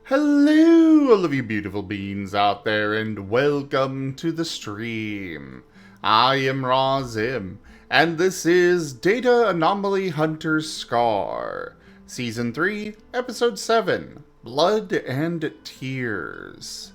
Hello, all of you beautiful beings out there, and welcome to the stream. I am Razim, and this is Data Anomaly Hunter's Scar, Season 3, Episode 7, Blood and Tears.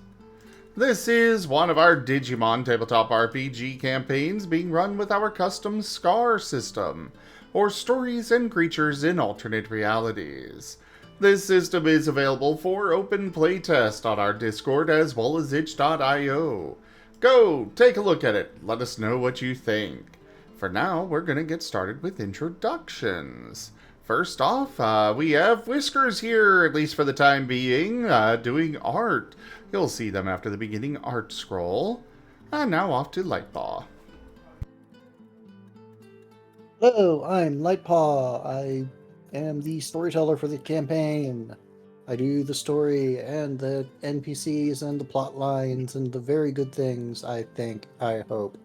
This is one of our Digimon tabletop RPG campaigns being run with our custom Scar system, or Stories and Creatures in Alternate Realities. This system is available for open playtest on our Discord as well as itch.io. Go, take a look at it, let us know what you think. For now, we're going to get started with introductions. First off, we have Whiskers here, at least for the time being, doing art. You'll see them after the beginning art scroll. And now off to Lightpaw. Hello, I'm Lightpaw. I am the storyteller for the campaign. I do the story and the NPCs and the plot lines and the very good things, I think, I hope.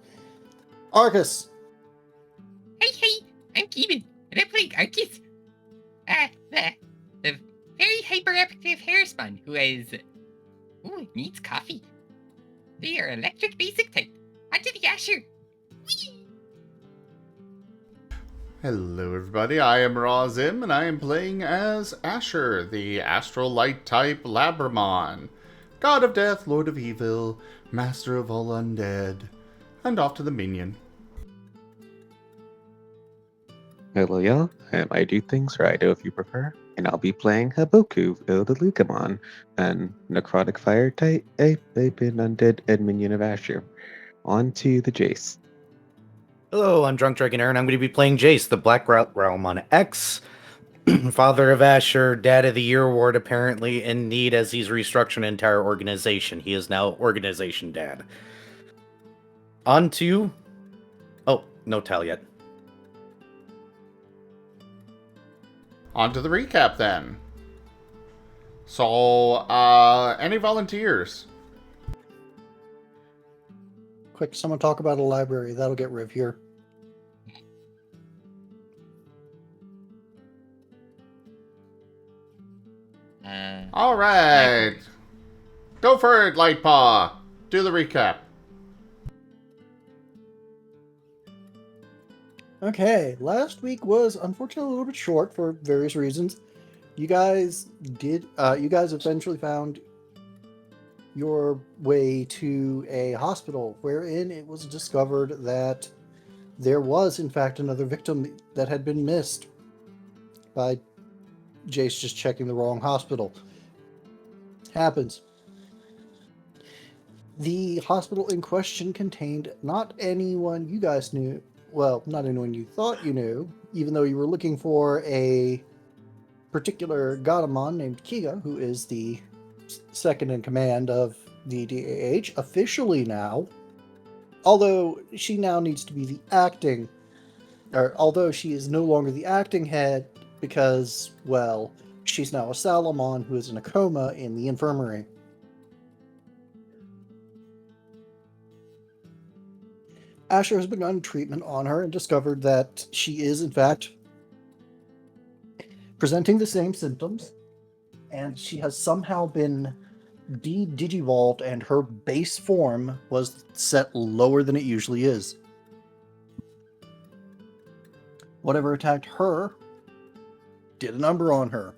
Arcus! Hey, I'm Gimund, and I'm playing Arcus. The very hyperactive hairspawn who needs coffee. They are electric basic type. Onto the Asher. Whee! Hello everybody, I am Razim, and I am playing as Asher, the Astral Light type Labramon. God of Death, Lord of Evil, Master of all Undead. And off to the minion. Hello y'all, I'm IDDoThings, or Ido if you prefer, and I'll be playing Haboku, the Lukamon, an necrotic fire type, a been undead and minion of Asher. On to the Jace. Hello, I'm Drunk Dragon Aaron. I'm going to be playing Jace, the Black Realm on X, father of Asher, dad of the year award, apparently in need as he's restructuring an entire organization. He is now organization dad. On to... Oh, no tell yet. On to the recap then. So, any volunteers? Quick, someone talk about a library. That'll get Riv here. Alright. Go for it, Lightpaw. Do the recap. Okay, last week was unfortunately a little bit short for various reasons. You guys eventually found your way to a hospital wherein it was discovered that there was in fact another victim that had been missed by Jace just checking the wrong hospital. Happens. The hospital in question contained not anyone you guys knew, well, not anyone you thought you knew, even though you were looking for a particular Godamon named Kiga, who is the second in command of the DAH, officially now, although she now needs to be the acting, or although she is no longer the acting head because, well, she's now a Salamon who is in a coma in the infirmary. Asher has begun treatment on her and discovered that she is, in fact, presenting the same symptoms, and she has somehow been de-digivolved and her base form was set lower than it usually is. Whatever attacked her did a number on her.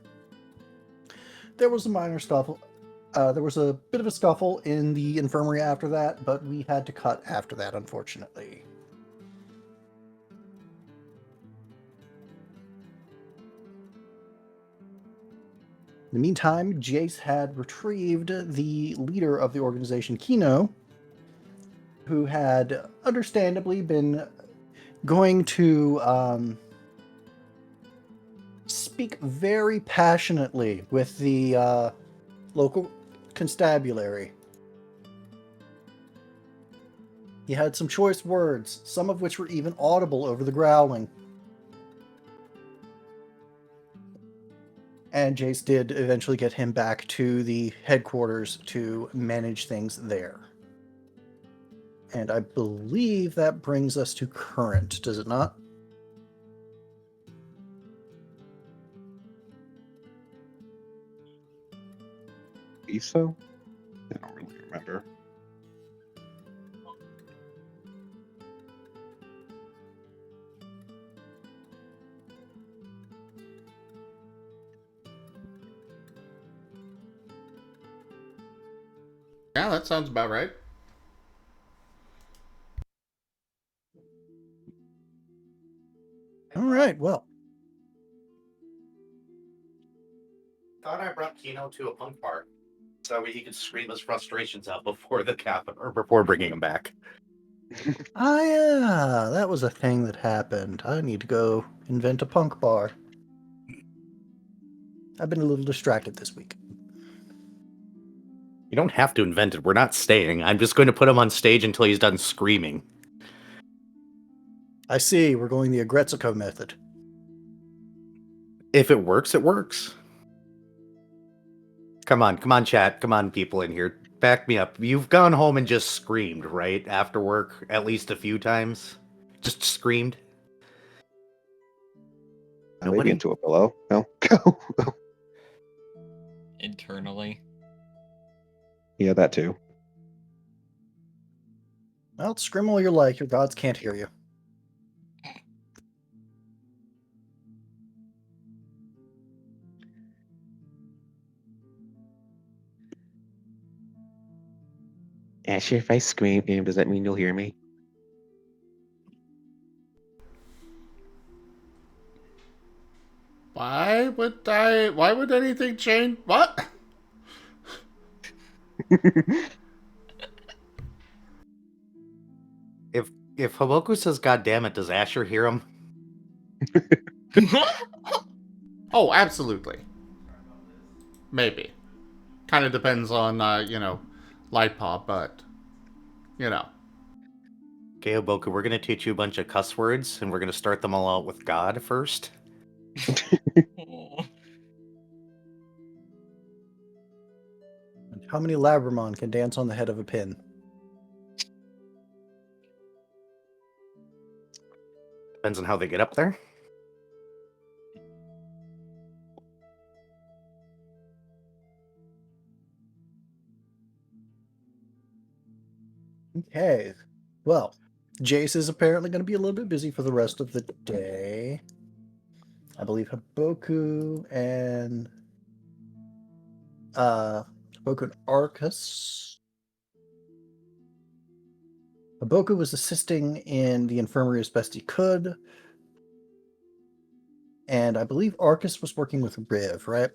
There was a minor scuffle. There was a bit of a scuffle in the infirmary after that, but we had to cut after that, unfortunately. In the meantime, Jace had retrieved the leader of the organization, Kino, who had understandably been going to speak very passionately with the local constabulary. He had some choice words, some of which were even audible over the growling. And Jace did eventually get him back to the headquarters to manage things there. And I believe that brings us to current, does it not? believe so. I don't really remember. Yeah, that sounds about right. All right, well, Thought I brought Kino to a punk bar, so he could scream his frustrations out before the cap or before bringing him back. yeah, that was a thing that happened. I need to go invent a punk bar. I've been a little distracted this week. You don't have to invent it. We're not staying. I'm just going to put him on stage until he's done screaming. I see, we're going the Agretzico method. If it works, it works. Come on, chat. Come on, people in here. Back me up. You've gone home and just screamed, right? After work, at least a few times? Just screamed? Maybe Nobody? into a pillow. No, go. Internally. Yeah, that too. Well, scream all you like, your gods can't hear you. Asher, if I scream, does that mean you'll hear me? Why would anything change? What? If Haboku says God damn it, does Asher hear him? Oh, absolutely. Maybe. Kind of depends on, light pop, but, you know. Okay, Haboku, we're gonna teach you a bunch of cuss words, and we're gonna start them all out with God first. And how many Labramon can dance on the head of a pin? Depends on how they get up there. Okay. Well, Jace is apparently going to be a little bit busy for the rest of the day. I believe Haboku and Arcus. Haboku was assisting in the infirmary as best he could. And I believe Arcus was working with Riv, right?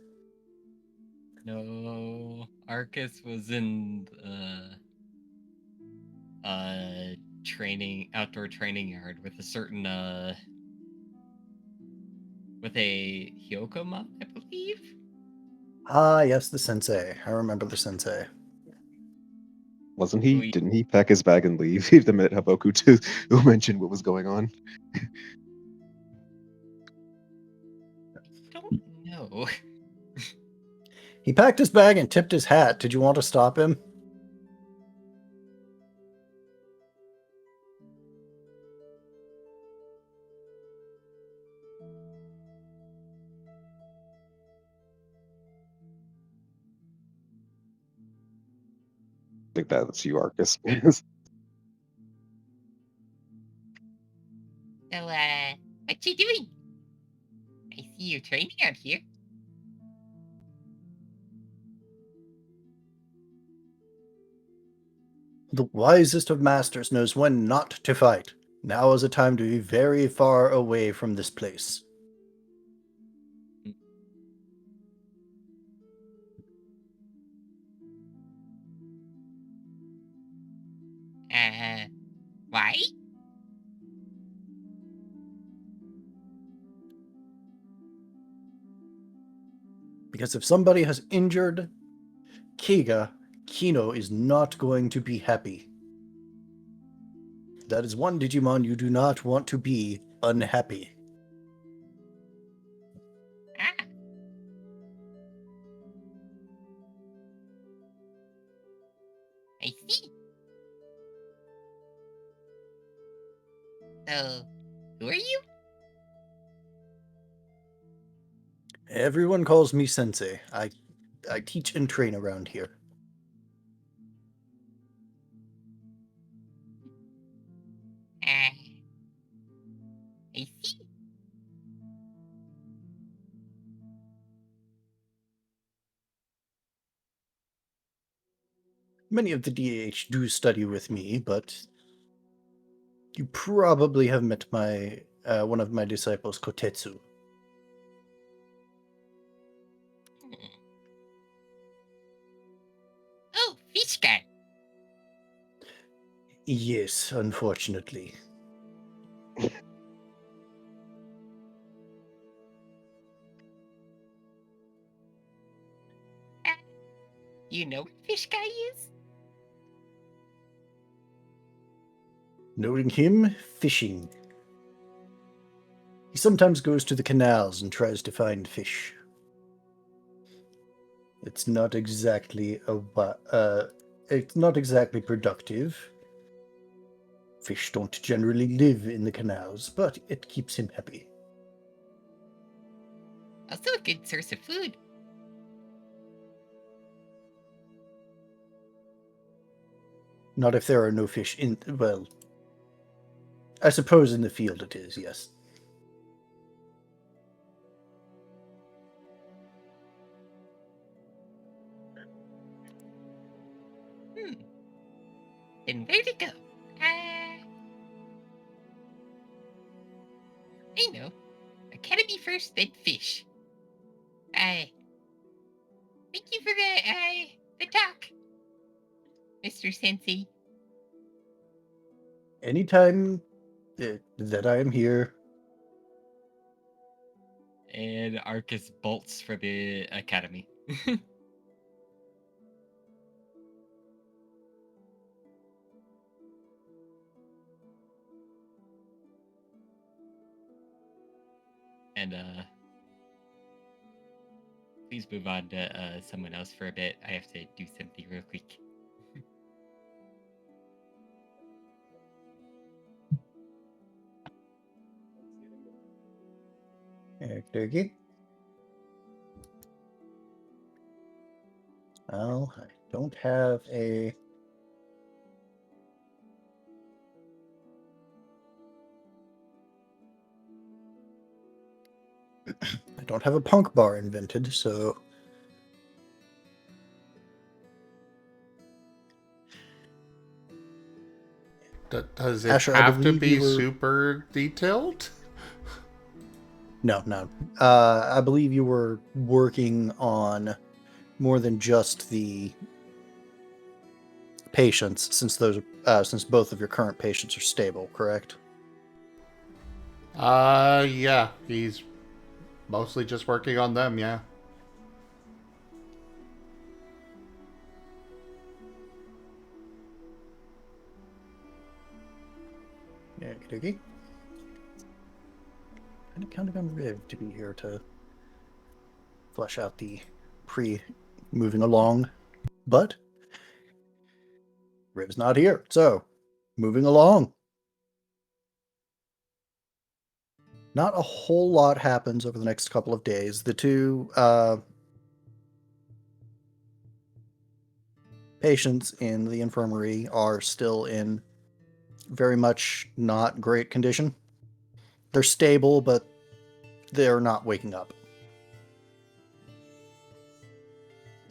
No, Arcus was in outdoor training yard with a certain with a Hyokoma, I believe. Ah, yes, the sensei. I remember the sensei. Wasn't he? Didn't he pack his bag and leave? Leave them at Haboku to mention what was going on. Don't know. He packed his bag and tipped his hat. Did you want to stop him? I think that's you, Arcus. So, what you doing? I see you training out here. The wisest of masters knows when not to fight. Now is a time to be very far away from this place. Why? Because if somebody has injured Kiga, Kino is not going to be happy. That is one Digimon you do not want to be unhappy. Ah. I see. So, who are you? Everyone calls me Sensei. I teach and train around here. I see. Many of the DH do study with me, but you probably have met my one of my disciples, Kotetsu. Oh, fish guy. Yes, unfortunately. You know what fish guy is? Knowing him, fishing. He sometimes goes to the canals and tries to find fish. It's not exactly it's not exactly productive. Fish don't generally live in the canals, but it keeps him happy. Also a good source of food. Not if there are no fish in, well, I suppose in the field it is, yes. Then where to go? I know. Academy first, then fish. Thank you for the talk, Mr. Sensei. Anytime that I am here, And Arcus bolts for the academy. And please move on to someone else for a bit. I have to do something real quick. okay. Well, I don't have a... I don't have a punk bar invented, so... Does it Asher, I have to believe you be were... super detailed? No. I believe you were working on more than just the patients, since since both of your current patients are stable, correct? Yeah, he's mostly just working on them, yeah. Okay. Kind of counting on Riv to be here to flesh out the moving along, but Riv's not here, so moving along. Not a whole lot happens over the next couple of days. The two patients in the infirmary are still in very much not great condition. They're stable, but they're not waking up.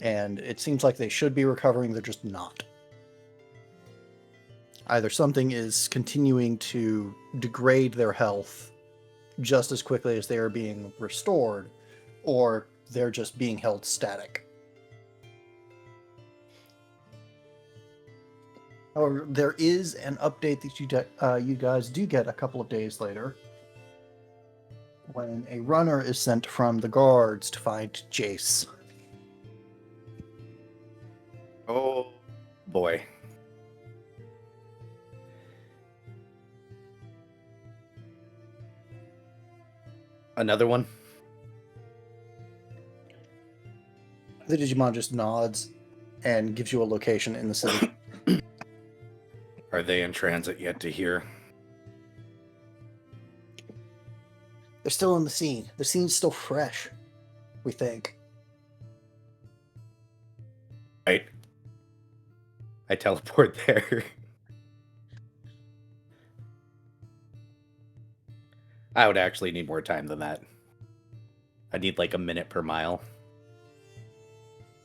And it seems like they should be recovering, they're just not. Either something is continuing to degrade their health just as quickly as they are being restored, or they're just being held static. However, there is an update that you guys do get a couple of days later, when a runner is sent from the guards to find Jace. Oh boy. Another one? The Digimon just nods and gives you a location in the city. Are they in transit yet to here? They're still in the scene. The scene's still fresh, we think. Right. I teleport there. I would actually need more time than that. I need like a minute per mile.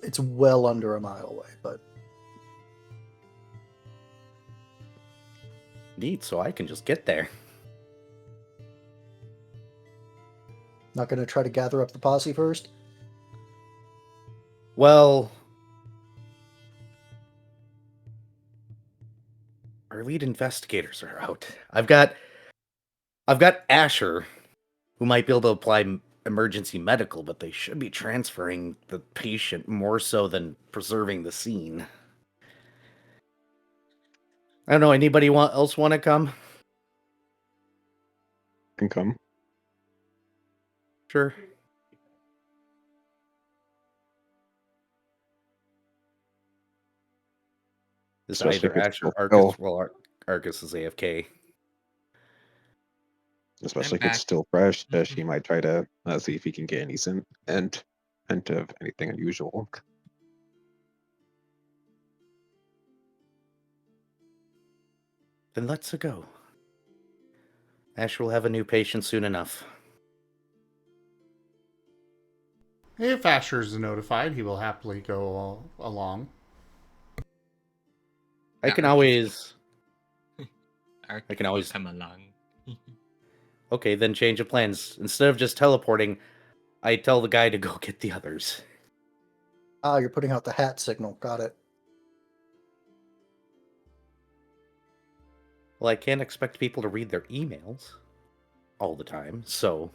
It's well under a mile away, but Neat, so I can just get there. not going to try to gather up the posse first. Well, our lead investigators are out. I've got Asher, who might be able to apply emergency medical, but they should be transferring the patient more so than preserving the scene. I don't know. Anybody else want to come? Can come. Sure. It's Especially either if it's Asher or still- Arcus. Well, Arcus is AFK. Especially if back. it's still fresh, he might try to see if he can get any hint of anything unusual. Then let's go. Asher will have a new patient soon enough. If Asher's notified, he will happily go along. I can Arcus always- come along. Okay, then change of plans. Instead of just teleporting, I tell the guy to go get the others. Ah, you're putting out the hat signal. Got it. Well, I can't expect people to read their emails all the time, so...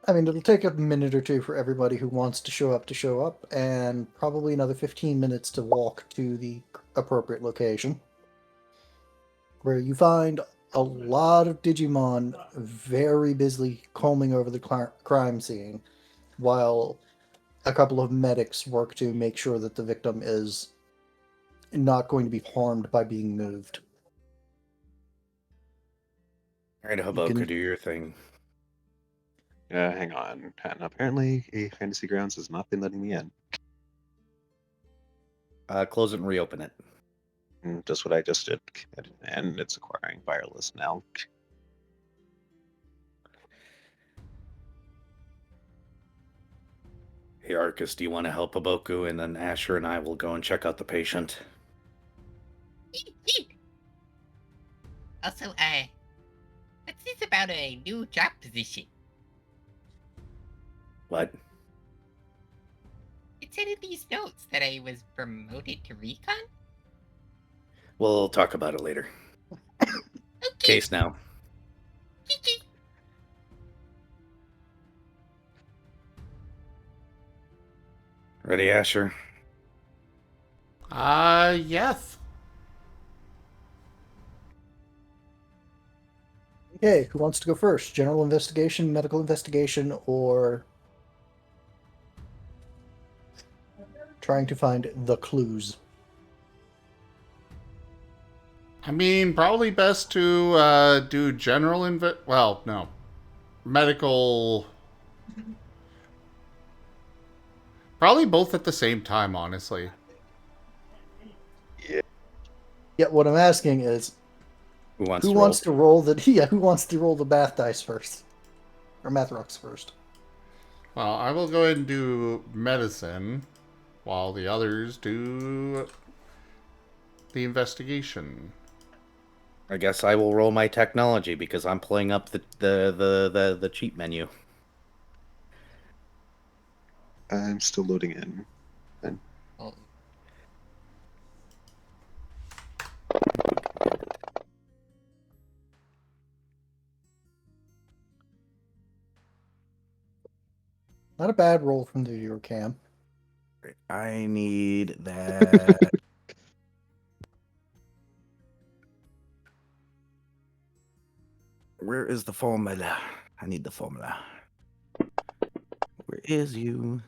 I mean, it'll take a minute or two for everybody who wants to show up, and probably another 15 minutes to walk to the appropriate location, where you find a lot of Digimon very busily combing over the crime scene, while a couple of medics work to make sure that the victim is not going to be harmed by being moved. Alright, can- Haboku, do your thing. Hang on. And apparently, a Fantasy Grounds has not been letting me in. Close it and reopen it. Just what I just did, and it's acquiring wireless now. Hey, Arcus, do you want to help Haboku? And then Asher and I will go and check out the patient. Also, what's this about a new job position? What? It said in these notes that I was promoted to recon? We'll talk about it later. Okay. Case now. Kiki. Ready, Asher? Yes. Okay, who wants to go first? General investigation, medical investigation, or trying to find the clues? I mean, probably best to do general well, no. Medical. Probably both at the same time, honestly. Yeah, what I'm asking is Who wants who to wants roll? to roll the who wants to roll the math dice first? Or math rocks first. Well, I will go ahead and do medicine while the others do the investigation. I guess I will roll my technology because I'm pulling up the cheat menu. I'm still loading in. Oh, Not a bad roll from the viewer cam. I need that. Where is the formula? I need the formula. Where is you?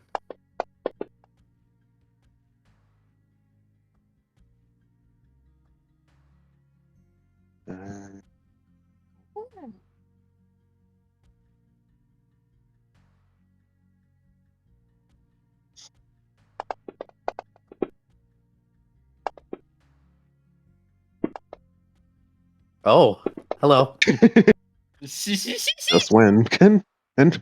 Oh, hello. Just when and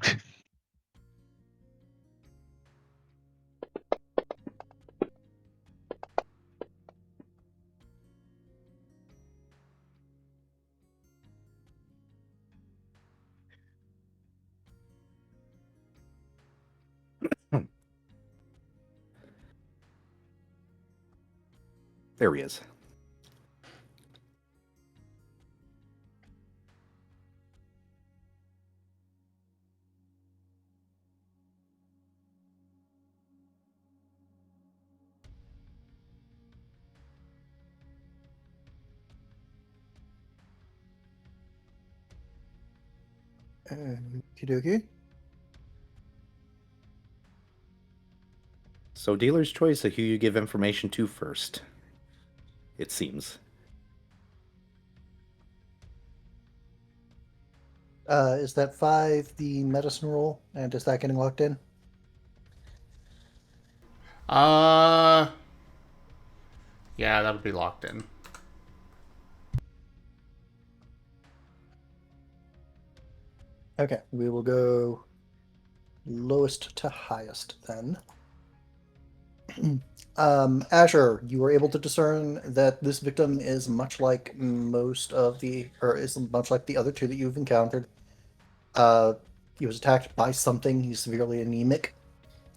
There he is. Okie dokie. So dealer's choice of who you give information to first. It seems. Is that 5 the medicine roll? And is that getting locked in? Uh, yeah, that'll be locked in. Okay, we will go lowest to highest then. Asher, you were able to discern that this victim is much like is much like the other two that you've encountered. He was attacked by something. He's severely anemic.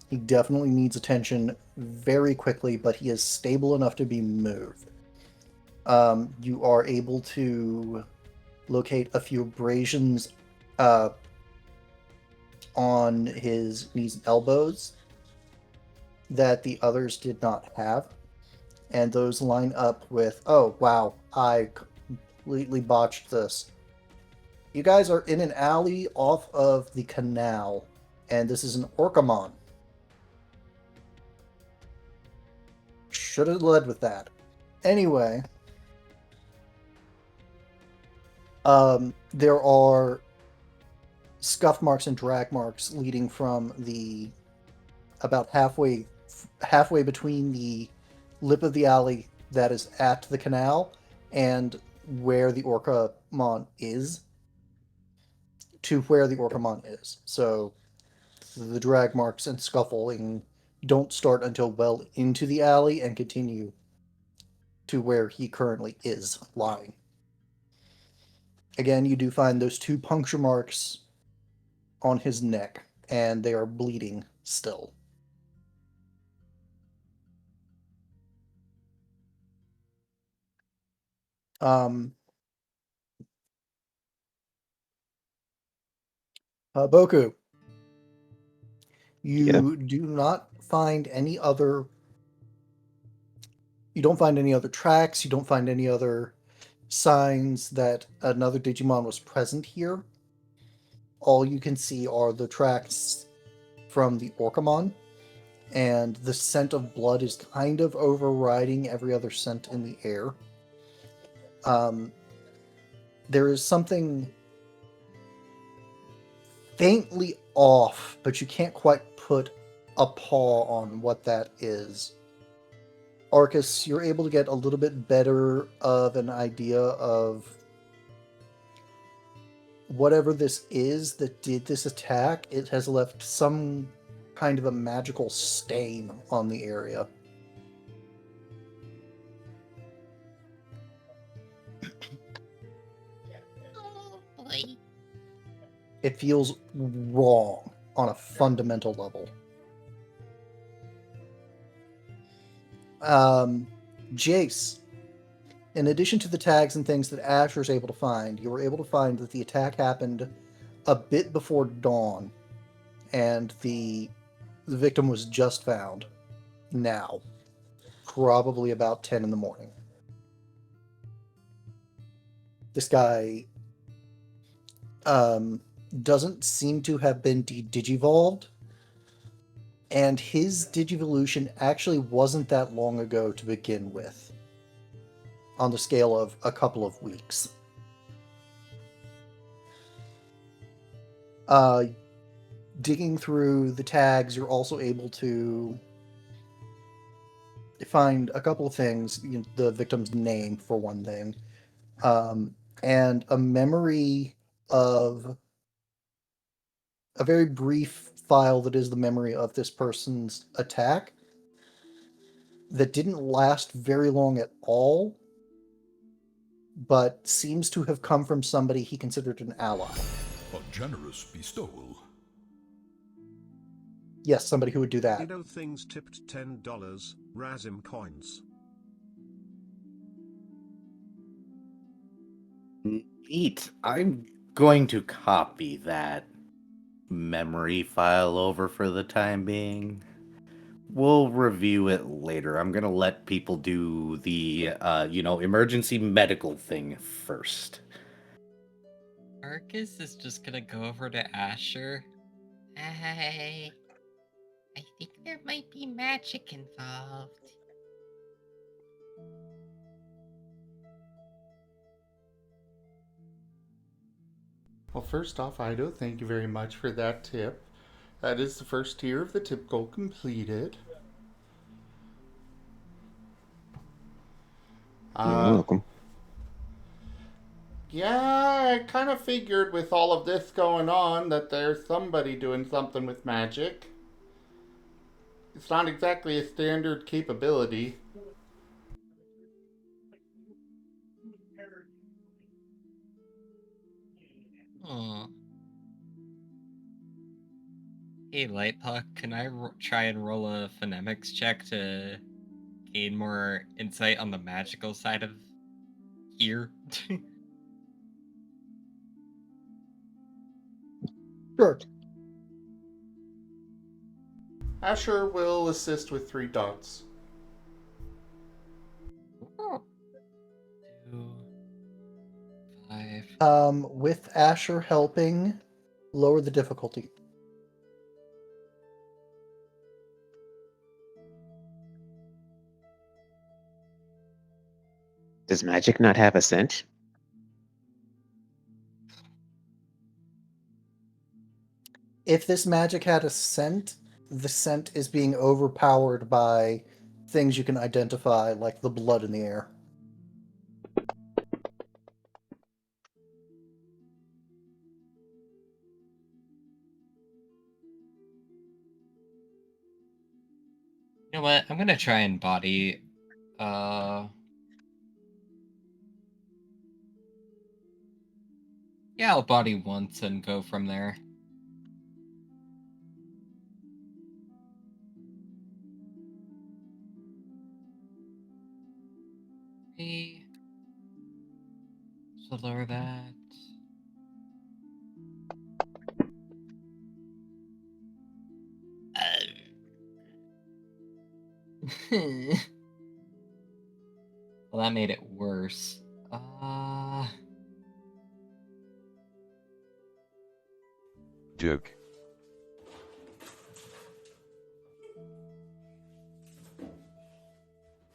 He definitely needs attention very quickly, but he is stable enough to be moved. You are able to locate a few abrasions on his knees and elbows that the others did not have. And those line up with, oh, wow, I completely botched this. You guys are in an alley off of the canal, and this is an Orcamon. Should have led with that. Anyway, there are scuff marks and drag marks leading from the about halfway between the lip of the alley that is at the canal and where the Orcamon is to where the Orcamon is. So the drag marks and scuffling don't start until well into the alley and continue to where he currently is lying. Again, you do find those 2 puncture marks on his neck, and they are bleeding still. Haboku, yeah, you do not find any other. You don't find any other tracks. You don't find any other signs that another Digimon was present here. All you can see are the tracks from the Orcamon, and the scent of blood is kind of overriding every other scent in the air. There is something faintly off, but you can't quite put a paw on what that is. Arcus, you're able to get a little bit better of an idea of whatever this is that did this attack. It has left some kind of a magical stain on the area. Oh boy. It feels wrong on a fundamental level. Jace, in addition to the tags and things that Asher's able to find, you were able to find that the attack happened a bit before dawn, and the victim was just found now, probably about 10 in the morning. This guy doesn't seem to have been digivolved, and his digivolution actually wasn't that long ago to begin with, on the scale of a couple of weeks. Digging through the tags, you're also able to find a couple of things. The victim's name, for one thing. and a memory of a very brief file that is the memory of this person's attack that didn't last very long at all, but seems to have come from somebody he considered an ally. A generous bestowal. Yes, somebody who would do that. IDDoThings tipped $10, Razim coins. Neat. I'm going to copy that memory file over for the time being. We'll review it later. I'm going to let people do the, emergency medical thing first. Arcus is just gonna go over to Asher. I think there might be magic involved. Well, first off, Ido, thank you very much for that tip. That is the first tier of the tip goal completed. You're welcome. Yeah, I kind of figured with all of this going on that there's somebody doing something with magic. It's not exactly a standard capability. Hmm. Hey, Lightpuck, can I try and roll a phonemics check to gain more insight on the magical side of here? Sure. Asher will assist with 3 dots. 2, 5. With Asher helping, lower the difficulty. Does magic not have a scent? If this magic had a scent, the scent is being overpowered by things you can identify, like the blood in the air. You know what? I'm gonna try and body. Yeah, I'll body once and go from there. So lower that. Well, that made it worse. Joke.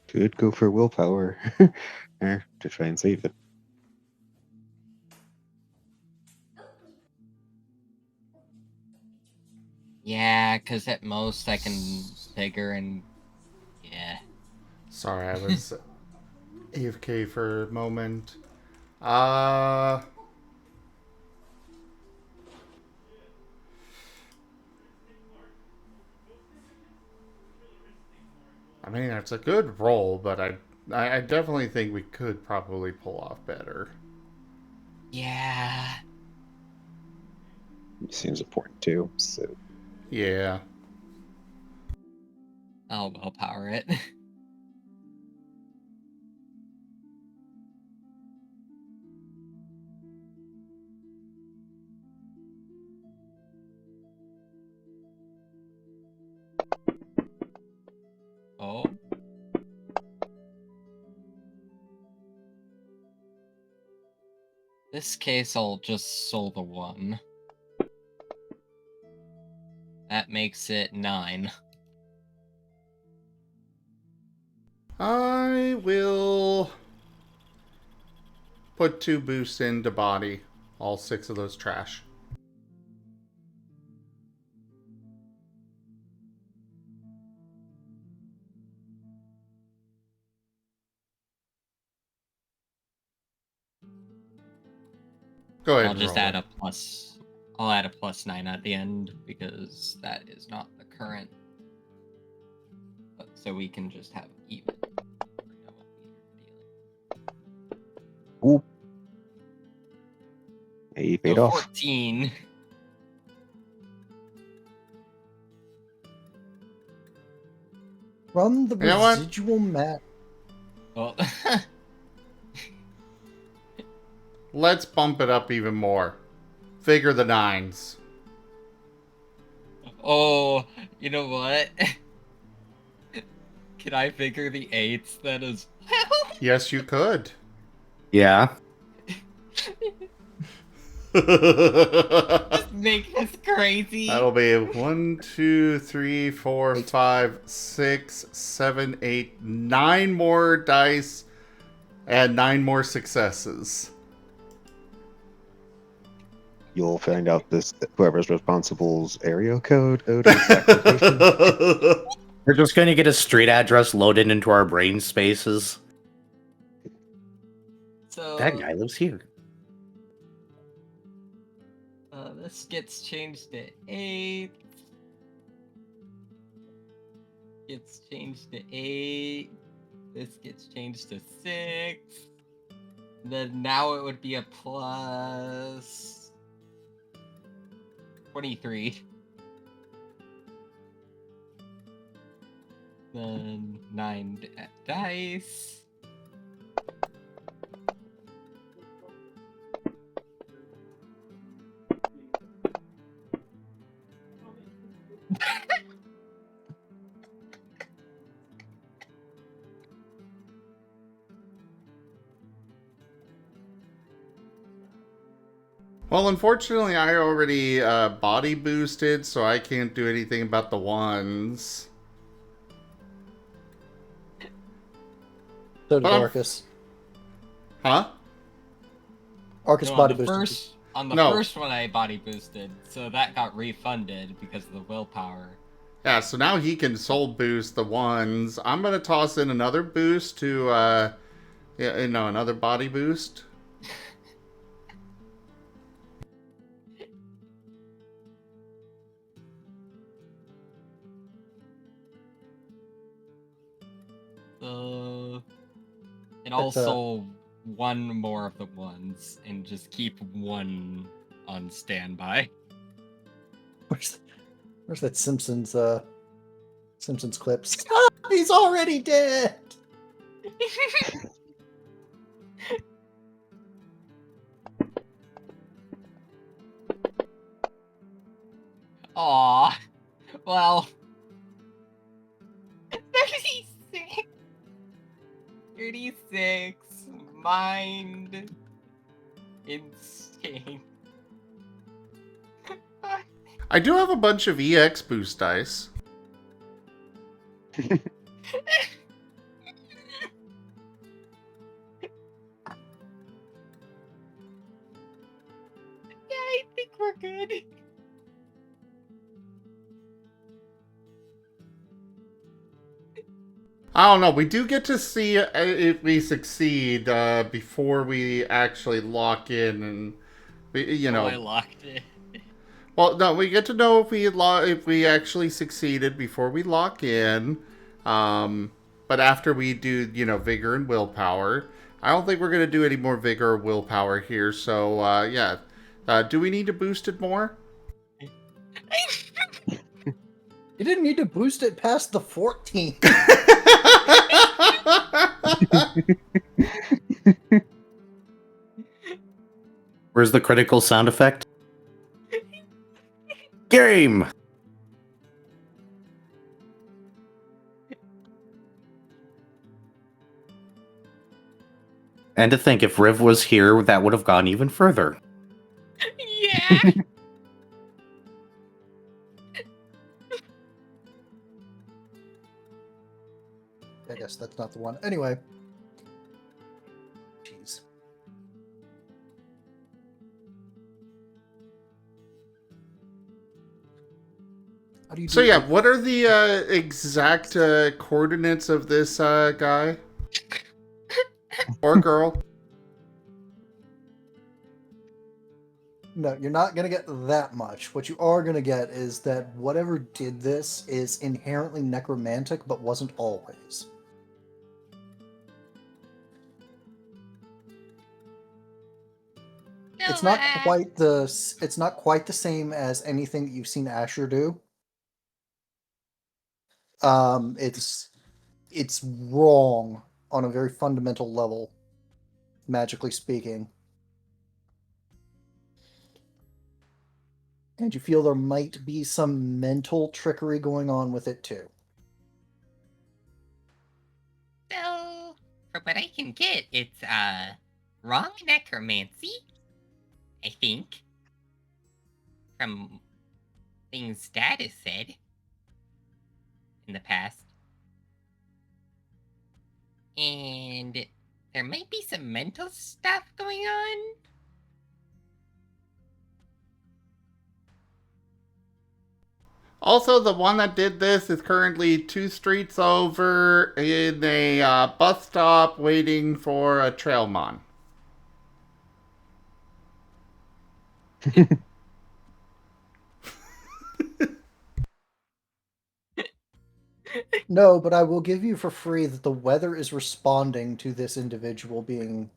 Could go for willpower to try and save it. Yeah, because at most I can figure and yeah. Sorry, I was AFK for a moment. I mean, it's a good roll, but I definitely think we could probably pull off better. Yeah. It seems important too. So Yeah. I'll willpower it. Oh. This case, I'll just soul the 1. That makes it 9. I will put 2 boosts into body. All 6 of those trash. Go ahead I'll and just roll add it. a plus. I'll add a +9 at the end because that is not the current. But, so we can just have even. Ooh. Hey, you fade So off. 14. From the You know what? residual mat. Well, Let's bump it up even more. Figure the 9s. oh, you know what? Can I figure the 8s then as well? Yes, you could. Yeah. Just make this crazy. That'll be 1, 2, 3, 4, 5, 6, 7, 8, 9 more dice and 9 more successes. You'll find out this whoever's responsible's area code owed as sacrifice. We're just going to get a street address loaded into our brain spaces. So That guy lives here. this gets changed to 8. Gets changed to 8. This gets changed to 6. Then now it would be a plus 23. Then 9 dice. Well, unfortunately, I already body boosted, so I can't do anything about the 1s. So did Well, Arcus. Huh? Arcus No, body on the boosted. first one I body boosted, so that got refunded because of the willpower. Yeah, so now he can soul boost the 1s. I'm going to toss in another boost to, another body boost. And That's, also one more of the 1s, and just keep 1 on standby. Where's that Simpsons clip? Stop! He's already dead! Aw. Well. 36. 36. Mind. Instinct. I do have a bunch of EX boost dice. Yeah, I think we're good. I don't know. We do get to see if we succeed before we actually lock in, and I locked it. Well, no, we get to know if we actually succeeded before we lock in. But after we do, vigor and willpower, I don't think we're gonna do any more vigor or willpower here. So yeah, do we need to boost it more? You didn't need to boost it past the 14. Where's the critical sound effect? Game! And to think, if Riv was here, that would have gone even further. Yeah. I guess that's not the one. Anyway. Jeez. How do you So do yeah, that? what are the exact coordinates of this guy or girl? No, you're not going to get that much. What you are going to get is that whatever did this is inherently necromantic, but wasn't always. So, It's not quite the same as anything that you've seen Asher do. It's wrong on a very fundamental level, magically speaking. And you feel there might be some mental trickery going on with it too. so, from what I can get, it's, wrong necromancy, I think. From things Dad has said in the past. And there might be some mental stuff going on. Also, the one that did this is currently 2 streets over in a bus stop waiting for a trailmon. No, but I will give you for free that the weather is responding to this individual being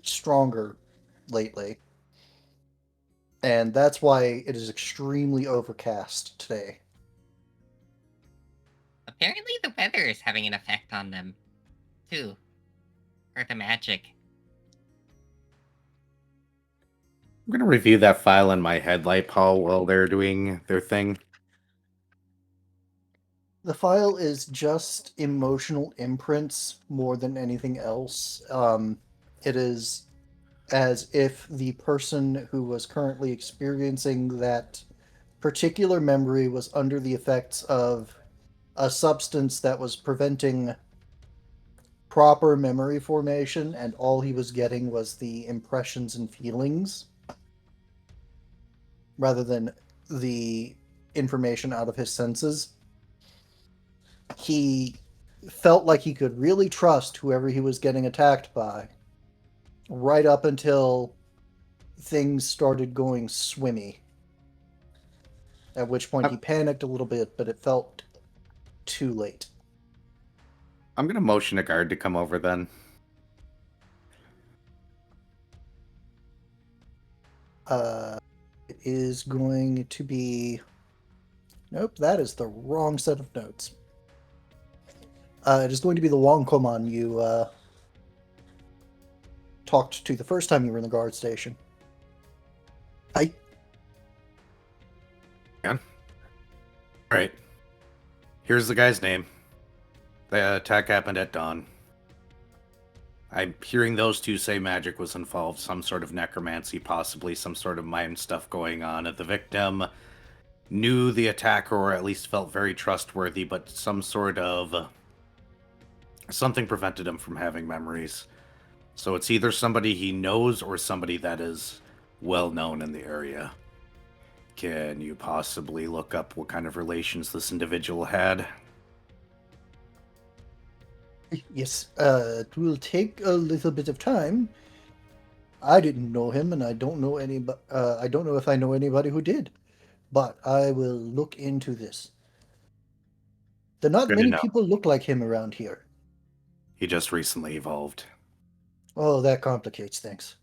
stronger lately. And that's why it is extremely overcast today. Apparently, the weather is having an effect on them, too. Or the magic. I'm gonna review that file in my head, Light Paul, while they're doing their thing. The file is just emotional imprints more than anything else. It is as if the person who was currently experiencing that particular memory was under the effects of a substance that was preventing proper memory formation, and all he was getting was the impressions and feelings rather than the information out of his senses. He felt like he could really trust whoever he was getting attacked by, right up until things started going swimmy. At which point he panicked a little bit, but it felt too late. I'm gonna motion a guard to come over then. It is going to be... Nope, that is the wrong set of notes. It is going to be the Wongkoman you talked to the first time you were in the guard station. Hi. Yeah. Alright. Here's the guy's name. The attack happened at dawn. I'm hearing those two say magic was involved, some sort of necromancy, possibly some sort of mind stuff going on. The victim knew the attacker, or at least felt very trustworthy, but some sort of something prevented him from having memories. So it's either somebody he knows or somebody that is well known in the area. Can you possibly look up what kind of relations this individual had? Yes, it will take a little bit of time. I didn't know him, and I don't know anybody. I don't know if I know anybody who did, but I will look into this. There are not Good to many know. people look like him around here. He just recently evolved. Oh, that complicates things.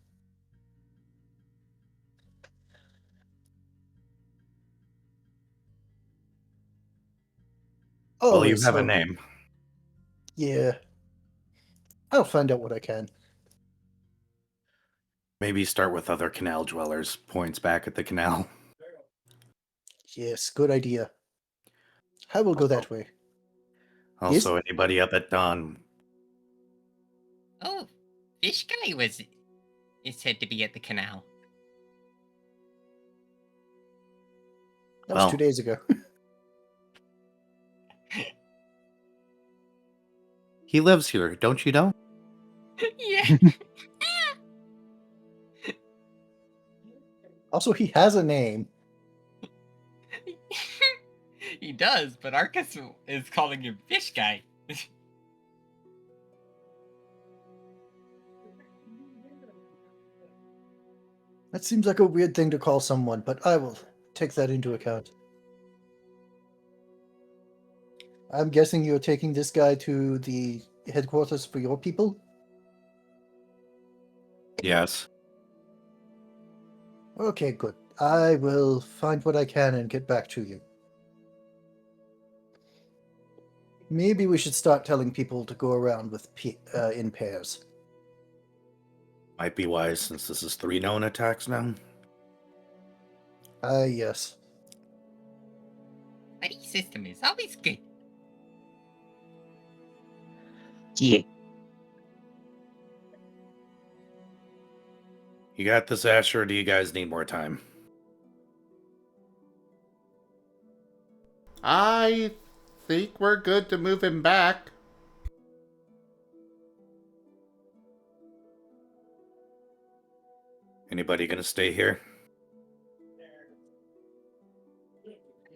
Oh, Well, you have a name. Yeah. I'll find out what I can. Maybe start with other canal dwellers. Points back at the canal. Yes, good idea. I will go that way. Also, Yes? anybody up at dawn? Oh, Fish Guy is said to be at the canal. That was Well. 2 days ago. He lives here, don't you know? Yeah. Also, he has a name. He does, but Arcus is calling him Fish Guy. That seems like a weird thing to call someone, but I will take that into account. I'm guessing you're taking this guy to the headquarters for your people? Yes. Okay, good. I will find what I can and get back to you. Maybe we should start telling people to go around with in pairs. Might be wise since this is 3 known attacks now. Yes. Buddy system is always good. Yeah. You got this, Asher, or do you guys need more time? I think we're good to move him back. Anybody gonna stay here?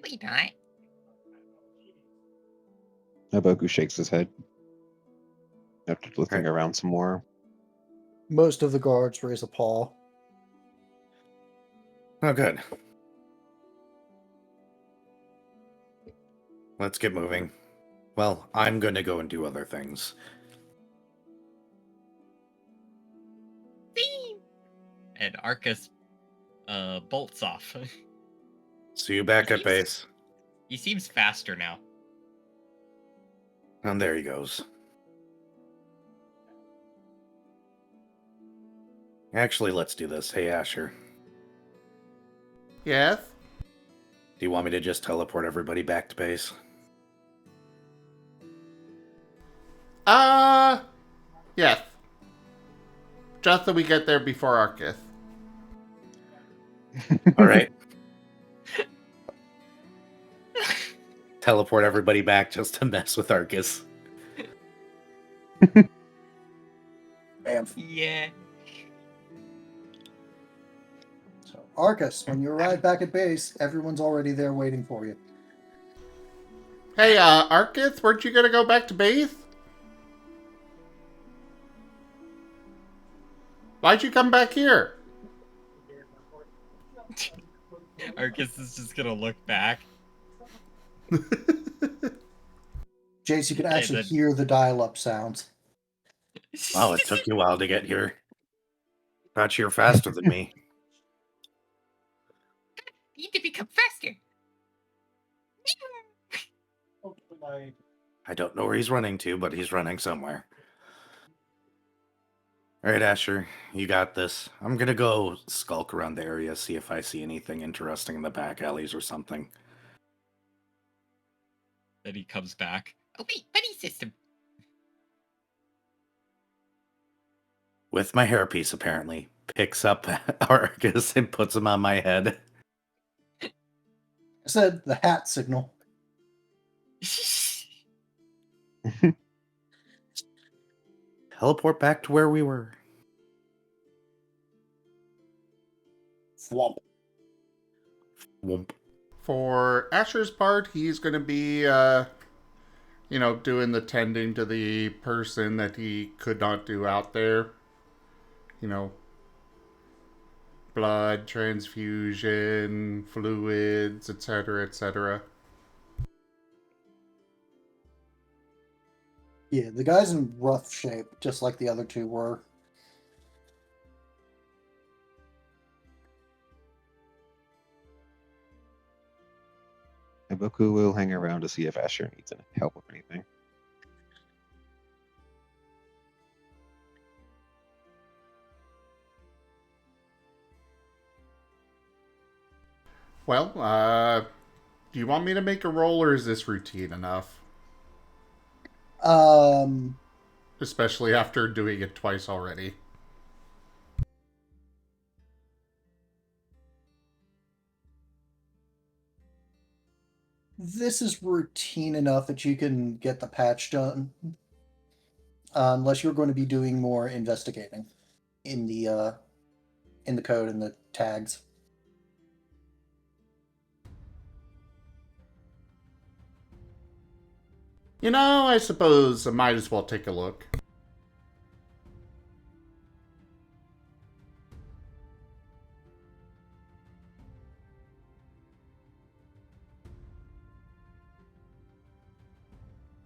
We not. Haboku shakes his head after looking Okay. around some more. Most of the guards raise a paw. Oh, good. Let's get moving. Well, I'm gonna go and do other things. See? And Arcus bolts off. See you back at base. He seems faster now. And there he goes. Actually, let's do this. Hey, Asher. Yes? Do you want me to just teleport everybody back to base? Yes. Just so we get there before Arcus. All right. Teleport everybody back just to mess with Arcus. Bam. Yeah. So, Arcus, when you arrive back at base, everyone's already there waiting for you. Hey, Arcus, weren't you gonna go back to base? Why'd you come back here? Arcus is just gonna look back. Jace, you can Okay, actually then. hear the dial-up sounds. Wow, it took you a while to get here. Thought you were faster than me. Need to become faster. I don't know where he's running to, but he's running somewhere. All right, Asher, you got this. I'm gonna go skulk around the area, see if I see anything interesting in the back alleys or something. Then he comes back. Oh wait, buddy system. With my hairpiece, apparently. Picks up Arcus and puts him on my head. I said the hat signal. Teleport back to where we were. Flump. Whoomp. For Asher's part, he's gonna be, doing the tending to the person that he could not do out there. Blood transfusion, fluids, etc., etc. Yeah, the guy's in rough shape, just like the other two were. Haboku will hang around to see if Asher needs any help with anything. Well, do you want me to make a roll, or is this routine enough? Especially after doing it twice already. This is routine enough that you can get the patch done. Unless you're going to be doing more investigating in the code and the tags. I suppose I might as well take a look.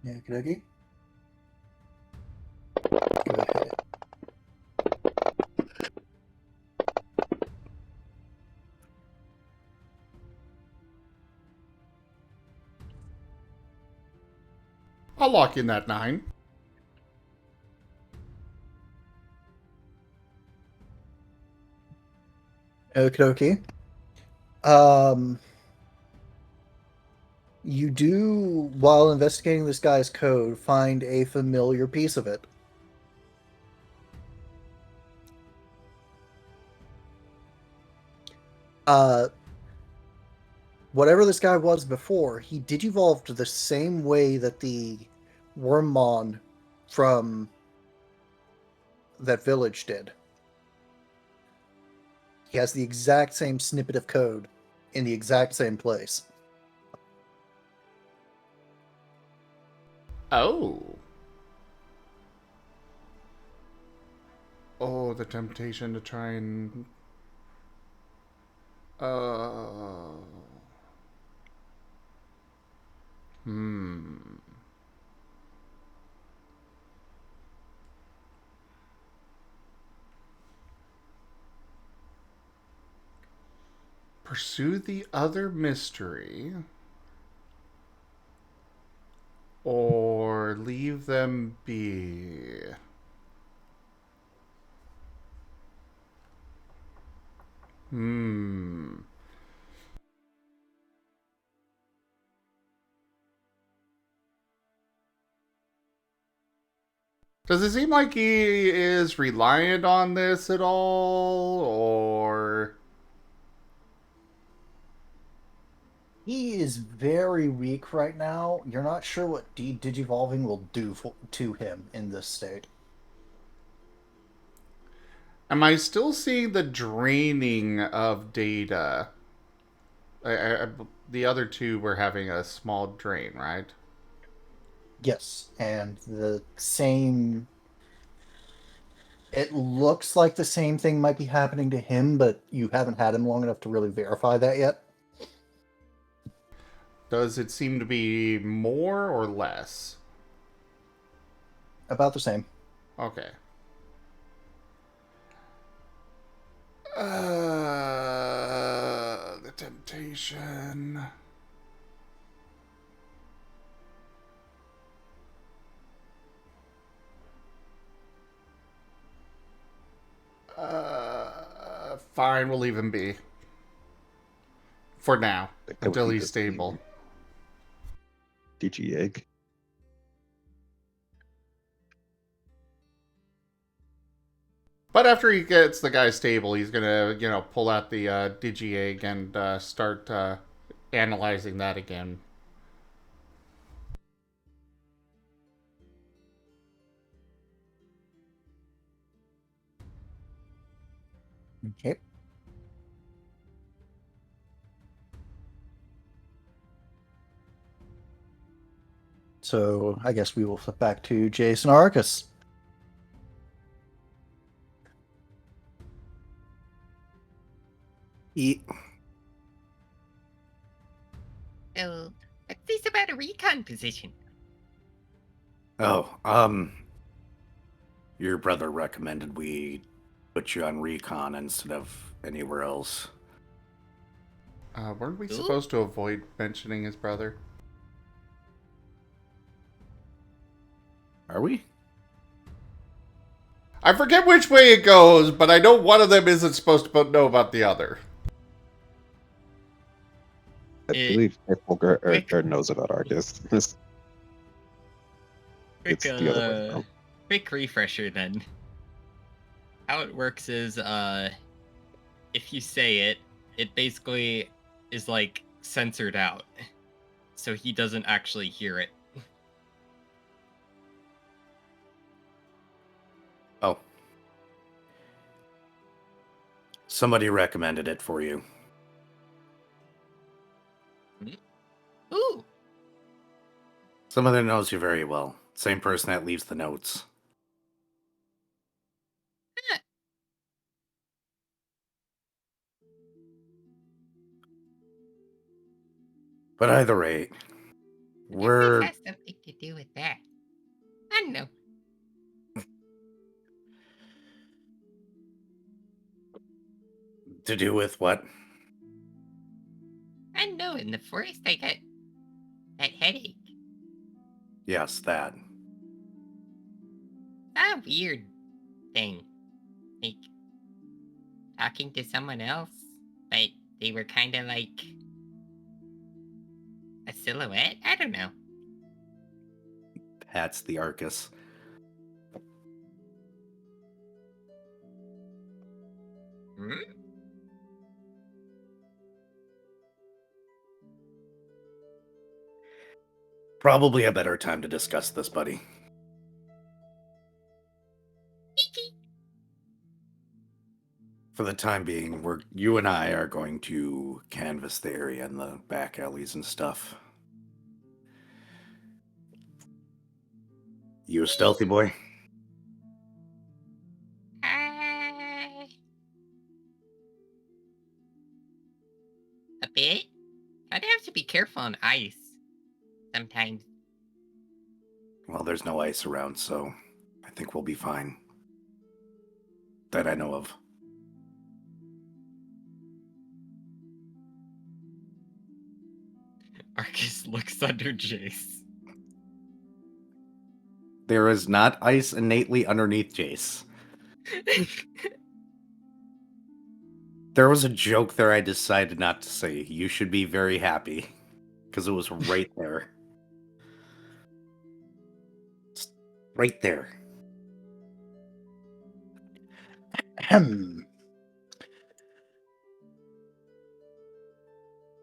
Yeah, okey-dokey. Go ahead. I'll lock in that 9. Okey-dokey. You do, while investigating this guy's code, find a familiar piece of it. Whatever this guy was before, he did evolve the same way that the Wormmon from that village did. He has the exact same snippet of code in the exact same place. Oh. Oh, the temptation to try and... Hmm. Pursue the other mystery. Or leave them be. Hmm. Does it seem like he is reliant on this at all, or... He is very weak right now. You're not sure what digivolving will do to him in this state. Am I still seeing the draining of data? The other two were having a small drain, right? Yes, and the same... It looks like the same thing might be happening to him, but you haven't had him long enough to really verify that yet. Does it seem to be more or less? About the same. Okay. The temptation. Fine, we'll leave him be. For now, until he's stable. DG egg. But after he gets the guy stable, he's gonna, pull out the digi egg and start analyzing that again. Okay. So I guess we will flip back to Jason Arcus. Eat. So, what's this about a recon position? Oh, your brother recommended we put you on recon instead of anywhere else. Weren't we Who? supposed to avoid mentioning his brother? Are we? I forget which way it goes, but I know one of them isn't supposed to know about the other. I believe quick- Purple knows about Arcus. It's Quick, the other way around. quick refresher then. How it works is, if you say it, it basically is like censored out, so he doesn't actually hear it. Oh. Somebody recommended it for you. Ooh, Someone that knows you very well. Same person that leaves the notes. But either rate, I we're have something. to do with that? I don't know. To do with what? I don't know. In the forest, I got that headache. Yes, that. A weird thing. Like talking to someone else, but they were kind of like a silhouette. I don't know. That's the Arcus. Hmm? Probably a better time to discuss this, buddy. For the time being, you and I are going to canvass the area and the back alleys and stuff. You a stealthy boy? A bit. I'd have to be careful on ice. Sometimes. Well, there's no ice around, so I think we'll be fine. That I know of. Arcus looks under Jace. There is not ice innately underneath Jace. There was a joke there I decided not to say. You should be very happy. Because it was right there. It's right there.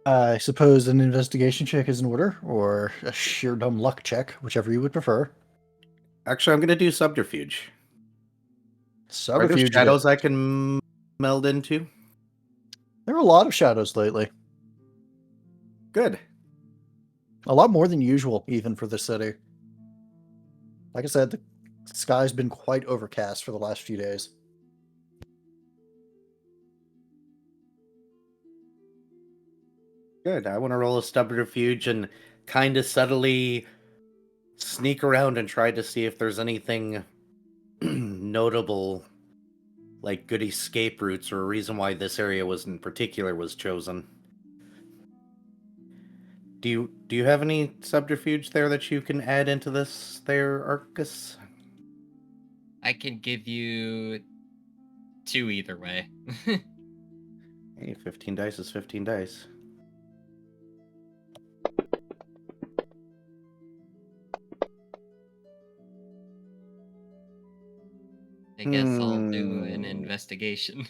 I suppose an investigation check is in order, or a sheer dumb luck check, whichever you would prefer. Actually, I'm going to do subterfuge. Are there Subterfuge. shadows I can meld into? There are a lot of shadows lately. Good. A lot more than usual, even for the city. Like I said, the sky's been quite overcast for the last few days. Good. I want to roll a subterfuge and kind of subtly sneak around and try to see if there's anything notable, like good escape routes or a reason why this area was chosen. Do you have any subterfuge there that you can add into this there, Arcus? I can give you 2 either way. Hey, 15 dice is 15 dice. I guess I'll do an investigation.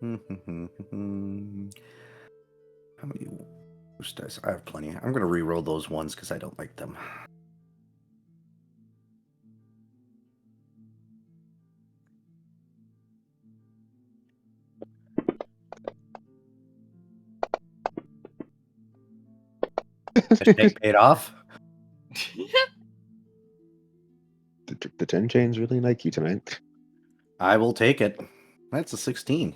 How many boost dice? I have plenty. I'm going to re-roll those ones because I don't like them. Hashtag paid off. The 10 chain's really Nike tonight. I will take it. That's a 16.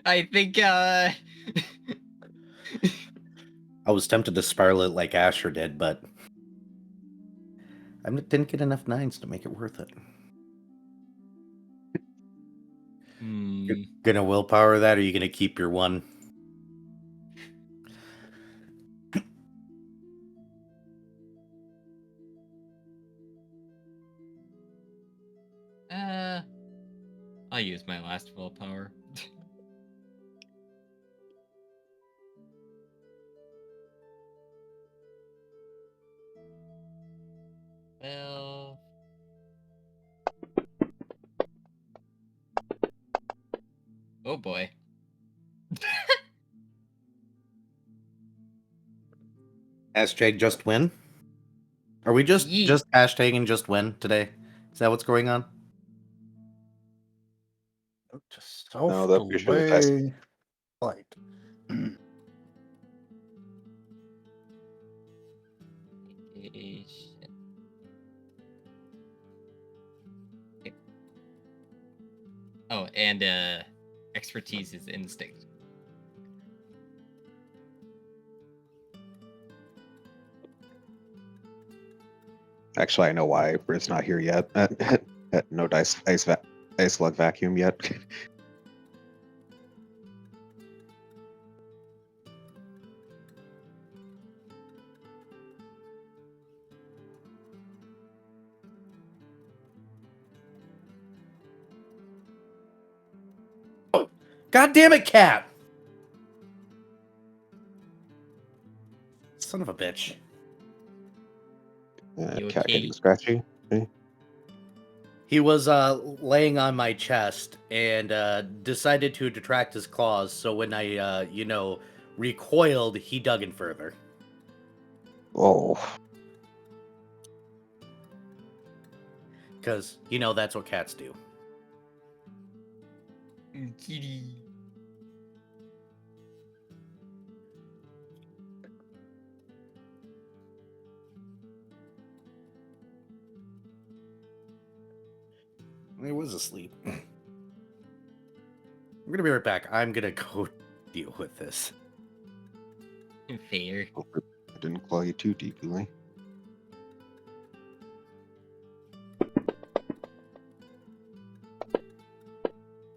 I think I was tempted to spiral it like Asher did, but I didn't get enough 9s to make it worth it. You're gonna willpower that, or are you gonna keep your 1? I'll use my last willpower. Well, oh boy. Hashtag just win? Are we just hashtagging just win today? Is that what's going on? Just No, that we should have tested. Fight. Oh, and expertise is instinct. Actually, I know why it's not here yet. No ice lug vacuum yet. God damn it, cat! Son of a bitch. You Cat okay? getting scratchy. He was laying on my chest and decided to detract his claws, so when I, recoiled, he dug in further. Oh, Because, that's what cats do. Kitty. He was asleep. I'm going to be right back. I'm going to go deal with this. Fair. I didn't claw you too deeply.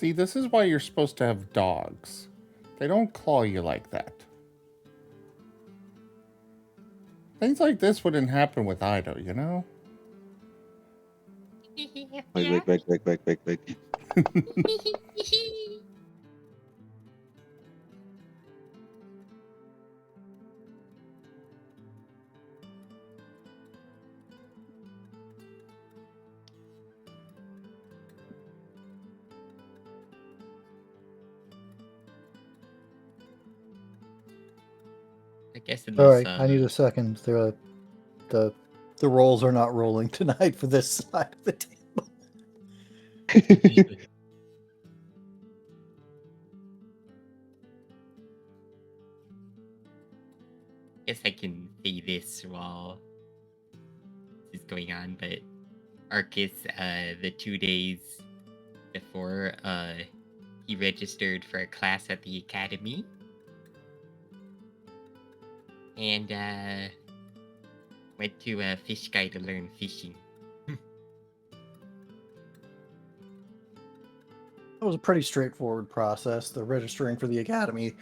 See, this is why you're supposed to have dogs. They don't claw you like that. Things like this wouldn't happen with Ido, you know? Big. I guess in All this. right, I need a second. The rolls are not rolling tonight for this side of the table. Guess I can say this while this is going on, but Arcus, the 2 days before, he registered for a class at the academy. And, went to a fish guy to learn fishing. It was a pretty straightforward process, the registering for the academy.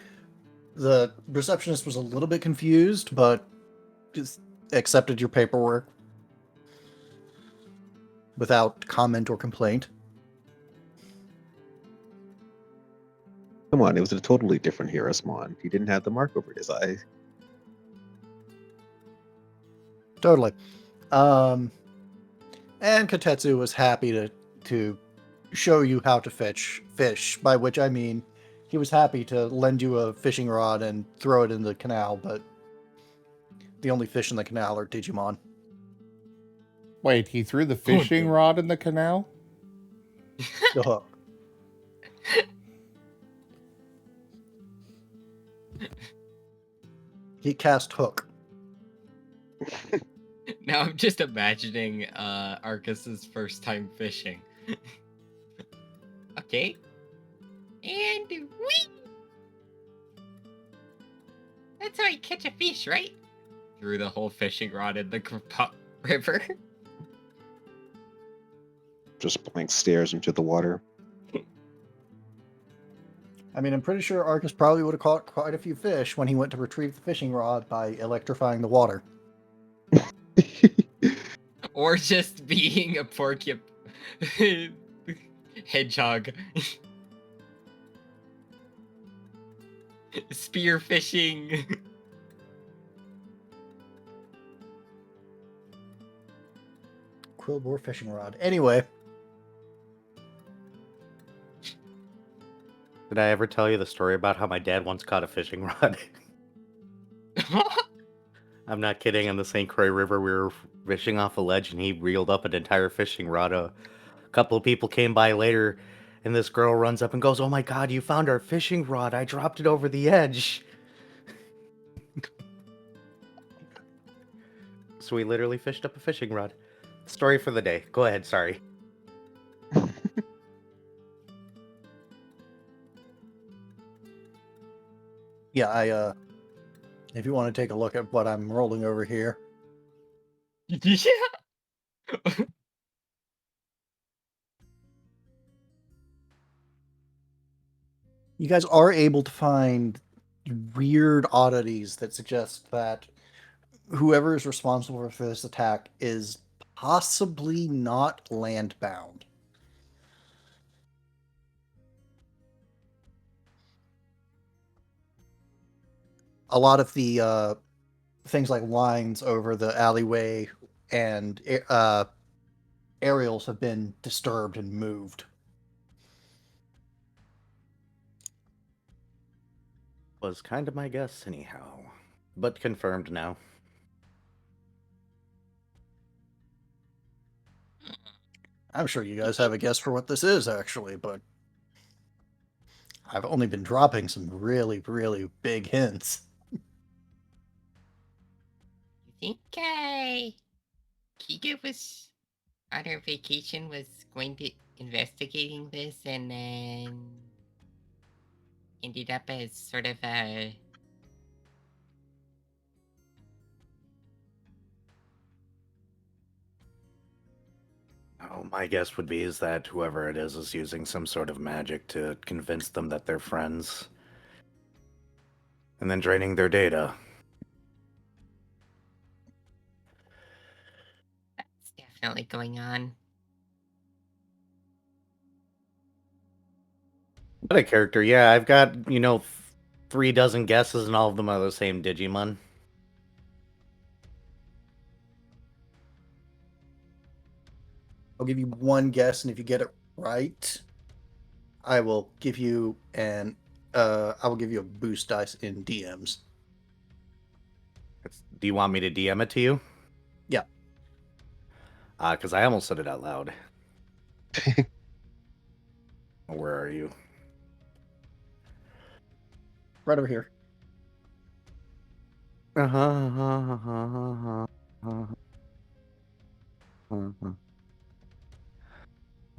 The receptionist was a little bit confused, but just accepted your paperwork without comment or complaint. Come on, it was a totally different Hirasmon. He didn't have the mark over his eye. Totally. And Katetsu was happy to show you how to fish, by which I mean he was happy to lend you a fishing rod and throw it in the canal, but the only fish in the canal are Digimon. Wait, he threw the fishing rod in the canal? The hook. He cast hook. Now I'm just imagining Arcus's first time fishing. Okay. And whee! That's how you catch a fish, right? Threw the whole fishing rod in the river. Just blank stares into the water. I mean, I'm pretty sure Arcus probably would have caught quite a few fish when he went to retrieve the fishing rod by electrifying the water. Or just being a hedgehog. Spear fishing. Quillbore fishing rod. Anyway. Did I ever tell you the story about how my dad once caught a fishing rod? I'm not kidding. On the St. Croix River, we were fishing off a ledge, and he reeled up an entire fishing rod. A couple of people came by later, and this girl runs up and goes, "Oh my god, you found our fishing rod. I dropped it over the edge." So we literally fished up a fishing rod. Story for the day. Go ahead, sorry. Yeah, if you want to take a look at what I'm rolling over here. Yeah. You guys are able to find weird oddities that suggest that whoever is responsible for this attack is possibly not landbound. A lot of the things like lines over the alleyway and aerials have been disturbed and moved. Was kind of my guess, anyhow. But confirmed now. I'm sure you guys have a guess for what this is, actually, but I've only been dropping some really, really big hints. You think Kiga was on her vacation was going to investigating this and then ended up as sort of a Oh, my guess would be is that whoever it is using some sort of magic to convince them that they're friends. And then draining their data. that's definitely going on. What a character. Yeah, I've got, 3 dozen guesses and all of them are the same Digimon. I'll give you one guess, and if you get it right, I will give you a boost dice in DMs. Do you want me to DM it to you? Yeah. Because I almost said it out loud. Where are you? Right over here.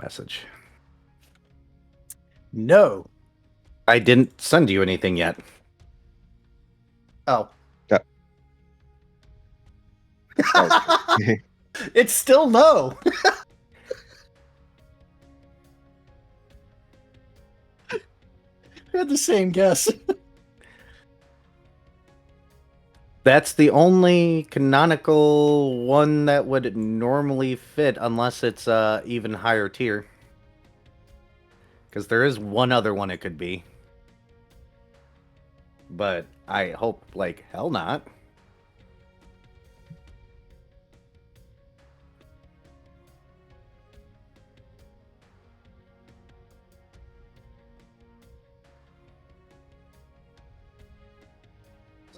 Message. No. I didn't send you anything yet. Oh. Yeah. It's still no. We had the same guess. That's the only canonical one that would normally fit unless it's even higher tier. Because there is one other one it could be. But I hope like hell not.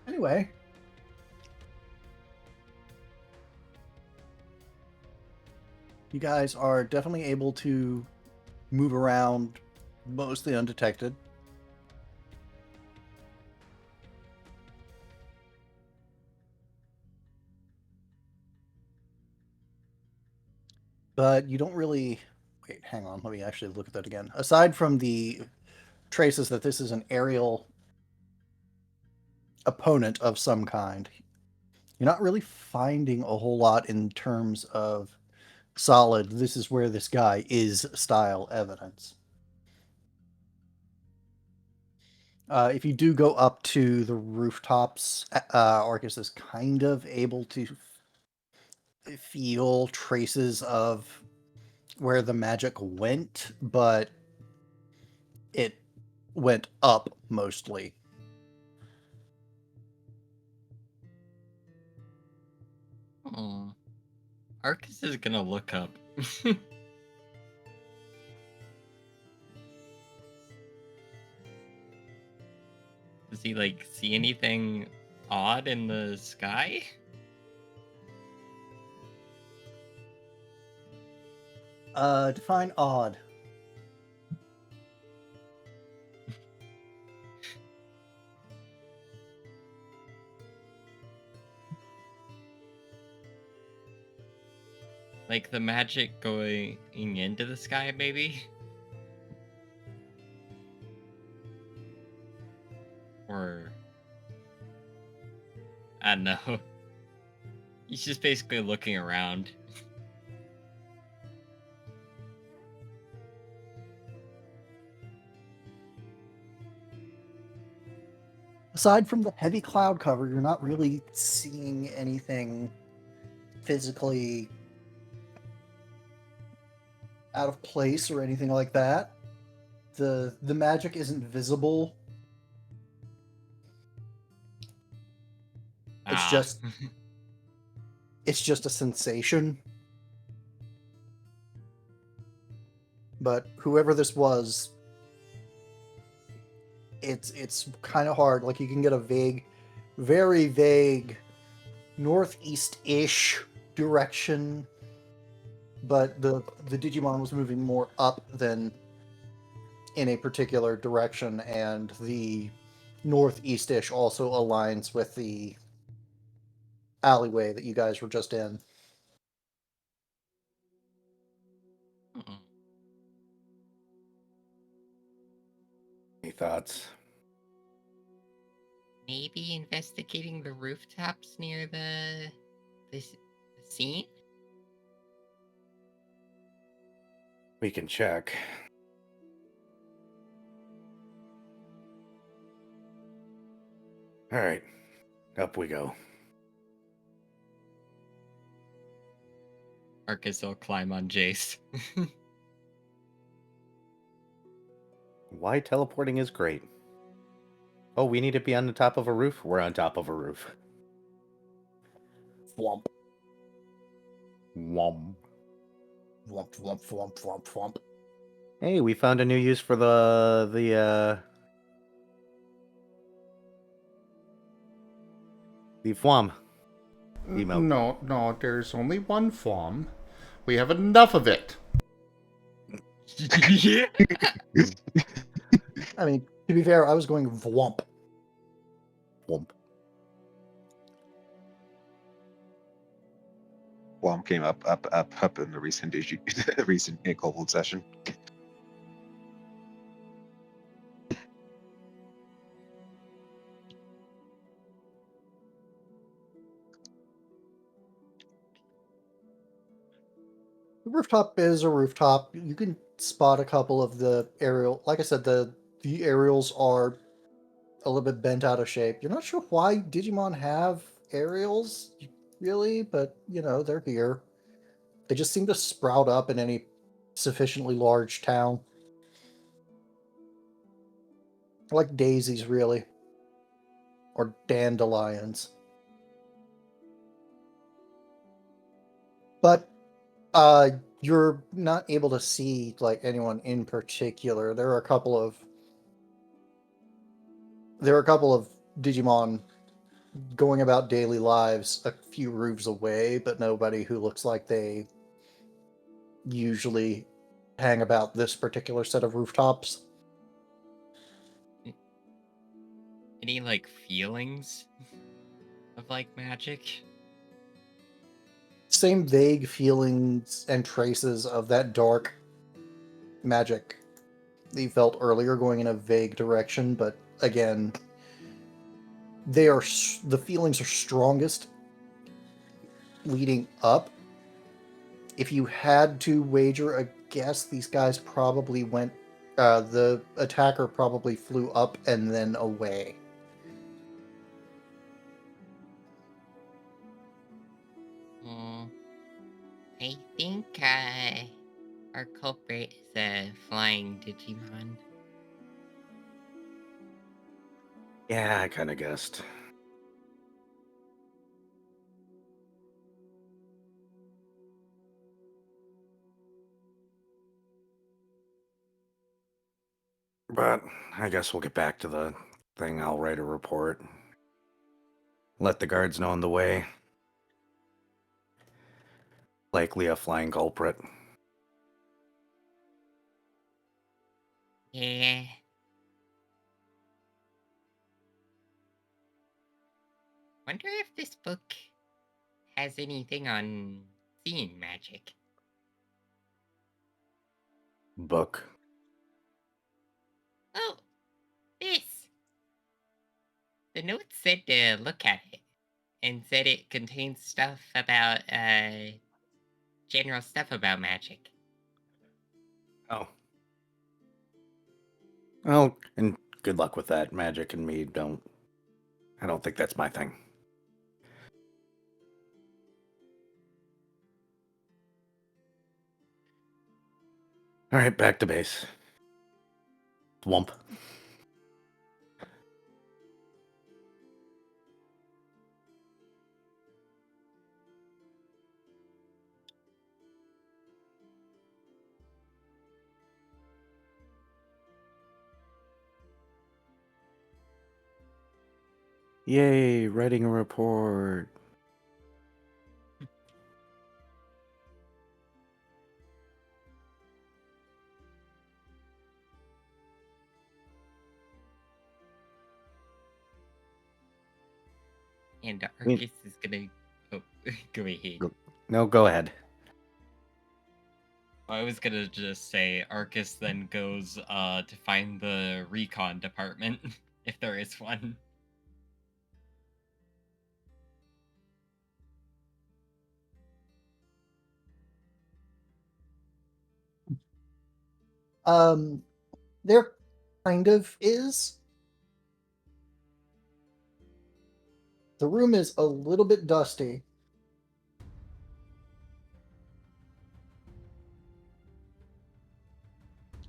Anyway. You guys are definitely able to move around mostly undetected. But you don't really... Wait, hang on. Let me actually look at that again. Aside from the traces that this is an aerial opponent of some kind, you're not really finding a whole lot in terms of solid, this is where this guy is style evidence. If you do go up to the rooftops, Arcus is kind of able to feel traces of where the magic went, but it went up mostly. Oh. Arcus is gonna look up. Does he like see anything odd in the sky? Define odd. Like the magic going into the sky, maybe? Or I don't know. He's just basically looking around. Aside from the heavy cloud cover, you're not really seeing anything physically out of place or anything like that. The magic isn't visible. It's just a sensation. But whoever this was, it's kind of hard. Like, you can get a vague, very vague northeast-ish direction, but the Digimon was moving more up than in a particular direction, and the northeast-ish also aligns with the alleyway that you guys were just in. Any thoughts? Maybe investigating the rooftops near the scene? We can check. All right, up we go. Arcus will climb on Jace. Why teleporting is great. Oh, we need to be on the top of a roof? We're on top of a roof. Thwomp, Womp. thwomp, thwomp, thwomp, thwomp, thwomp. Hey, we found a new use for the FWAM. Emote. No, there's only one form. We have enough of it. Yeah. I mean, to be fair, I was going thwomp. Womp. Wom came up in the recent the recent Gold session. The rooftop is a rooftop. You can spot a couple of the aerial. Like I said, the aerials are a little bit bent out of shape. You're not sure why Digimon have aerials, really, but you know, they're here. They just seem to sprout up in any sufficiently large town. Like daisies, really. Or dandelions. But you're not able to see like anyone in particular. There are a couple of Digimon going about daily lives a few roofs away, but nobody who looks like they usually hang about this particular set of rooftops. Any like feelings of like magic? Same vague feelings and traces of that dark magic that you felt earlier, going in a vague direction, but again, the feelings are strongest leading up. If you had to wager a guess, these guys probably went. The attacker probably flew up and then away. I think our culprit is a flying Digimon. Yeah, I kind of guessed. But I guess we'll get back to the thing. I'll write a report. Let the guards know on the way. Likely a flying culprit. Yeah. Wonder if this book has anything on seeing magic. Book. Oh, this. The note said to look at it. and said it contains stuff about, general stuff about magic. Oh. Oh, and good luck with that. Magic and me I don't think that's my thing. All right, back to base. Wump. Yay, writing a report. And Arcus is gonna... Oh, go ahead. No, go ahead. I was gonna just say Arcus then goes to find the recon department, if there is one. There kind of is. The room is a little bit dusty.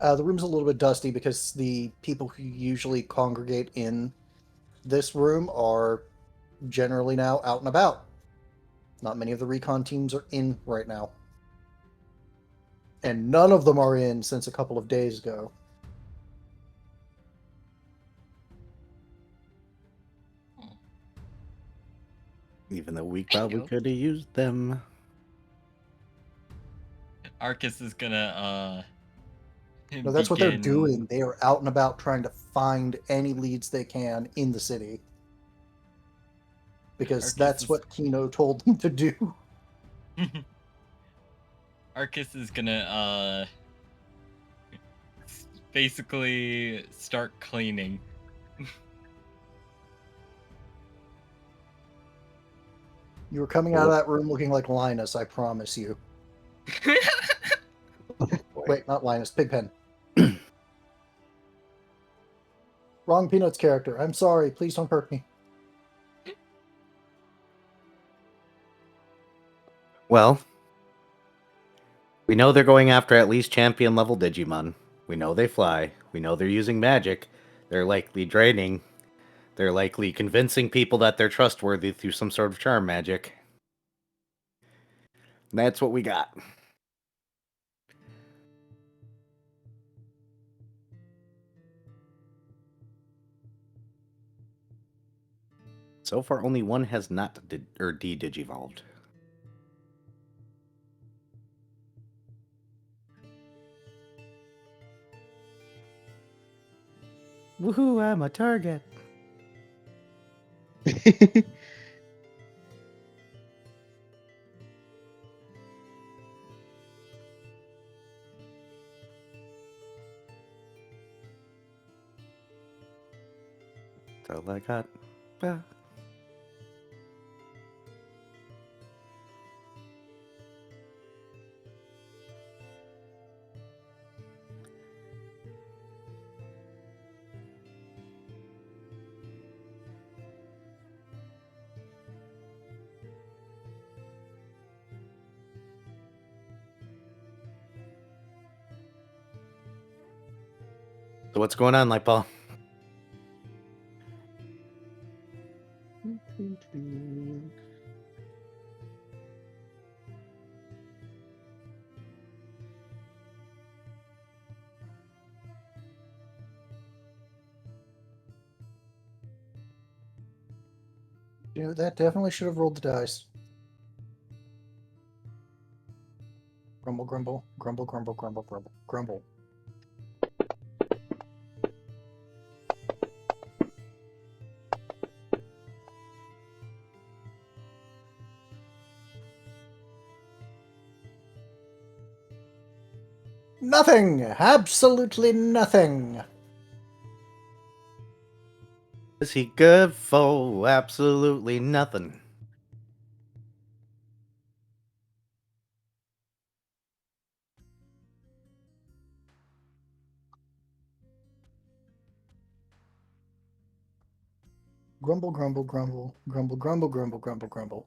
The room's a little bit dusty because the people who usually congregate in this room are generally now out and about. Not many of the recon teams are in right now. And none of them are in since a couple of days ago. Even though we probably could have used them. Arcus is gonna No, that's what they're begin- doing. They are out and about trying to find any leads they can in the city. Because Arcus that's is- what Kino told them to do. Arcus is gonna basically start cleaning. You were coming out of that room looking like Linus, I promise you. Wait, not Linus, Pigpen. Wrong Peanuts character. I'm sorry. Please don't hurt me. Well, we know they're going after at least champion level Digimon. We know they fly. We know they're using magic. They're likely draining. They're likely convincing people that they're trustworthy through some sort of charm magic. That's what we got. So far, only one has not de-digivolved. Woohoo, I'm a target. That's all I got. Ah. So what's going on, Lightball? You know, that definitely should have rolled the dice. Grumble, grumble, grumble, grumble, grumble, grumble, grumble. Nothing! Absolutely nothing! Is he good for absolutely nothing? Grumble, grumble, grumble, grumble, grumble, grumble, grumble, grumble.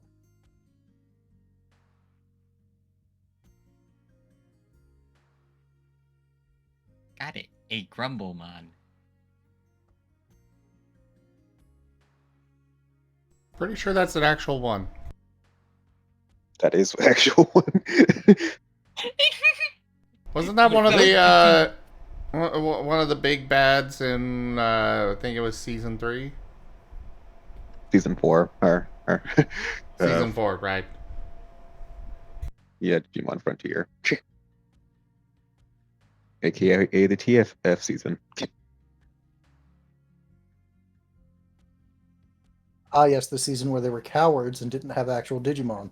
Got it. A Grumblemon. Pretty sure that's an actual one. That is the actual one. Wasn't that one of the one of the big bads in I think it was season 3? Season 4. Season 4, right? Yeah, Digimon Frontier. AKA the TFF season. Ah, yes, the season where they were cowards and didn't have actual Digimon.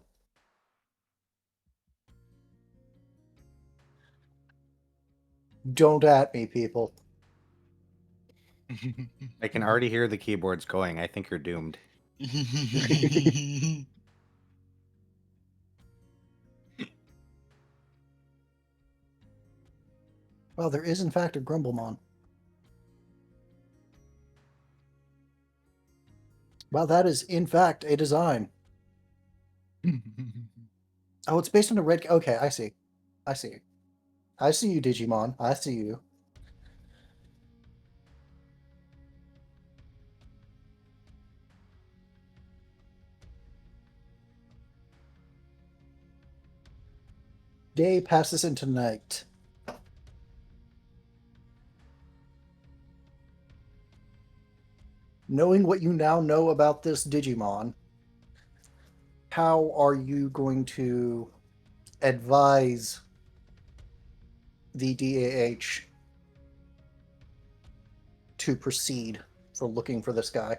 Don't at me, people. I can already hear the keyboards going. I think you're doomed. Well, there is in fact a Grumblemon. Well, that is in fact a design. Oh, it's based on a red. Okay, I see. I see. I see you, Digimon. I see you. Day passes into night. Knowing what you now know about this Digimon, how are you going to advise the DAH to proceed for looking for this guy?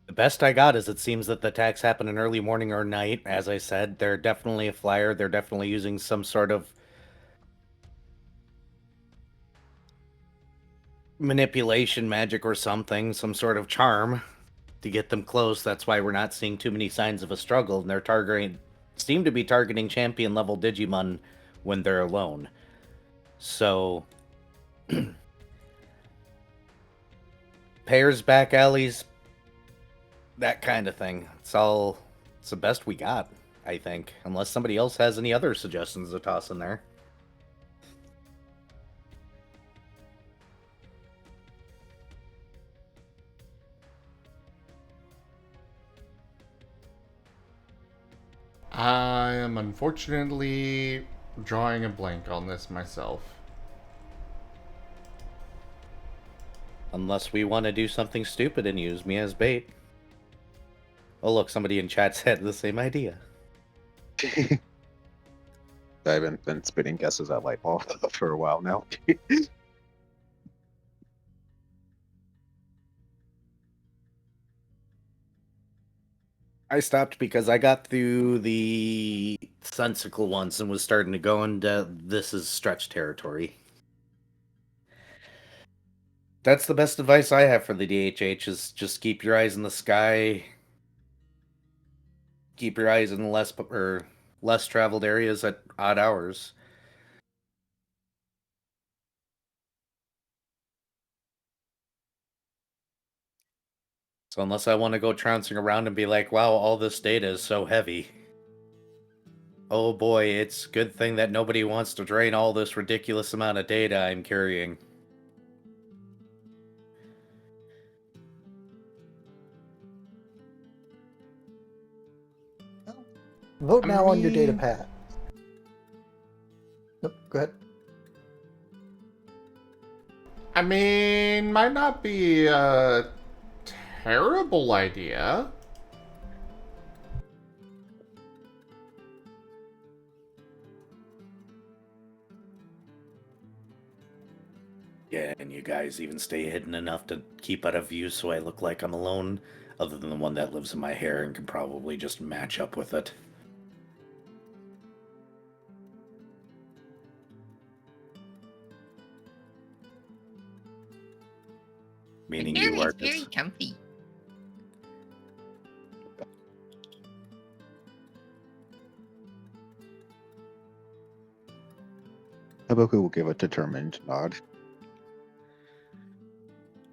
The best I got is it seems that the attacks happen in early morning or night. As I said, they're definitely a flyer. They're definitely using some sort of manipulation magic or something, some sort of charm to get them close. That's why we're not seeing too many signs of a struggle. And they're seem to be targeting champion level Digimon when they're alone. So pairs, back alleys, that kind of thing. It's the best we got, I think. Unless somebody else has any other suggestions to toss in there. I am unfortunately drawing a blank on this myself. Unless we want to do something stupid and use me as bait. Oh, look, somebody in chat's had the same idea. I've been spitting guesses at Lightball for a while now. I stopped because I got through the Sunsicle once and was starting to go into this is stretch territory. That's the best advice I have for the DHH is just keep your eyes in the sky. Keep your eyes in less traveled areas at odd hours. So unless I want to go trouncing around and be like, wow, all this data is so heavy. Oh boy, it's a good thing that nobody wants to drain all this ridiculous amount of data I'm carrying. Vote now on your data pad. Nope, go ahead. I mean, might not be a terrible idea. Yeah, and you guys even stay hidden enough to keep out of view so I look like I'm alone, other than the one that lives in my hair and can probably just match up with it. Meaning The hair you are is very comfy. Haboku will give a determined nod.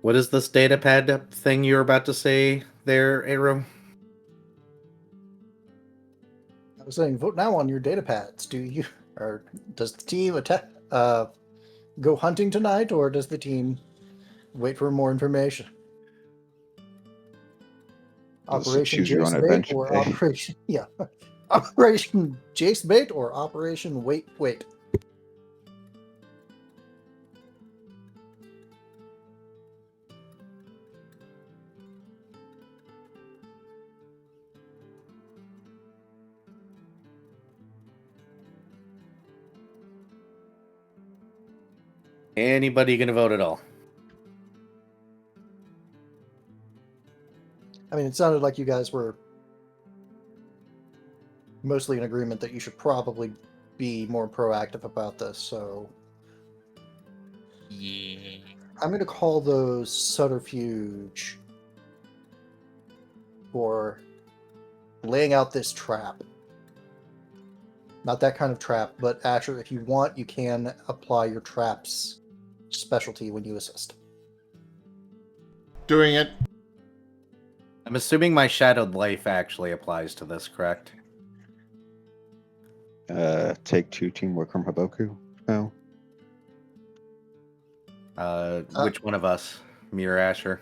What is this data pad thing you were about to say there, Arrow? I was saying, vote now on your data pads. Do you, or does the team go hunting tonight, or does the team wait for more information? Just Operation choose your own Jace Bait adventure. or Operation Operation Jace Bait or Operation Wait. Anybody gonna vote at all? I mean, it sounded like you guys were mostly in agreement that you should probably be more proactive about this, so Yeah. I'm going to call those subterfuge for laying out this trap. Not that kind of trap, but actually, if you want, you can apply your trap's specialty when you assist. Doing it. I'm assuming my shadowed life actually applies to this, correct? Take 2 teamwork from Haboku. Oh, Which one of us? Me or Asher?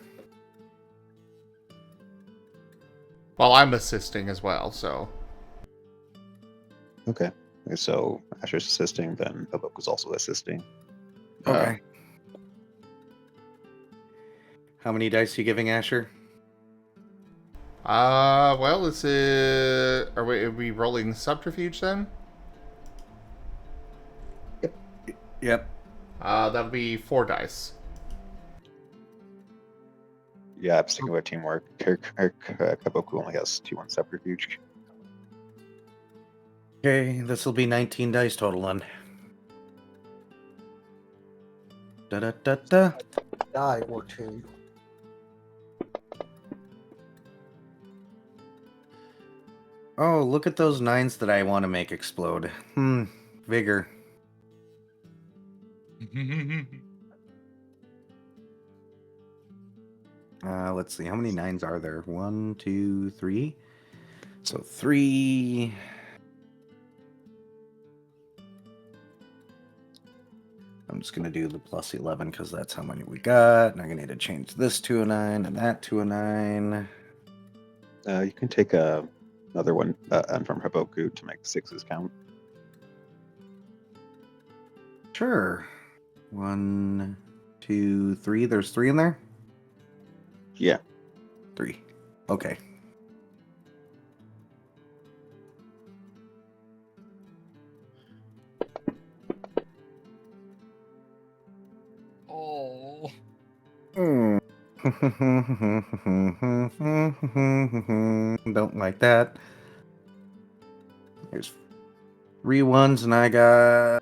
Well, I'm assisting as well, so. okay. So Asher's assisting, then Haboku's also assisting. Okay. How many dice are you giving Asher? Well, are we rolling subterfuge then? Yep. That'll be 4 dice. Yeah, I'm sticking with teamwork. Haboku only has 2 on subterfuge. Okay, this will be 19 dice total then. Da-da-da-da. Die or two. Oh, look at those 9s that I want to make explode. Vigor. Let's see, how many 9s are there? 1, 2, 3. So 3. I'm just going to do the plus 11 because that's how many we got. And I'm going to need to change this to a 9 and that to a 9. You can take another one and from Haboku to make the 6s count. Sure. 1, 2, 3. There's 3 in there? Yeah. 3. Okay. Oh. Don't like that. There's 3 1s, and I got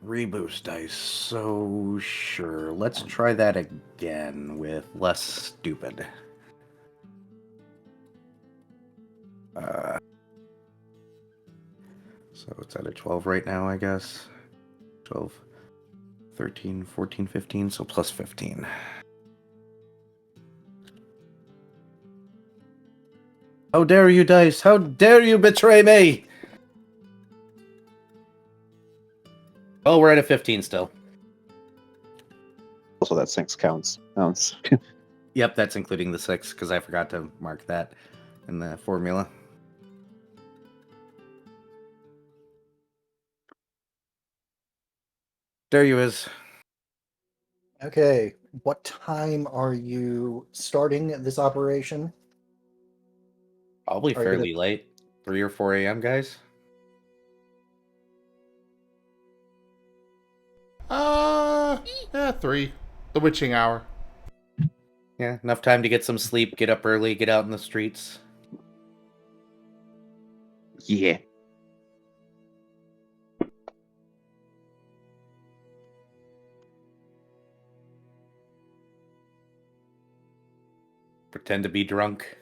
3 boost dice. So, sure. Let's try that again with less stupid. So it's at a 12 right now, I guess. 12, 13, 14, 15, so plus 15. How dare you, dice? How dare you betray me? Oh, we're at a 15 still. Also, that 6 counts. Yep, that's including the 6, because I forgot to mark that in the formula. There you is. Okay, what time are you starting this operation? Probably Are you gonna- fairly late. 3 or 4 a.m., guys? Yeah, 3. The witching hour. Yeah, enough time to get some sleep, get up early, get out in the streets. Yeah. Pretend to be drunk.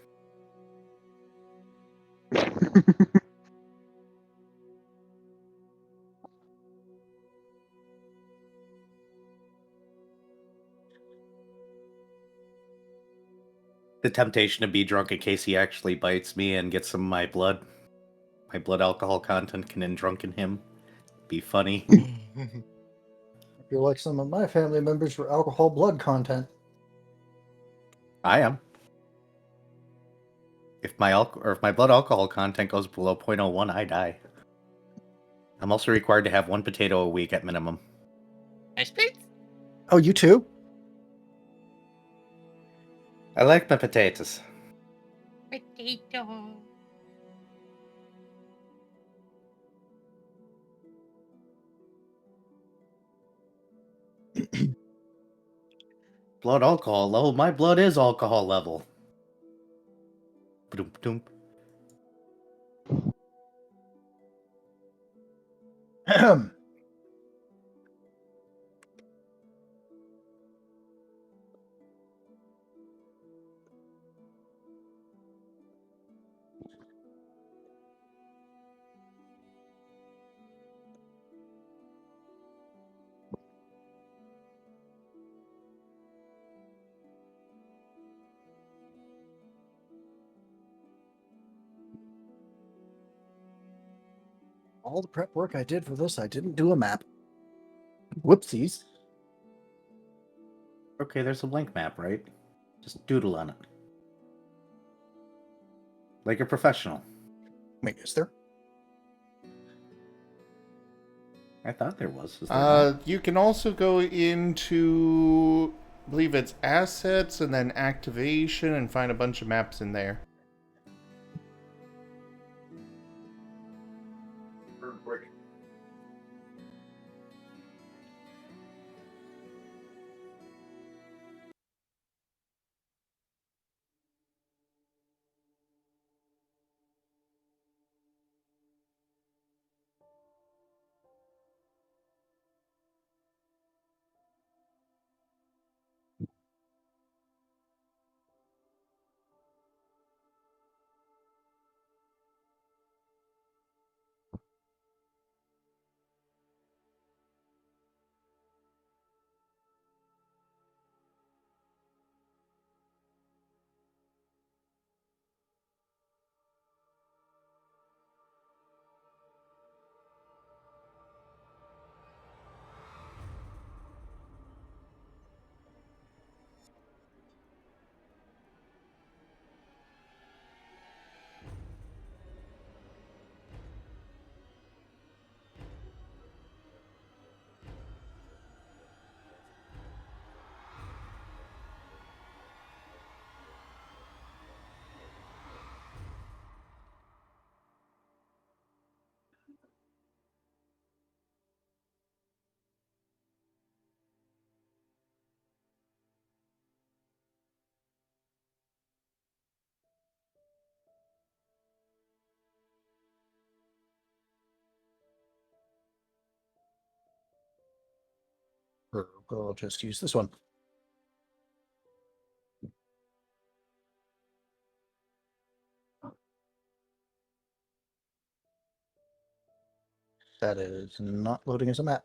The temptation to be drunk in case he actually bites me and gets some of my blood alcohol content can drunken him. Be funny. I feel like some of my family members were alcohol blood content. I am. If my blood alcohol content goes below 0.01, I die. I'm also required to have 1 potato a week at minimum. Whiskers? Oh, you too? I like my potatoes. Potato. Blood alcohol level. My blood is alcohol level. Ba-dum-ba-dum. All the prep work I did for this, I didn't do a map. Whoopsies. Okay, there's a blank map, right? Just doodle on it. Like a professional. Wait, is there? I thought there was. Is there not? You can also go into, I believe it's assets and then activation and find a bunch of maps in there. Or I'll just use this one. That is not loading as a map.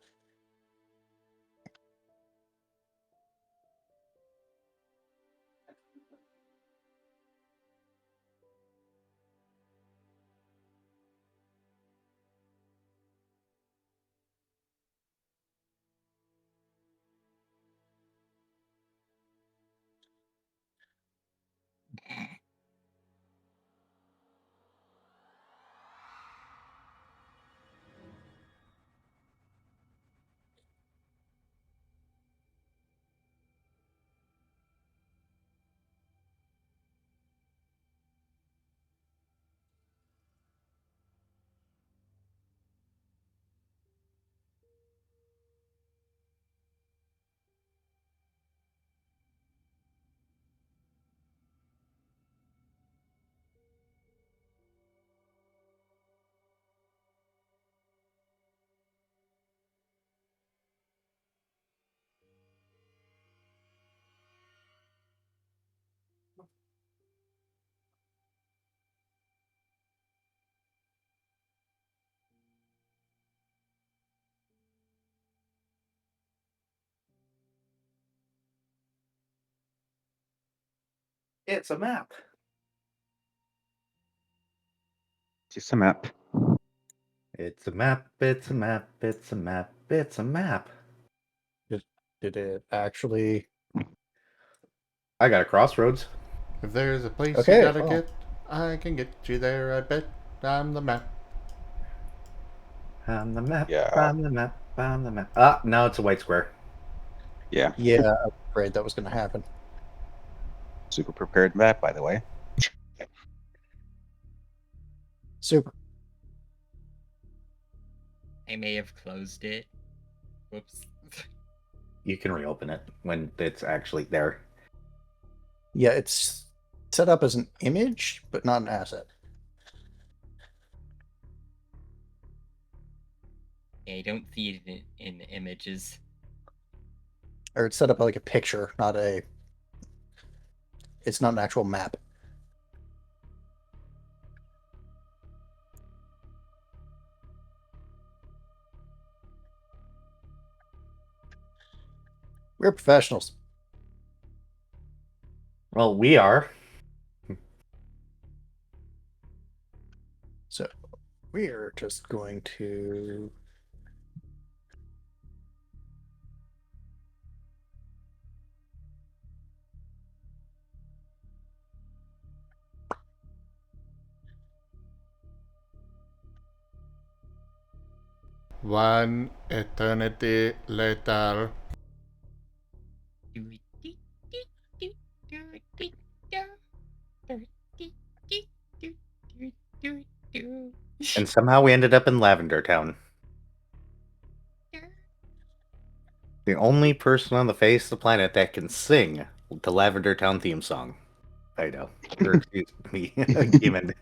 It's a map. Just a map. It's a map. It's a map. It's a map. It's a map. Did it actually? I got a crossroads. If there's a place you Okay, gotta well. get, I can get you there, I bet. I'm the map. I'm the map. Yeah. I'm the map. I'm the map. Ah, now it's a white square. Yeah. Yeah, I was afraid that was going to happen. Super prepared map, by the way. Super. I may have closed it. Whoops. You can reopen it when it's actually there. Yeah, it's set up as an image, but not an asset. I don't see it in images. Or it's set up like a picture, not a. It's not an actual map. We're professionals. Well, we are. So we're just going to. One eternity later. And somehow we ended up in Lavender Town. The only person on the face of the planet that can sing the Lavender Town theme song. I know. Or excuse me, Gimund.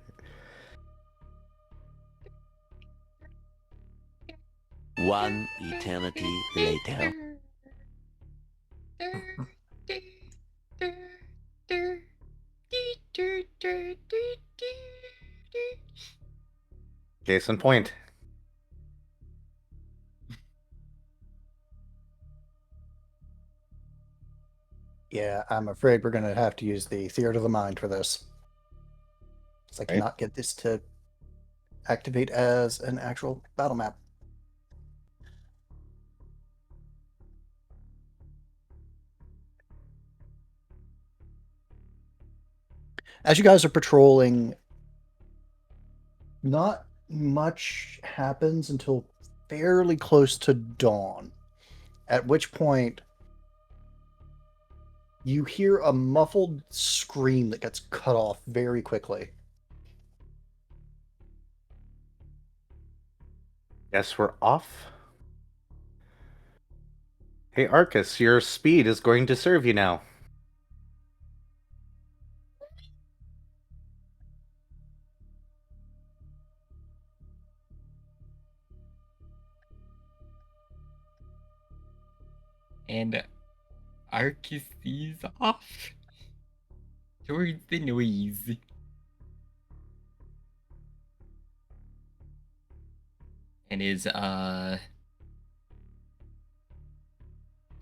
One eternity later. Case in point. Yeah, I'm afraid we're going to have to use the theater of the mind for this. Because I cannot get this to activate as an actual battle map. As you guys are patrolling, not much happens until fairly close to dawn, at which point you hear a muffled scream that gets cut off very quickly. Guess we're off. Hey, Arcus, your speed is going to serve you now. And Arcus is off towards the noise. And his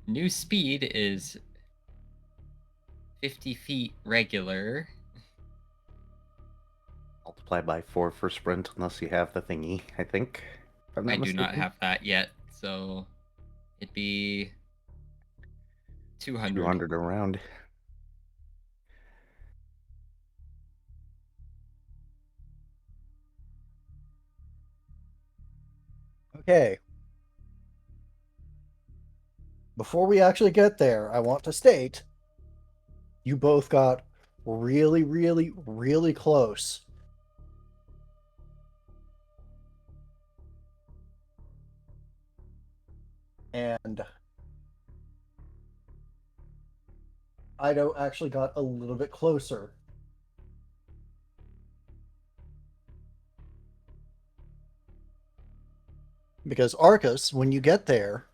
new speed is 50 feet regular. Multiplied by 4 for sprint, unless you have the thingy, I think. If I'm I do not mistaken. have that yet, so it'd be 200. 200 around. Okay. Before we actually get there, I want to state you both got really, really, really close. And Ido actually got a little bit closer. Because Arcus, when you get there,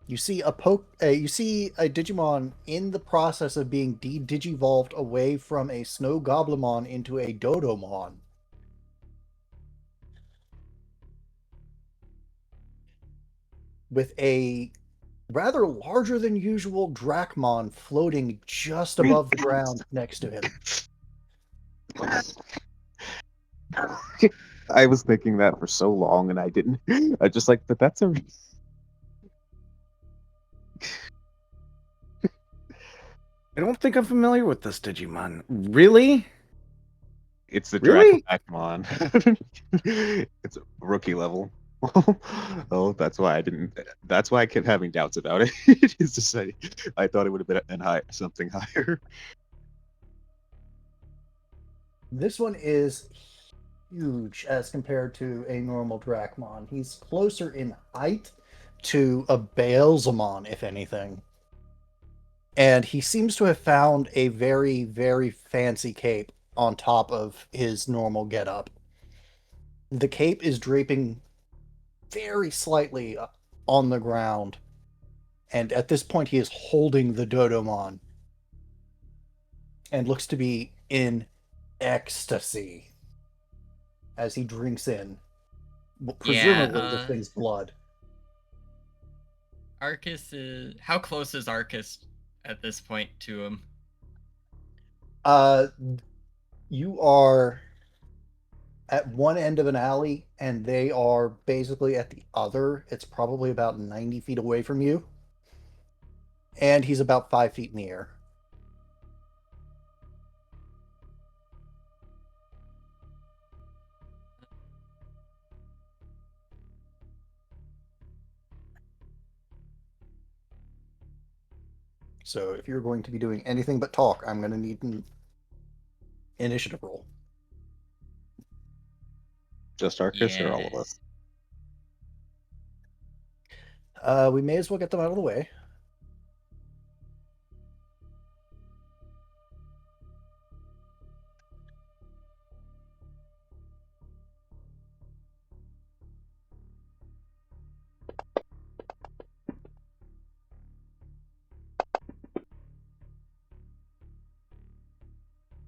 you see a Digimon in the process of being de-digivolved away from a Snow Goblimon into a Dodomon. With a rather larger than usual Drachmon floating just above the ground next to him. I was thinking that for so long and I didn't. I just like, but that's a. I don't think I'm familiar with this Digimon. Really? It's the Really? Dracomon. It's a rookie level. Oh, that's why I didn't. That's why I kept having doubts about it. Is to say, I thought it would have been something higher. This one is huge as compared to a normal Drachmon. He's closer in height to a Beelzemon, if anything. And he seems to have found a very, very fancy cape on top of his normal getup. The cape is draping very slightly on the ground, and at this point he is holding the Dodomon and looks to be in ecstasy as he drinks in, presumably the thing's blood. Arcus is. How close is Arcus at this point to him? You are at one end of an alley, and they are basically at the other. It's probably about 90 feet away from you. And he's about 5 feet in the air. So if you're going to be doing anything but talk, I'm going to need an initiative roll. Just Arcus or all of us? We may as well get them out of the way.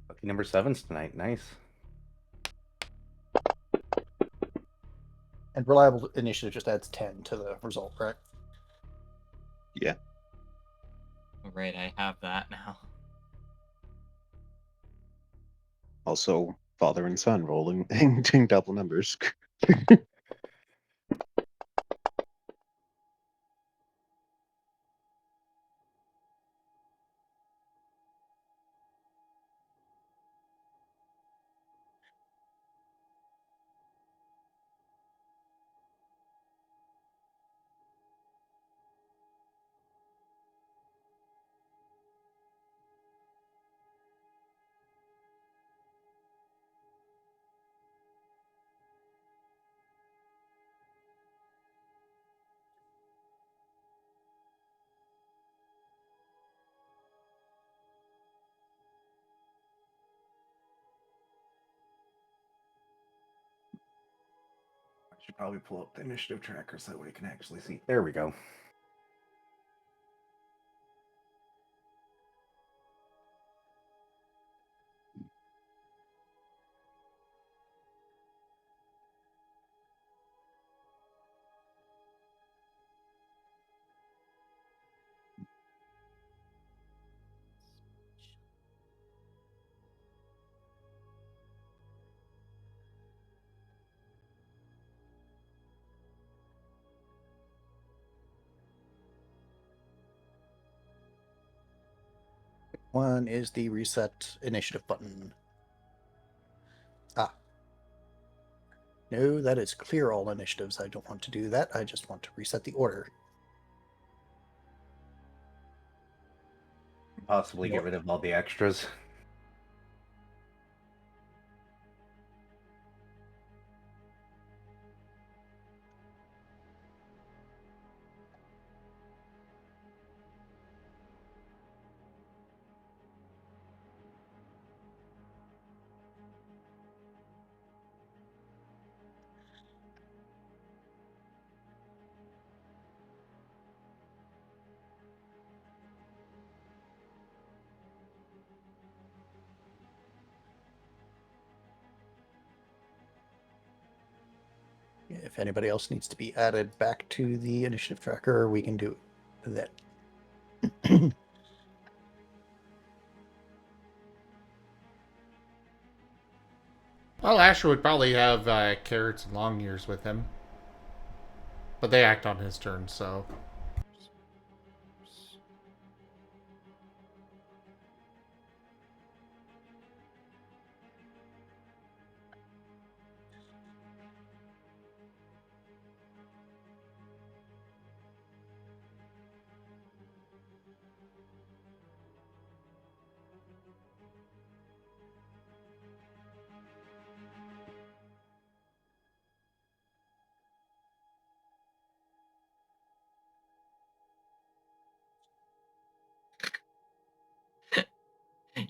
Lucky number 7's tonight. Nice. And reliable initiative just adds 10 to the result, right? Yeah. All right, I have that now. Also, father and son rolling double numbers. I should probably pull up the initiative tracker so that we can actually see. There we go. One is the reset initiative button. Ah. No, that is clear all initiatives. I don't want to do that. I just want to reset the order. Possibly get rid of all the extras. If anybody else needs to be added back to the initiative tracker, we can do it. That Well, Asher would probably have carrots and long ears with him. But they act on his turn, so.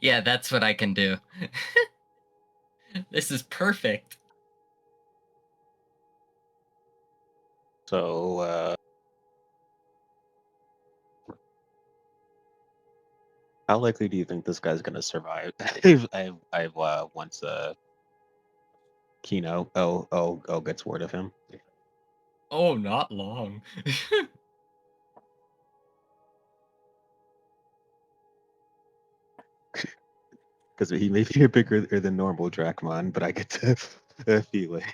Yeah, that's what I can do. This is perfect. So, how likely do you think this guy's gonna survive? I've once Kino gets word of him. Oh, not long. Because he may be bigger than normal Drachmon, but I get to feel it.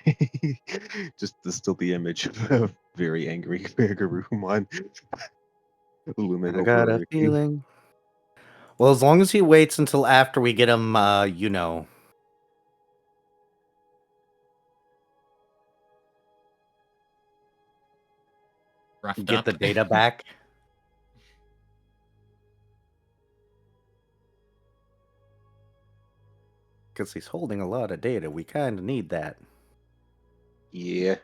Just still the image of a very angry Garurumon looming I over got a Ricky. feeling. Well, as long as he waits until after we get him, you know. Roughed Get up. the data back. Because he's holding a lot of data. We kind of need that. Yeah.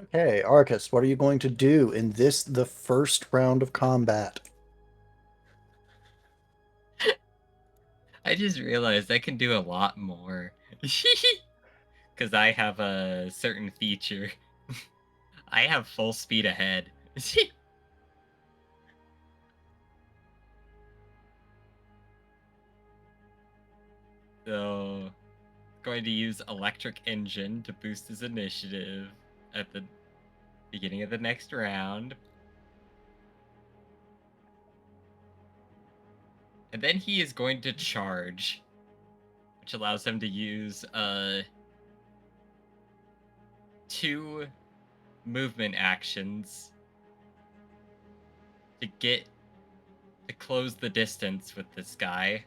Okay, Arcus, what are you going to do in this, the first round of combat? I just realized I can do a lot more. Because I have a certain feature. I have full speed ahead. So, going to use Electric Engine to boost his initiative at the beginning of the next round. And then he is going to charge, which allows him to use 2 movement actions to close the distance with this guy,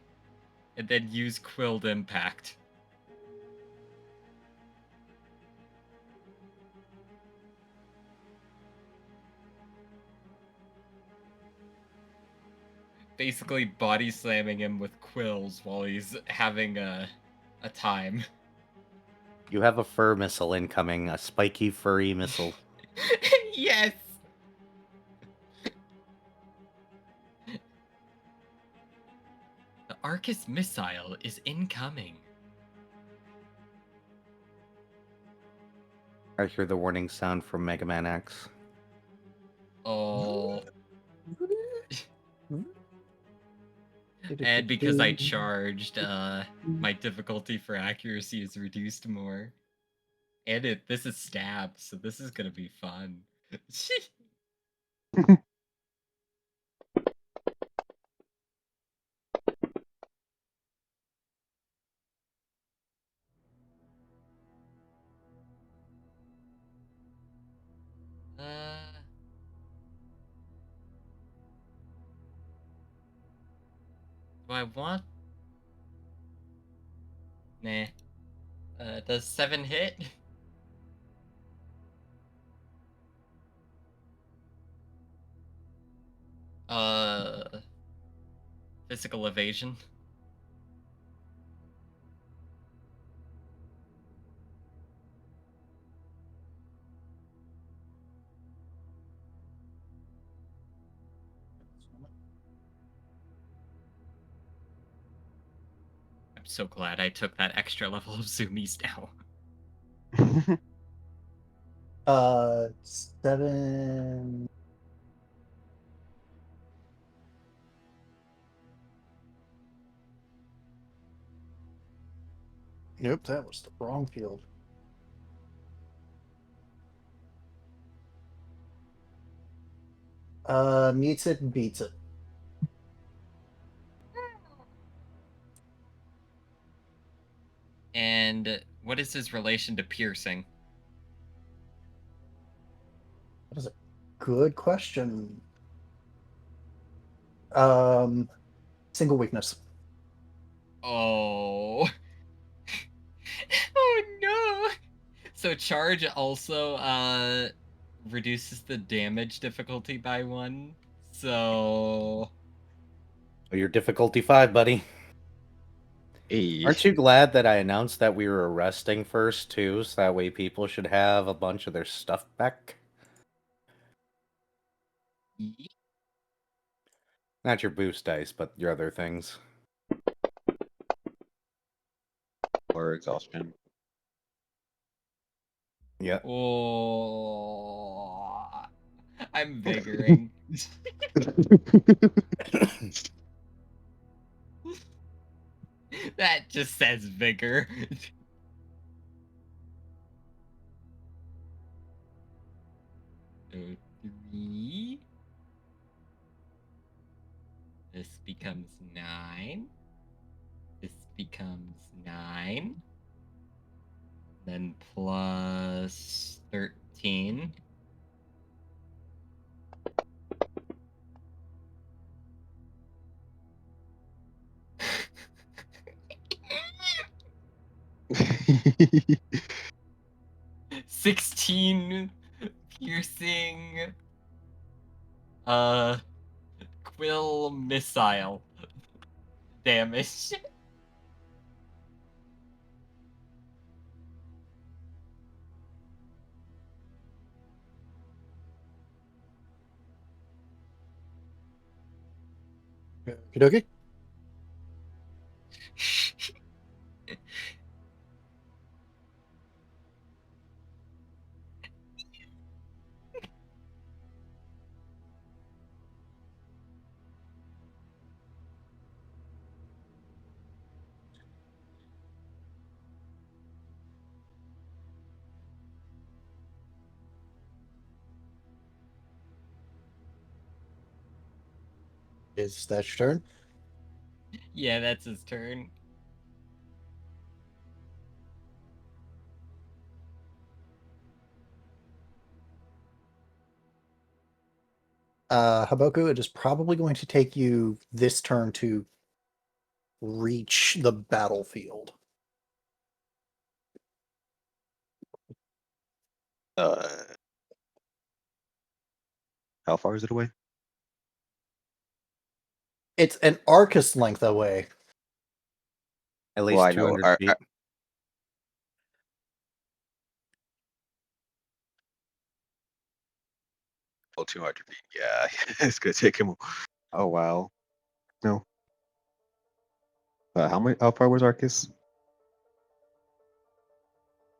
and then use Quilled Impact. Basically body slamming him with quills while he's having a time. You have a fur missile incoming, a spiky furry missile. Yes! The Arcus missile is incoming. I hear the warning sound from Mega Man X. Oh. And because I charged, my difficulty for accuracy is reduced more. And this is stabbed, so this is gonna be fun. Do I want? Nah. Does 7 hit? Physical evasion. I'm so glad I took that extra level of zoomies now. 7. Nope, that was the wrong field. Meets it and beats it. And what is his relation to piercing? That is a good question. Single weakness. Oh. Oh no. So charge also reduces the damage difficulty by 1. So Your difficulty 5, buddy. Hey. Aren't you glad that I announced that we were arresting first, too, so that way people should have a bunch of their stuff back? Not your boost dice, but your other things. Or exhaustion. Yeah. oh, I'm vigoring. That just says vigor. So 3. This becomes 9. This becomes 9. Then plus 13. $16 piercing quill missile damage. Okie dokie. Is that your turn? Yeah, that's his turn. Haboku, it is probably going to take you this turn to reach the battlefield. How far is it away? It's an Arcus length away. At Well, least I know. 200 feet. Well, 200 feet. Yeah, it's gonna take him. Oh wow. No. How far was Arcus?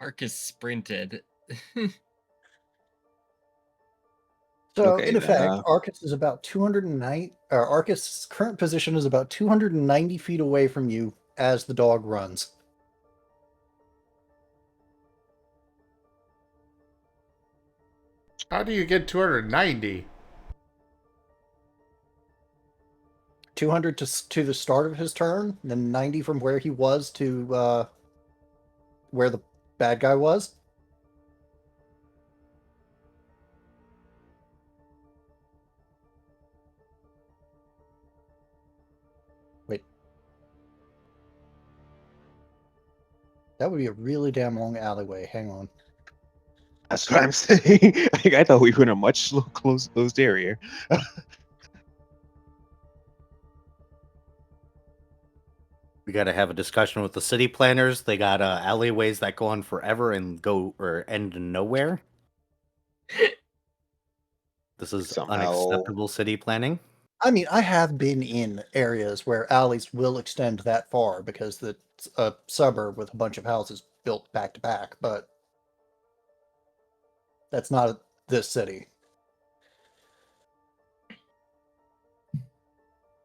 Arcus sprinted. So, Okay, in then. effect, Arcus is about 209. Arcus' current position is about 290 feet away from you as the dog runs. How do you get 290? 200 to the start of his turn, then 90 from where he was to where the bad guy was. Wait. That would be a really damn long alleyway. Hang on. That's what I'm saying. I thought we were in a much closed area. We got to have a discussion with the city planners. They got alleyways that go on forever and go or end in nowhere. This is Somehow. unacceptable city planning. I mean, I have been in areas where alleys will extend that far because it's a suburb with a bunch of houses built back to back, but that's not this city.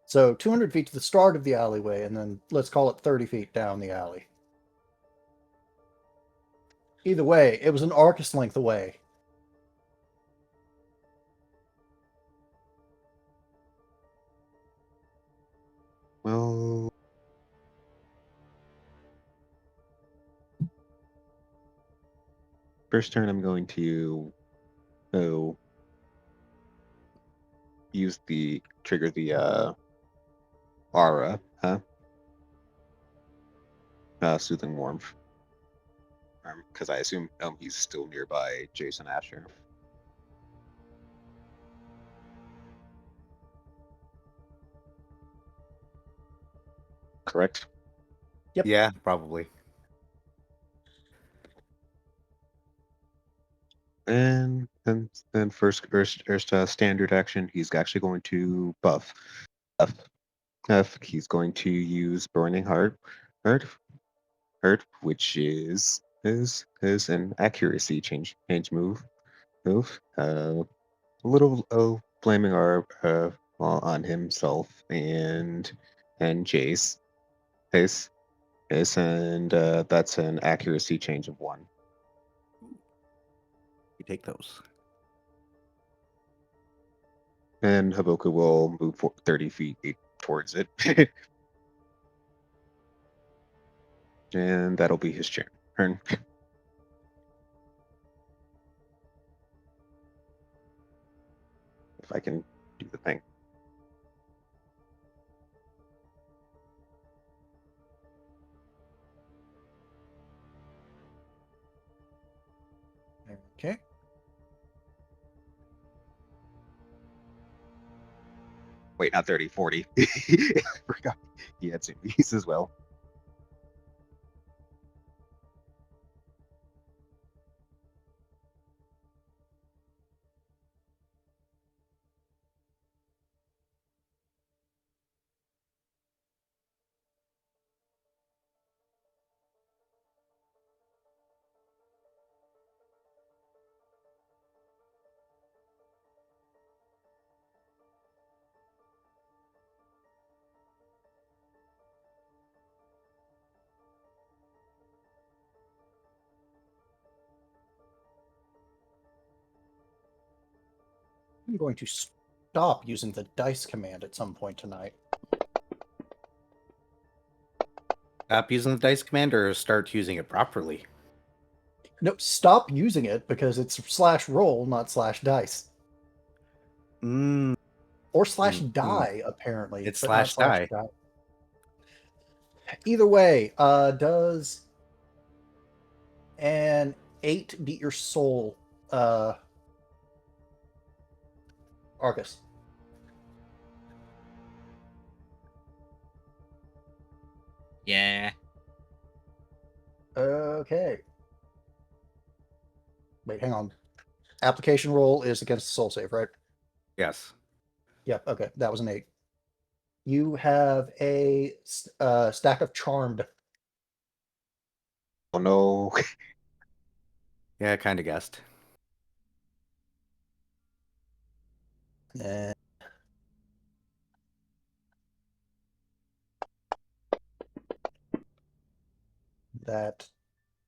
So 200 feet to the start of the alleyway, and then let's call it 30 feet down the alley. Either way, it was an Arcus length away. Well, first turn I'm going to use the trigger the aura, soothing warmth, because I assume he's still nearby Jason Asher. Correct. Yep. Yeah, probably. And then first standard action, he's actually going to buff. He's going to use Burning Heart, which is an accuracy change move. A little blaming our on himself and Jace. And that's an accuracy change of 1. You take those. And Haboku will move 30 feet towards it. And that'll be his turn. If I can do the thing. Okay. Wait, not 30, 40. I forgot he had some these as well. I'm going to stop using the dice command at some point tonight. Stop using the dice command or start using it properly? Nope, stop using it because it's /roll, not /dice. Mm, Or /die, apparently. It's but not /die. die. Either way, does an 8 beat your soul, Arcus? Yeah. Okay. Wait, hang on. Application roll is against the soul save, right? Yes. Yep, okay. That was an 8. You have a stack of charmed. Oh no. Yeah, I kind of guessed. And that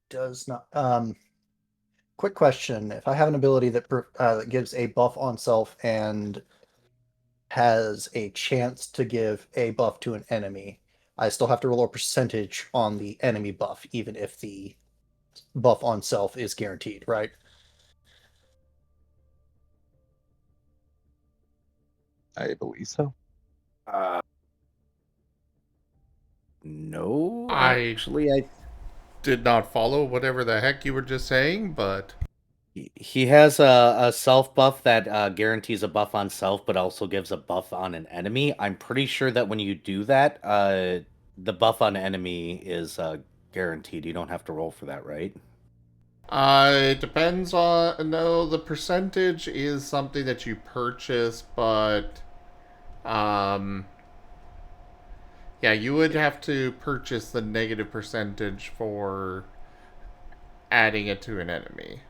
does not. Quick question: if I have an ability that gives a buff on self and has a chance to give a buff to an enemy, I still have to roll a percentage on the enemy buff, even if the buff on self is guaranteed, right? I believe so. No, I actually, I did not follow whatever the heck you were just saying, but he has a self buff that guarantees a buff on self, but also gives a buff on an enemy. I'm pretty sure that when you do that, the buff on enemy is guaranteed. You don't have to roll for that, right? it depends on. No, the percentage is something that you purchase, but um, yeah, you would have to purchase the negative percentage for adding it to an enemy.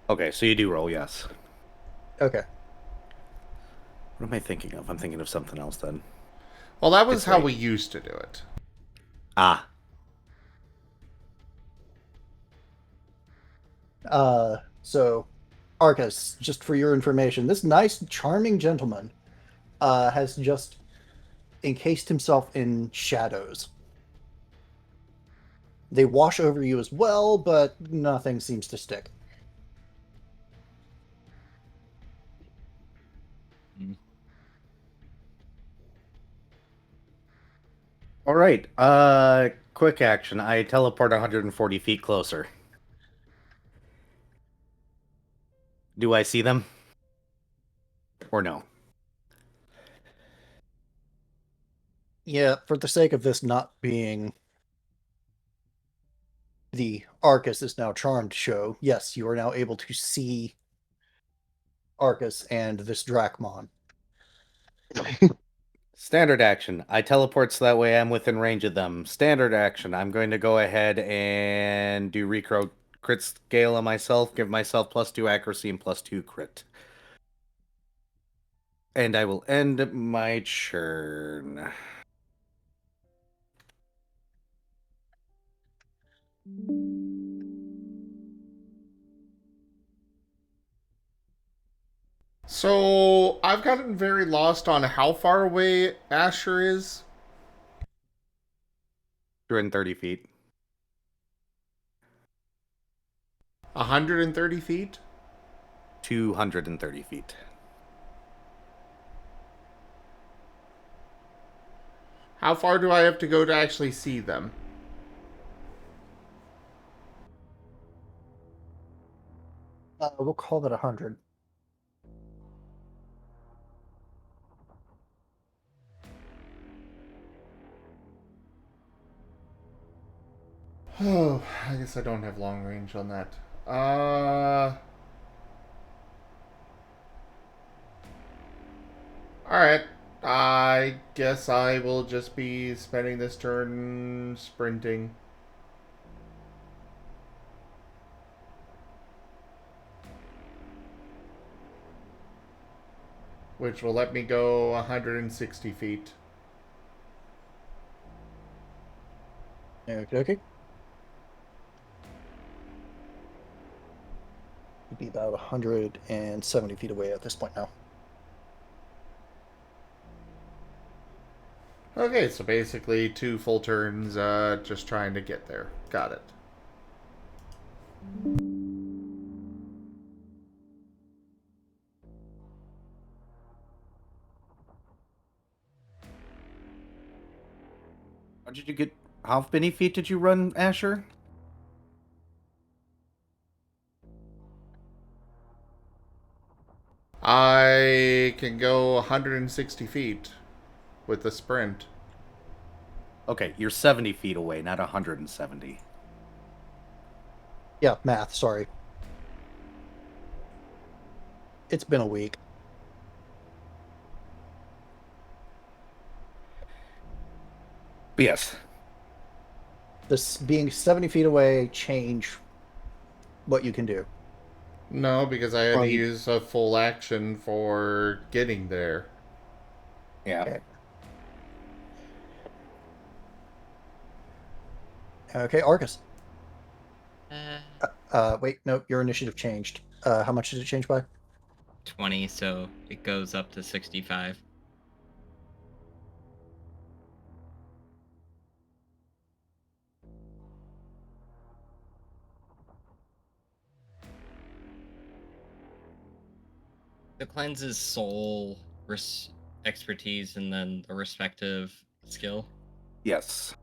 Okay, so you do roll, yes. Okay. What am I thinking of? I'm thinking of something else then. Well, that was It's how late. we used to do it. Ah, So, Arcus, just for your information, this nice, charming gentleman has just encased himself in shadows. They wash over you as well, but nothing seems to stick. All right. Quick action. I teleport 140 feet closer. Do I see them? Or no? Yeah, for the sake of this not being the Arcus is now charmed show, yes, you are now able to see Arcus and this Drachmon. Standard action. I teleport so that way I'm within range of them. Standard action. I'm going to go ahead and do recro crit scale on myself, give myself +2 accuracy and +2 crit. And I will end my turn. So, I've gotten very lost on how far away Asher is. 230 feet. 130 feet? 230 feet. How far do I have to go to actually see them? We'll call that 100. Oh, I guess I don't have long range on that. Alright. I guess I will just be spending this turn sprinting. Which will let me go 160 feet. Okay. You'd be about 170 feet away at this point now. Okay, so basically 2 full turns, just trying to get there. Got it. How many feet did you run, Asher? I can go 160 feet with the sprint. Okay, you're 70 feet away, not 170. Yeah, math, sorry. It's been a week. But yes. This being 70 feet away change what you can do. No, because I had to Right. use a full action for getting there. Yeah. Okay, Arcus. Uh, Wait, no, your initiative changed. How much did it change by? 20, so it goes up to 65. The cleanse is soul, expertise, and then the respective skill. Yes.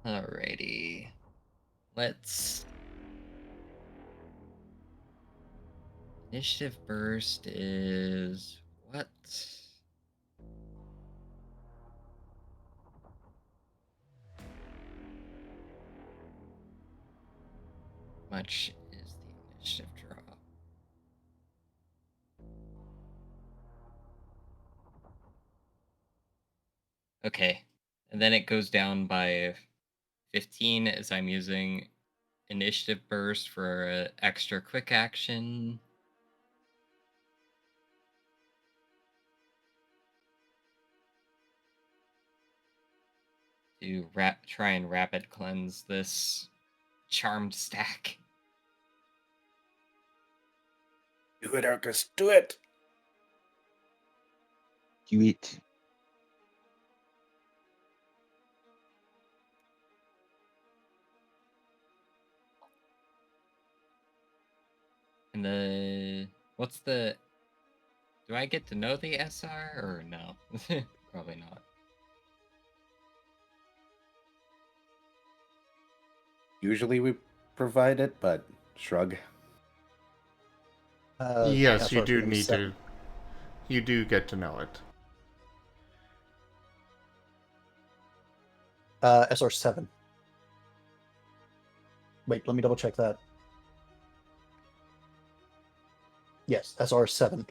Alrighty. Let's... Initiative burst is... what? Much is the initiative draw? Okay. And then it goes down by 15 as I'm using initiative burst for an extra quick action. To try and rapid cleanse this charmed stack. Do it, Arcus. Do it. You eat. And what's the... Do I get to know the SR or no? Probably not. Usually we provide it, but shrug. Yes, you do SR7. need to. You do get to know it. SR7. Wait, let me double check that. Yes, SR7.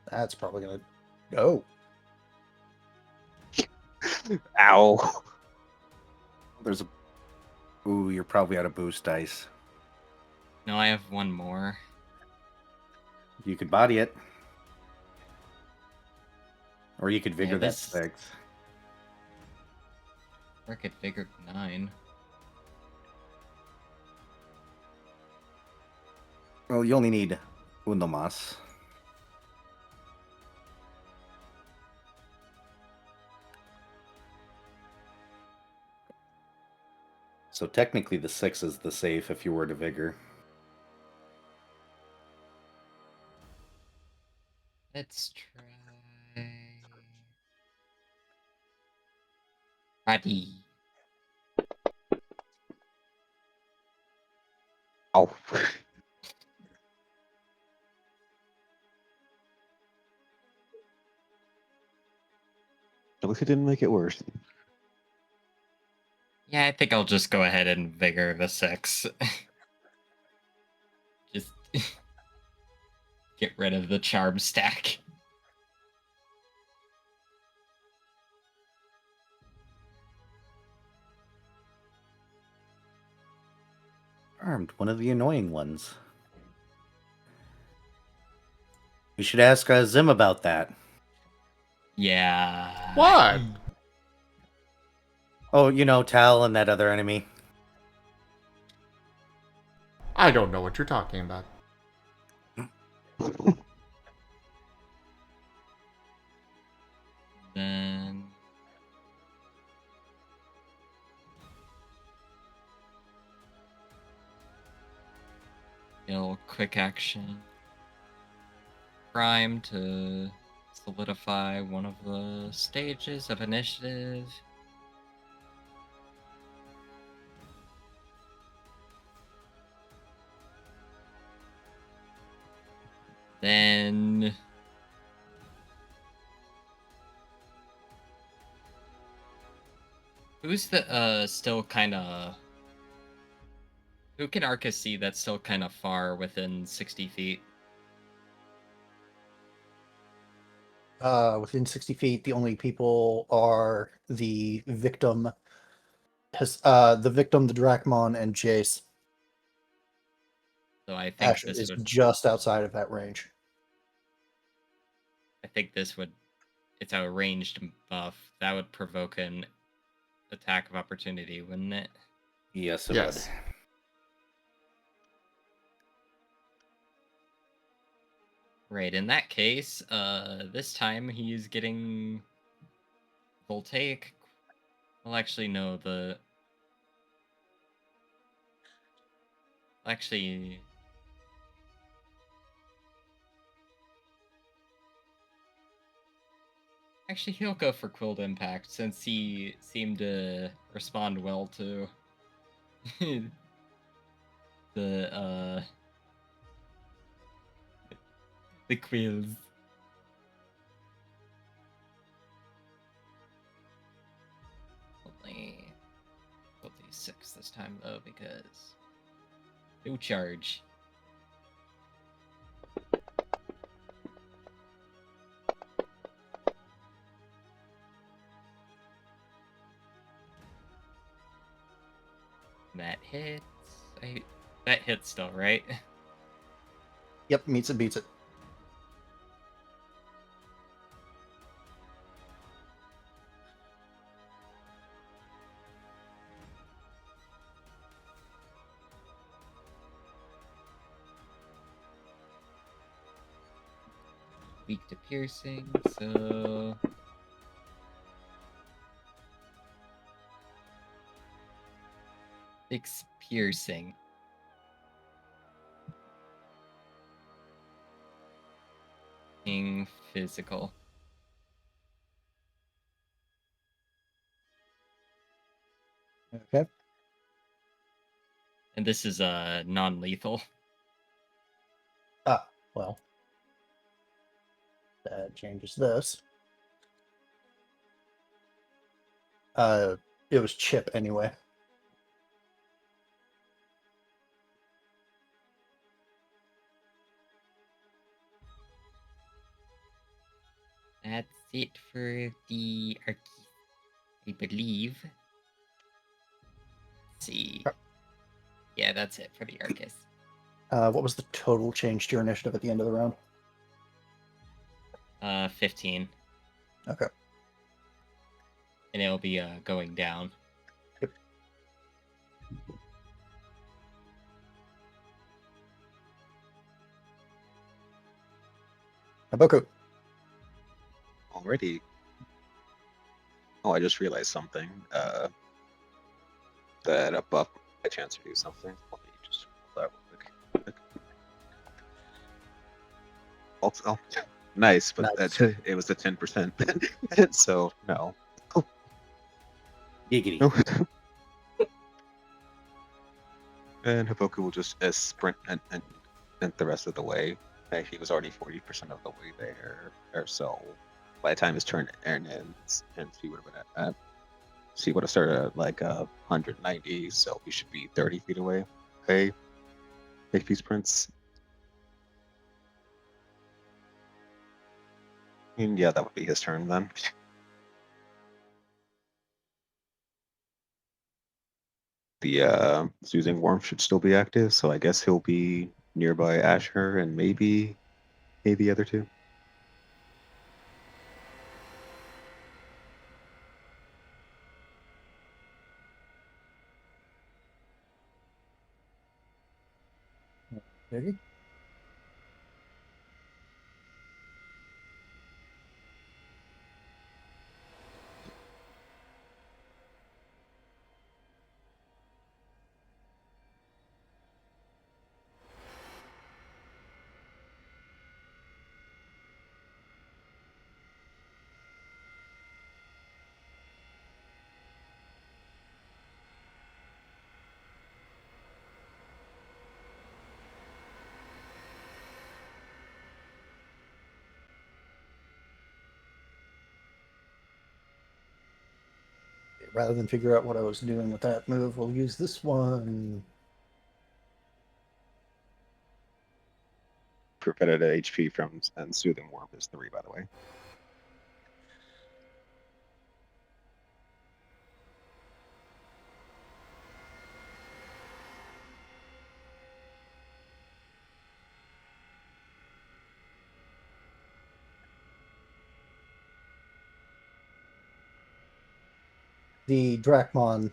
That's probably gonna go. Ow. There's a... Ooh, you're probably out of boost dice. No, I have one more. You could body it. Or you could vigor that this- 6. Or I could figure 9. Well, you only need uno más. So technically the 6 is the safe if you were to vigor. Let's try... Body. Ow. At least it didn't make it worse. Yeah, I think I'll just go ahead and vigor the 6. Just get rid of the charm stack. Armed, one of the annoying ones. We should ask Zim about that. Yeah. What? Oh, you know, Tal and that other enemy. I don't know what you're talking about. Then... quick action. Prime to solidify one of the stages of initiative. Then... Who's the, still kinda... Who can Arcus see that's still kinda far within 60 feet? Within 60 feet, the only people are the victim, the Drachmon, and Jace. So I think Asher this is would... just outside of that range. I think this would... It's a ranged buff. That would provoke an attack of opportunity, wouldn't it? Yes, it Yes. would. Right, in that case, this time he's getting voltaic. Well, actually, no, Actually... Actually, he'll go for Quilled Impact, since he seemed to respond well to the quills. Only 6 this time, though, because no charge. That hits. That hits still, right? Yep, meets it, beats it. weak to piercing, so 6 piercing. Being physical. Okay. And this is non-lethal. Ah, well. That changes this. It was chip anyway. That's it for the Arcus, I believe. Let's see. Yeah, that's it for the Arcus. What was the total change to your initiative at the end of the round? 15. Okay. And it'll be going down. Yep. Haboku. Already. Oh, I just realized something. That a buff a chance to do something. Let me just pull that real quick. Oh, nice, but Nice. that it was a 10%. So no. Giggity. No. And Haboku will just sprint and the rest of the way. He was already 40% of the way there, or so. By the time his turn ends, and he would have been at he would have started at like 190, so he should be 30 feet away. Okay, if he sprints. And yeah, that would be his turn then. The Soothing Warmth should still be active, so I guess he'll be nearby Asher and maybe the other two. Ready? Rather than figure out what I was doing with that move, we'll use this one. Preventative HP from and Soothing Warmth is 3, by the way. The Drachmon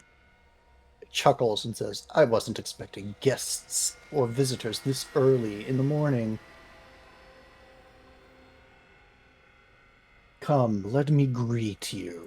chuckles and says, I wasn't expecting guests or visitors this early in the morning. Come, let me greet you.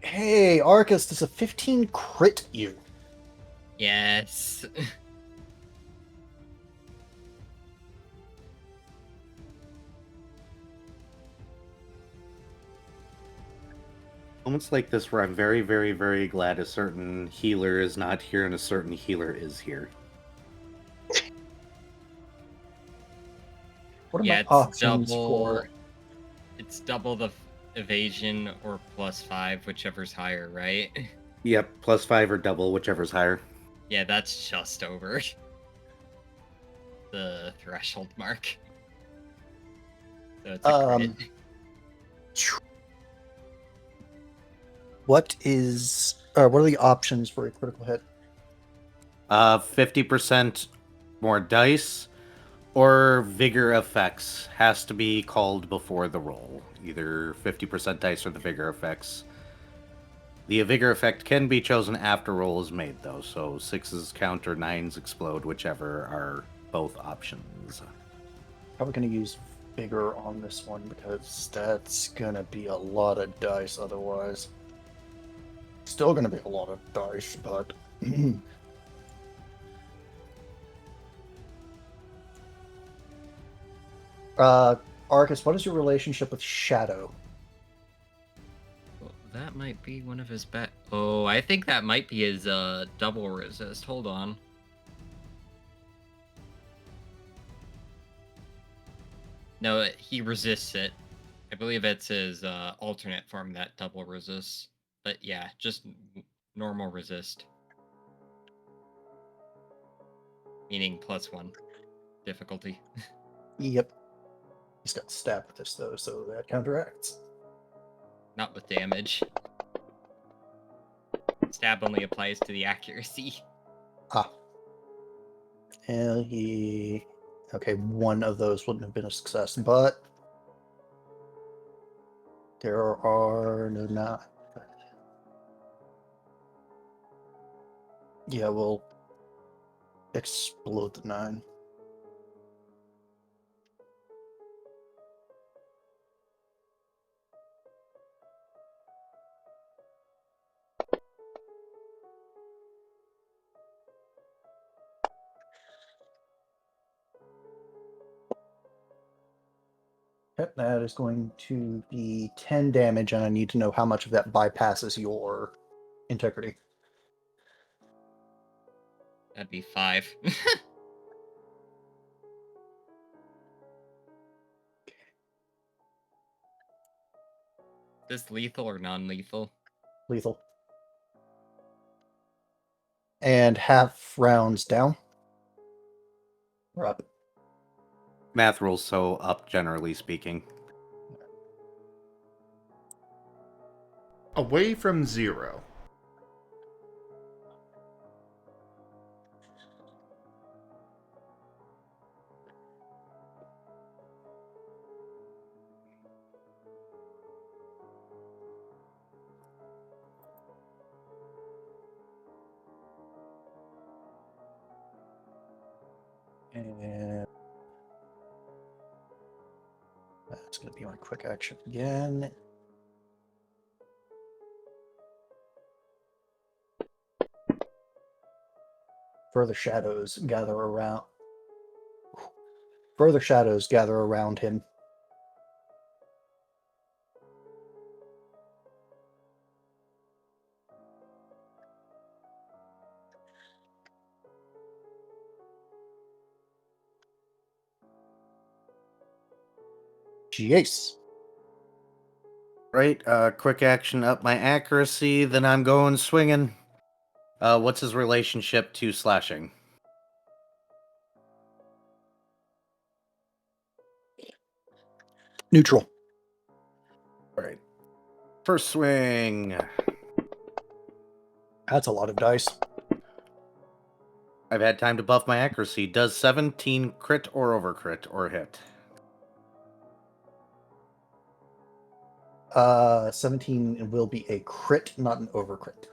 Hey, Arcus, does a 15 crit you? Yes. Moments like this where I'm very, very, very glad a certain healer is not here and a certain healer is here. What are Yeah, my it's options double. for... It's double the evasion or +5, whichever's higher, right? Yep, +5 or double, whichever's higher. Yeah, that's just over the threshold mark. So it's a crit. What are the options for a critical hit? 50% more dice, or vigor effects has to be called before the roll. Either 50% dice or the vigor effects. The vigor effect can be chosen after roll is made, though, so 6s counter, 9s explode, whichever are both options. Probably going to use vigor on this one because that's going to be a lot of dice otherwise. Still going to be a lot of dice, but... Arcus, what is your relationship with Shadow? Well, that might be one of his Oh, I think that might be his double resist. Hold on. No, he resists it. I believe it's his alternate form that double resists. But yeah, just normal resist. Meaning +1 difficulty. Yep. He's got stab with this, though, so that counteracts. Not with damage. Stab only applies to the accuracy. Ah. And he... Okay, one of those wouldn't have been a success, but... There are no not. Yeah, we'll explode the 9. Yep, that is going to be 10 damage, and I need to know how much of that bypasses your integrity. That'd be 5. This lethal or non-lethal? Lethal. And half rounds down. We're up. Math rules, so up, generally speaking. Away from 0. And that's going to be my quick action again. Further shadows gather around. Further shadows gather around him. Jace. Right, quick action up my accuracy, then I'm going swinging. What's his relationship to slashing? Neutral. Alright. First swing. That's a lot of dice. I've had time to buff my accuracy. Does 17 crit or over crit or hit? 17 will be a crit, not an over crit.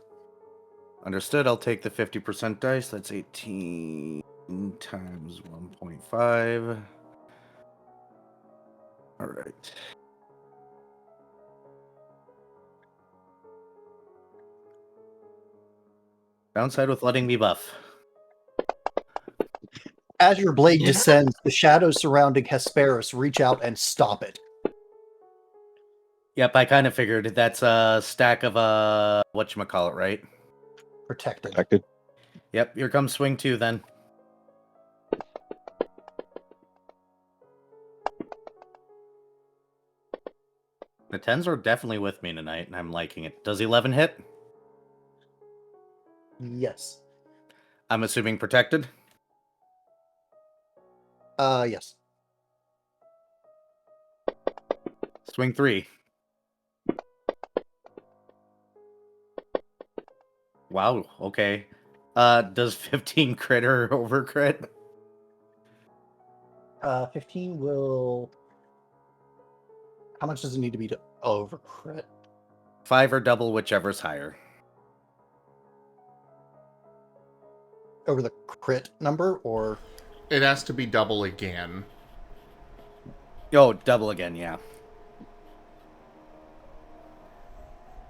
Understood. I'll take the 50% dice. That's 18 times 1.5. All right. Downside with letting me buff. As your blade descends, the shadows surrounding Hesperus reach out and stop it. Yep, I kind of figured that's a stack of whatchamacallit, right? Protected. Yep, here comes swing 2 then. The 10s are definitely with me tonight, and I'm liking it. Does 11 hit? Yes. I'm assuming protected? Yes. Swing 3. Wow, okay. Does 15 crit or over crit? 15 will... How much does it need to be to over crit? 5 or double, whichever's higher. Over the crit number, or... It has to be double again. Oh, double again, yeah.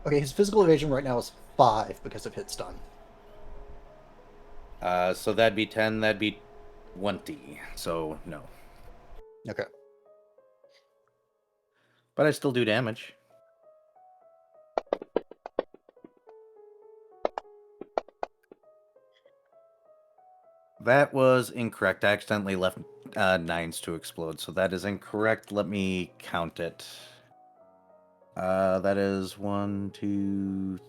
Okay, his physical evasion right now is 5 because of hit stun. So that'd be 10, that'd be 20. So, no. Okay. But I still do damage. That was incorrect. I accidentally left 9s to explode, so that is incorrect. Let me count it. That is 1, 2,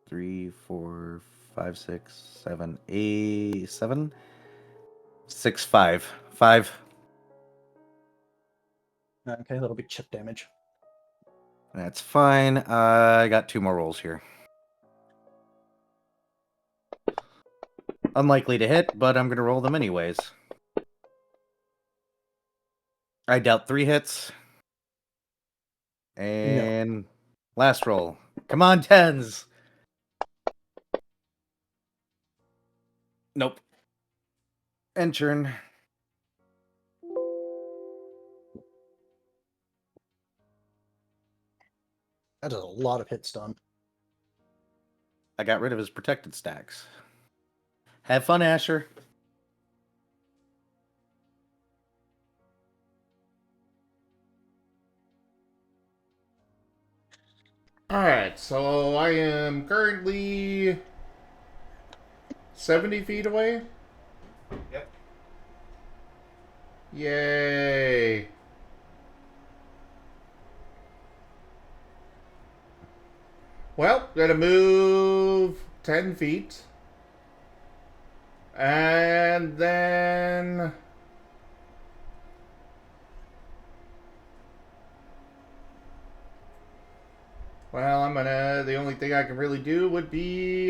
3, 4, 5, 6, 7, 8, 7, 6, 5. 5. Okay, that'll be chip damage. That's fine. I got 2 more rolls here. Unlikely to hit, but I'm going to roll them anyways. I dealt 3 hits. And last roll. Come on, 10s. Nope. End turn. That does a lot of hit stun. I got rid of his protected stacks. Have fun, Asher. Alright, so I am currently 70 feet away? Yep. Yay! Well, gotta move 10 feet. And then... Well, I'm gonna... The only thing I can really do would be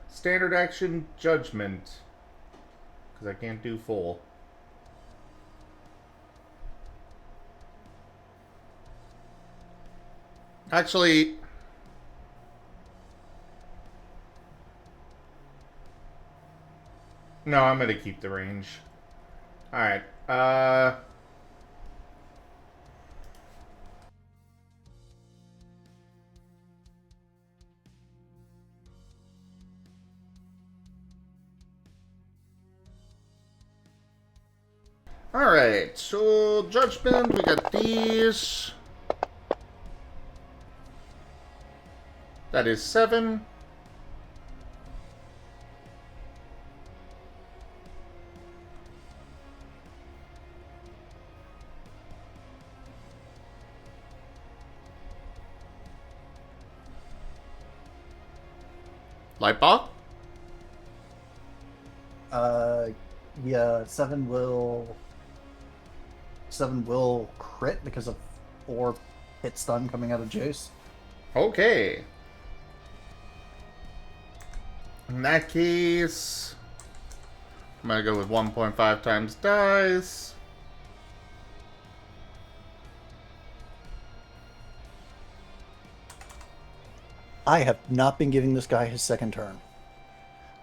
standard action judgment. Because I can't do full. Actually... No, I'm gonna keep the range. Alright, Alright, so judgment, we got these. That is 7. Lightball? Yeah, 7 will... 7 will crit because of 4 hit stun coming out of Jace. Okay. In that case, I'm gonna go with 1.5 times dice. I have not been giving this guy his second turn.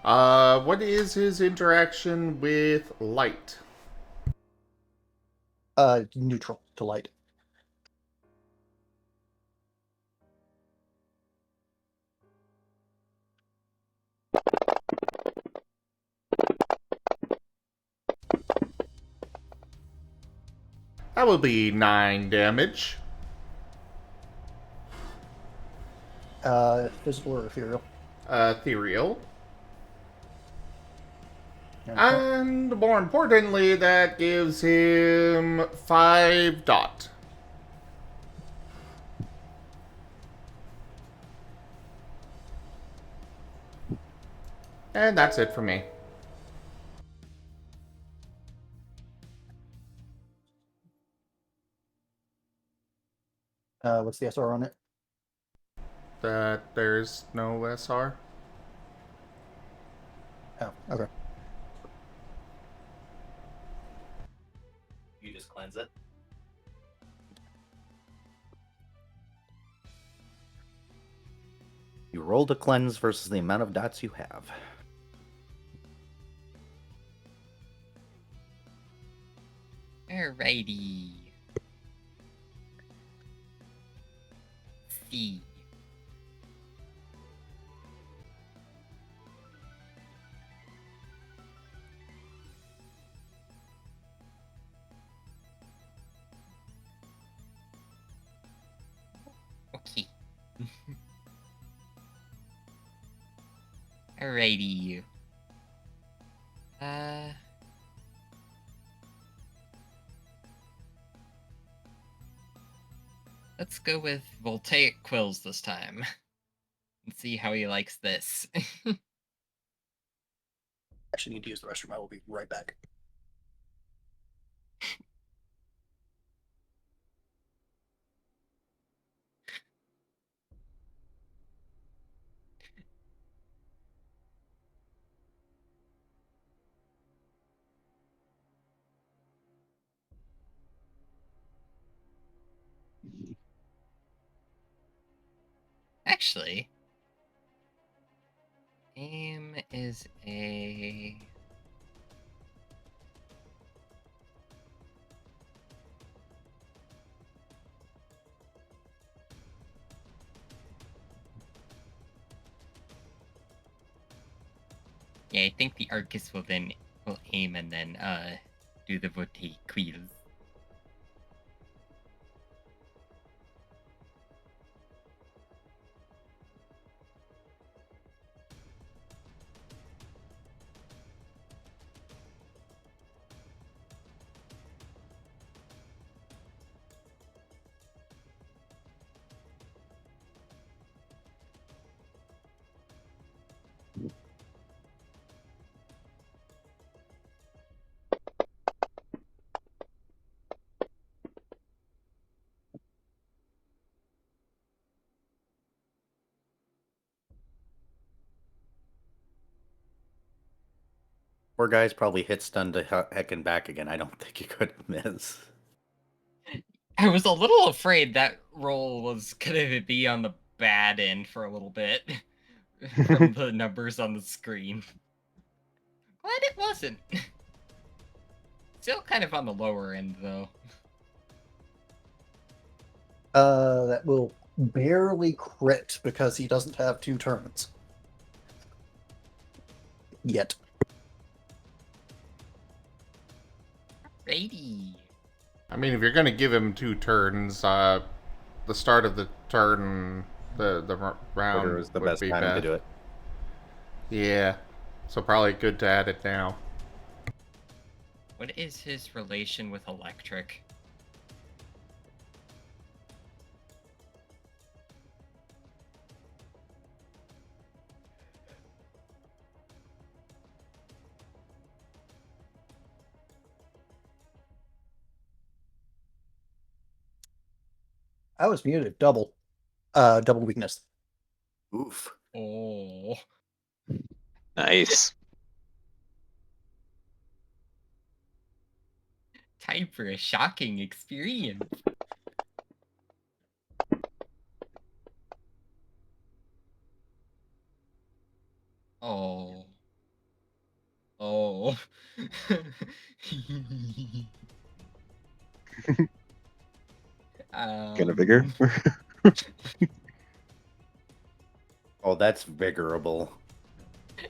What is his interaction with light? Neutral to light. That will be 9 damage. Physical or ethereal? Ethereal. Okay. And more importantly, that gives him 5 dot. And that's it for me. What's the SR on it? That there's no SR. Oh, okay. You just cleanse it. You roll to cleanse versus the amount of dots you have. Alrighty. See. Okay. Alrighty. Let's go with voltaic quills this time. And see how he likes this. Actually, need to use the restroom. I will be right back. Actually, aim is a... Yeah, I think the Arcus will aim and then do the voltaic quills. Poor guy's probably hit stun to heck and back again. I don't think he could miss. I was a little afraid that roll was gonna be on the bad end for a little bit from the numbers on the screen. Glad it wasn't. Still kind of on the lower end, though. That will barely crit because he doesn't have 2 turns. Yet. Righty. I mean, if you're gonna give him 2 turns, the start of the turn, the round Order is the would best be time to best. do it. Yeah, so probably good to add it now. What is his relation with electric? I was muted. Double weakness. Oof. Oh. Nice. Time for a shocking experience. Oh. Oh. Get a vigor. Oh, that's vigorable.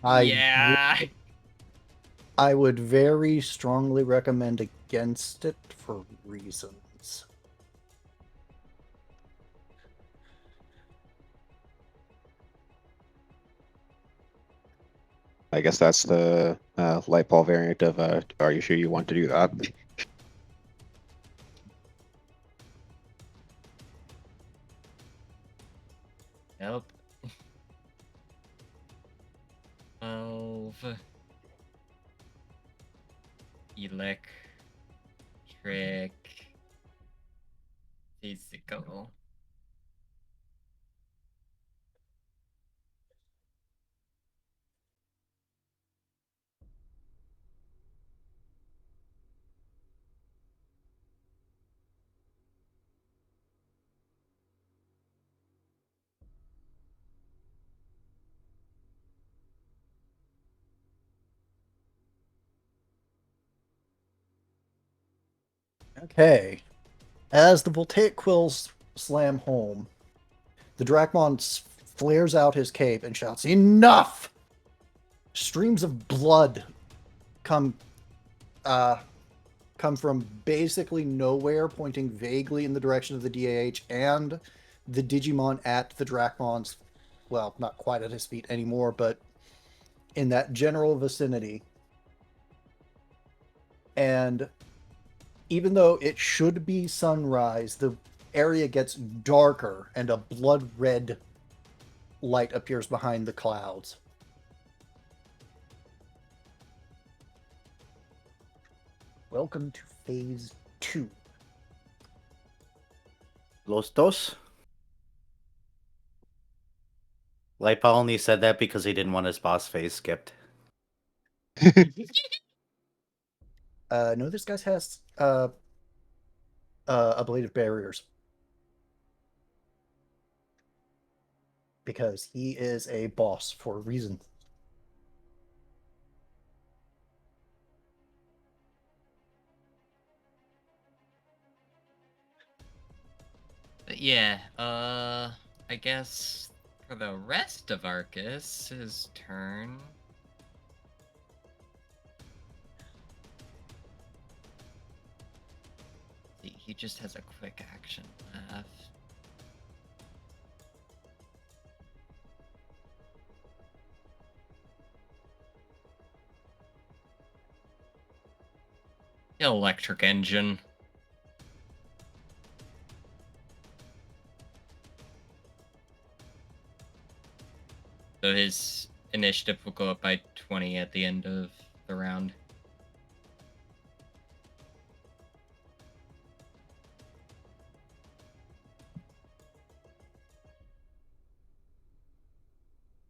Yeah. I would very strongly recommend against it for reasons. I guess that's the light ball variant of are you sure you want to do that? Nope. 12. Electric. Physical. Okay. As the voltaic quills slam home, the Dracmon flares out his cape and shouts, "Enough!" Streams of blood come from basically nowhere, pointing vaguely in the direction of the DAH and the Digimon at the Dracmon's, well, not quite at his feet anymore, but in that general vicinity. And even though it should be sunrise, the area gets darker and a blood red light appears behind the clouds. Welcome to phase 2. Los dos? Lipa only said that because he didn't want his boss phase skipped. No, this guy has ablative barriers. Because he is a boss for a reason. But yeah, I guess for the rest of Arcus' turn. He just has a quick action left. Electric engine. So his initiative will go up by 20 at the end of the round.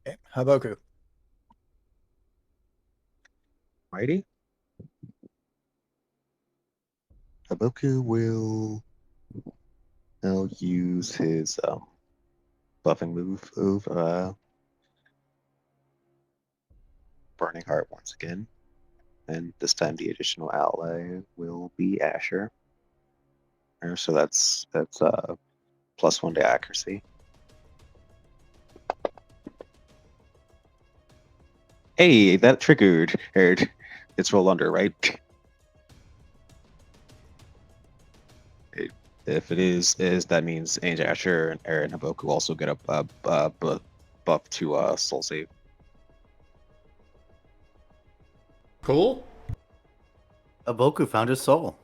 Okay, Haboku. Righty. Haboku will he'll use his buffing move of Burning Heart once again. And this time the additional ally will be Asher. So that's +1 to accuracy. Hey, that triggered. It's roll under, right? If it is that means Angel Asher and Aaron Haboku also get a buff to soul save. Cool. Haboku found his soul.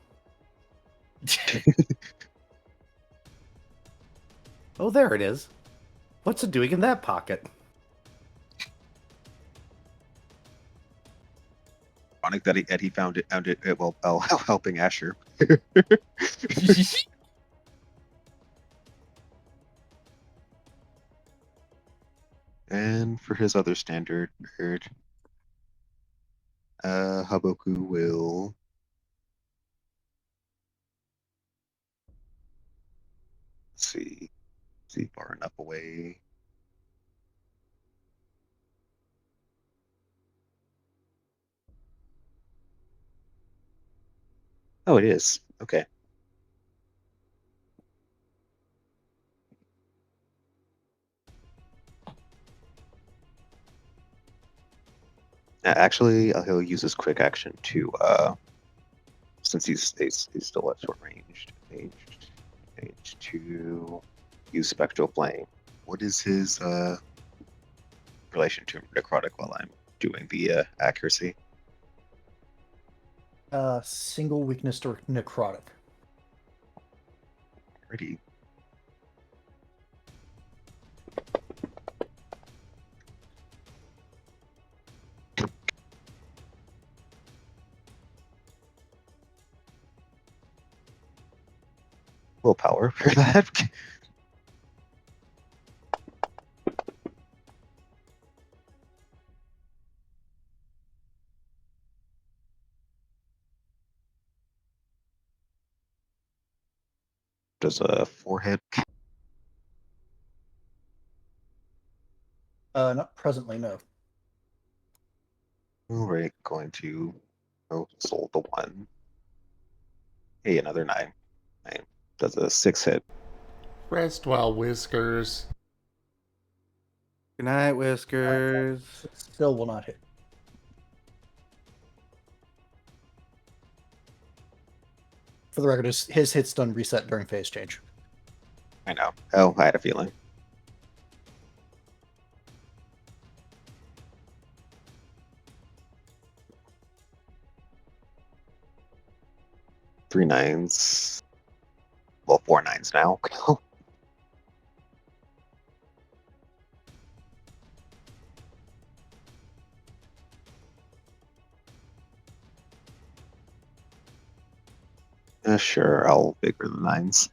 Oh, there it is. What's it doing in that pocket? Ironic that he found it while helping Asher. And for his other standard, Haboku will see far enough away. Oh, it is. Okay. Actually, he'll use his quick action to since he's still at short range to use spectral flame. What is his relation to necrotic while I'm doing the accuracy? Single weakness to necrotic. Alrighty. Willpower for that. Does a 4 hit? Not presently, no. Alright, going to soul the 1. Hey, another 9. 9. Does a 6 hit. Rest well, Whiskers. Good night, Whiskers. Still will not hit. For the record, his hits don't reset during phase change. I know. Oh, I had a feeling. Three 9s. Well, 4 9s now. Sure, I'll bigger the 9s.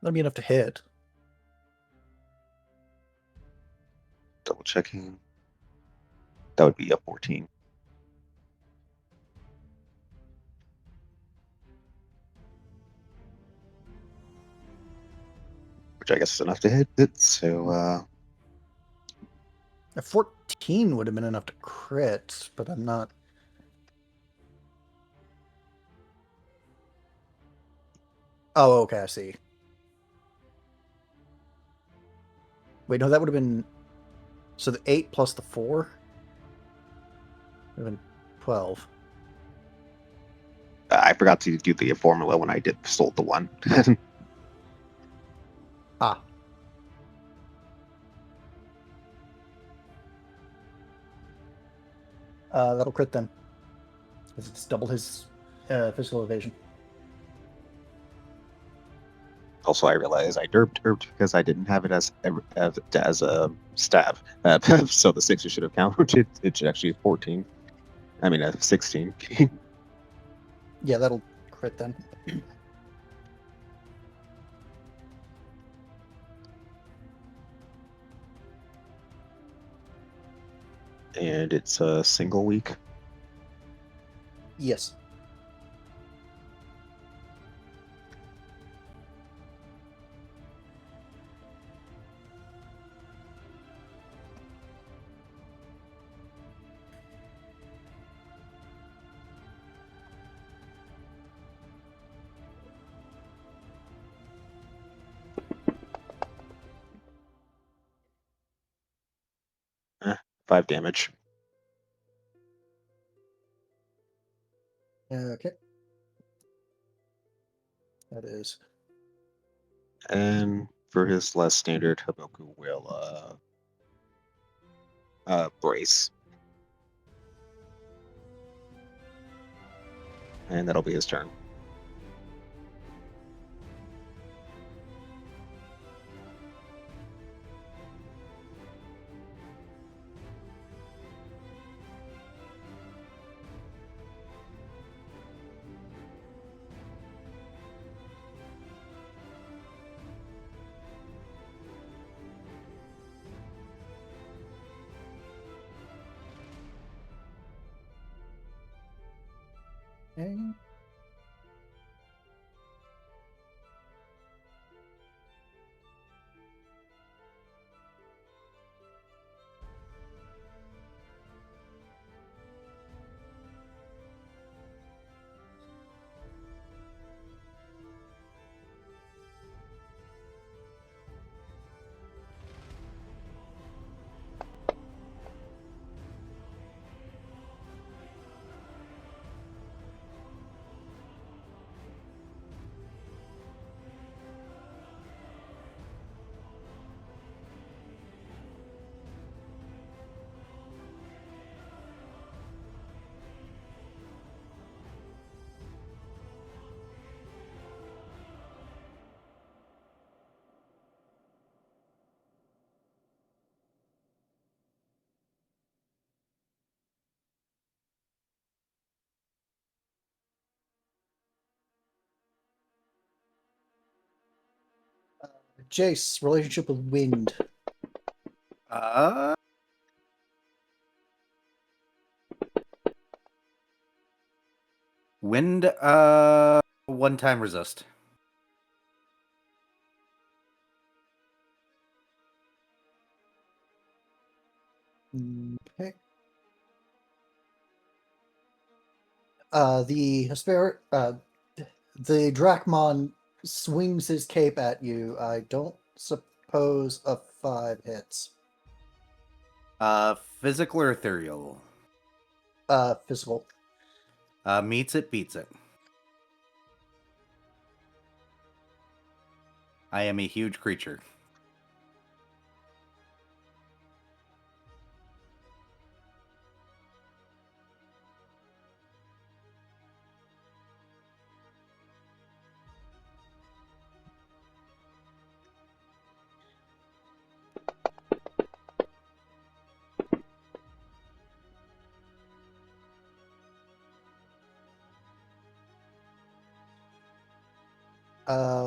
That'll be enough to hit. Double checking. That would be a 14. Which I guess is enough to hit it. So, A 14 would have been enough to crit, but I'm not. Oh, okay, I see. Wait, no, that would have been. So the 8 plus the 4 would have been 12. I forgot to do the formula when I sold the 1. Ah. That'll crit then. Because it's double his physical evasion. Also, I realized I derped because I didn't have it as a stab. So the 6 should have counted. It should actually be 14. I mean, 16. Yeah, that'll crit then. And it's a single week. Yes. Eh, 5 damage. Okay. That is. And for his less standard, Haboku will brace. And that'll be his turn. Okay. Jace, relationship with wind. Wind, one-time resist. Okay. The Drachmon swings his cape at you. I don't suppose a 5 hits. Physical or ethereal? Physical. Meets it, beats it. I am a huge creature.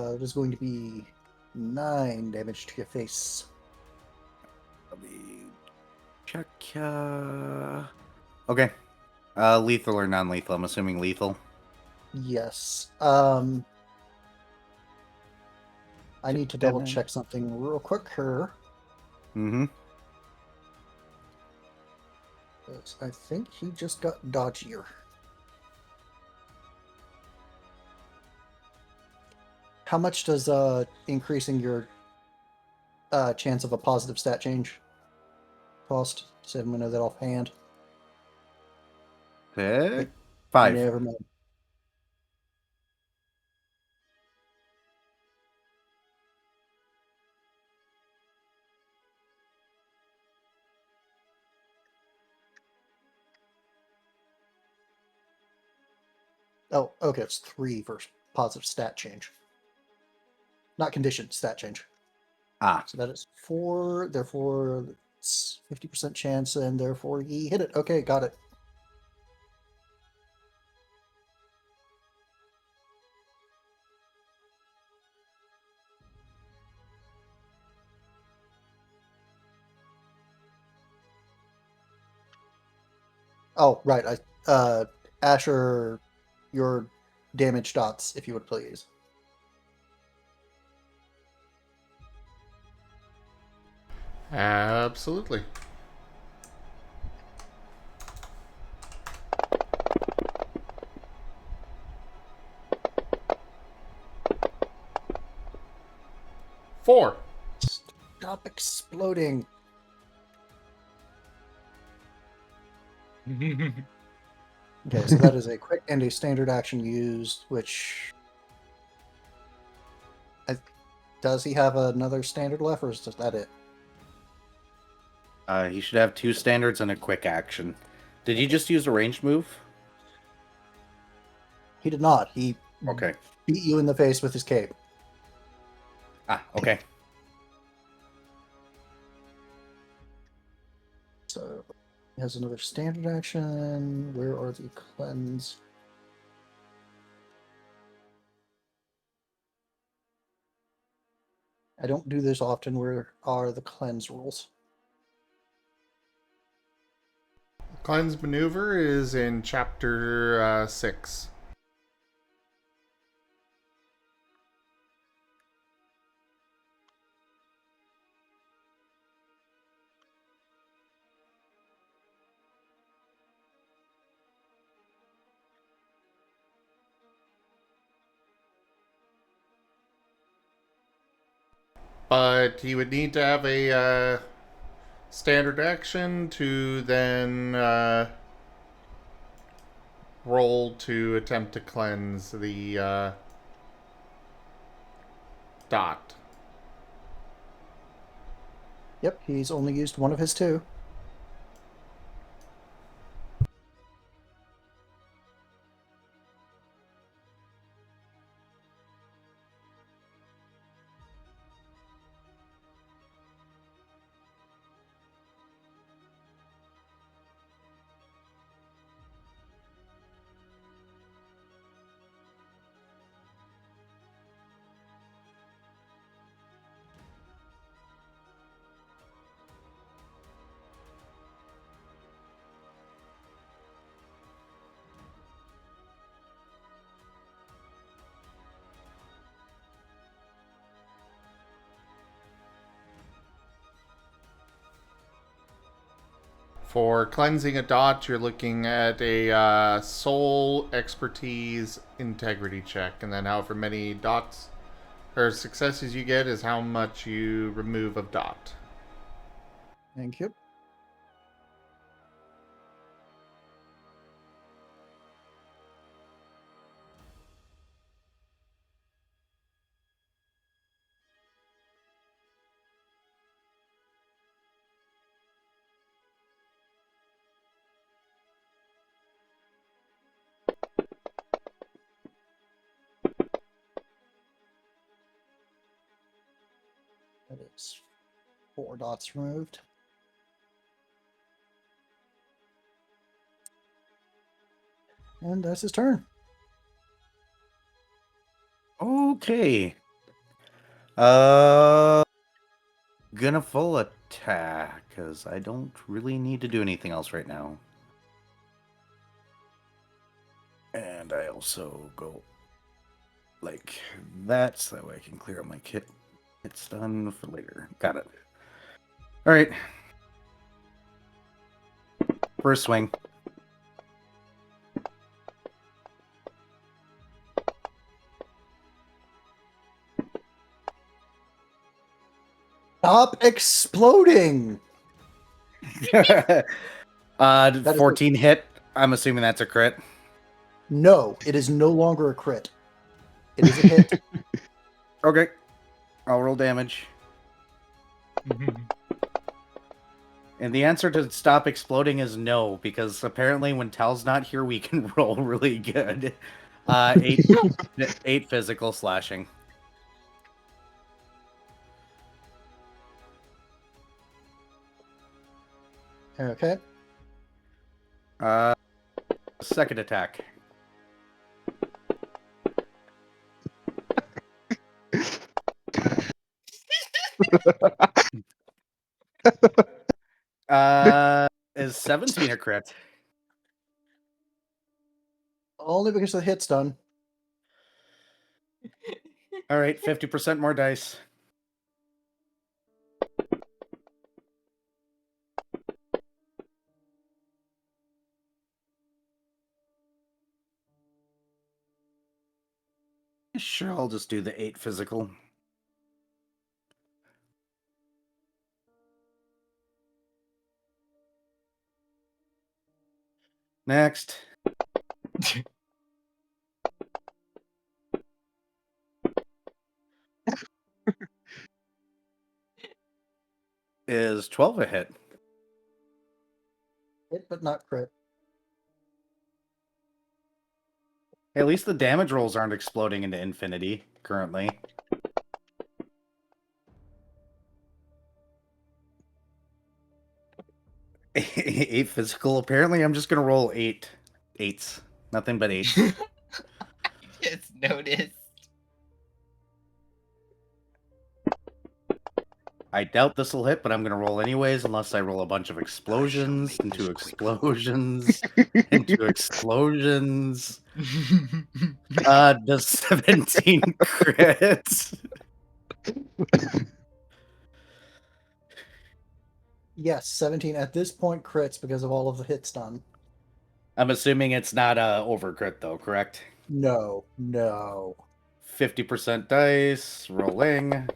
It is going to be 9 damage to your face. Let me check. Okay. Lethal or non-lethal? I'm assuming lethal. Yes. I need to double check something real quick here. Mm-hmm. I think he just got dodgier. How much does increasing your chance of a positive stat change cost? So I'm going to know that offhand. Okay. 5. Never mind. Oh, okay, it's 3 for positive stat change. Not condition, stat change. Ah. So that is 4, therefore it's 50% chance, and therefore he hit it. Okay, got it. Oh, right. Asher, your damage dots, if you would please. Absolutely. Four. Stop exploding. Okay, so that is a quick and a standard action used, which... Does he have another standard left, or is that it? He should have 2 standards and a quick action. Did you just use a ranged move? He did not. He Okay. beat you in the face with his cape. Ah, okay. So he has another standard action. Where are the cleanse? I don't do this often. Where are the cleanse rules? Cleanse maneuver is in chapter 6. But he would need to have a standard action to then roll to attempt to cleanse the dot. Yep, he's only used one of his 2. For cleansing a dot, you're looking at a soul expertise integrity check, and then however many dots or successes you get is how much you remove of dot. Thank you. That is 4 dots removed. And that's his turn. Okay. Gonna full attack, because I don't really need to do anything else right now. And I also go like that, so that way I can clear up my kit. It's done for later. Got it. Alright. First swing. Stop exploding! 14 hit. I'm assuming that's a crit. No, it is no longer a crit. It is a hit. Okay. I'll roll damage. And the answer to stop exploding is no, because apparently when Tal's not here, we can roll really good. 8 physical slashing. Okay. Second attack. Is 17 a crit? Only because the hit's done. All right, 50% more dice. Sure, I'll just do the 8 physical. Next. Is 12 a hit? Hit, but not crit. At least the damage rolls aren't exploding into infinity currently. Eight physical. Apparently, I'm just gonna roll 8 8s. Nothing but 8s. Just noticed. I doubt this will hit, but I'm gonna roll anyways, unless I roll a bunch of explosions into explosions into explosions. Does 17 crit? Yes, 17 at this point crits because of all of the hits done. I'm assuming it's not over crit though, correct? No, no. 50% dice, rolling.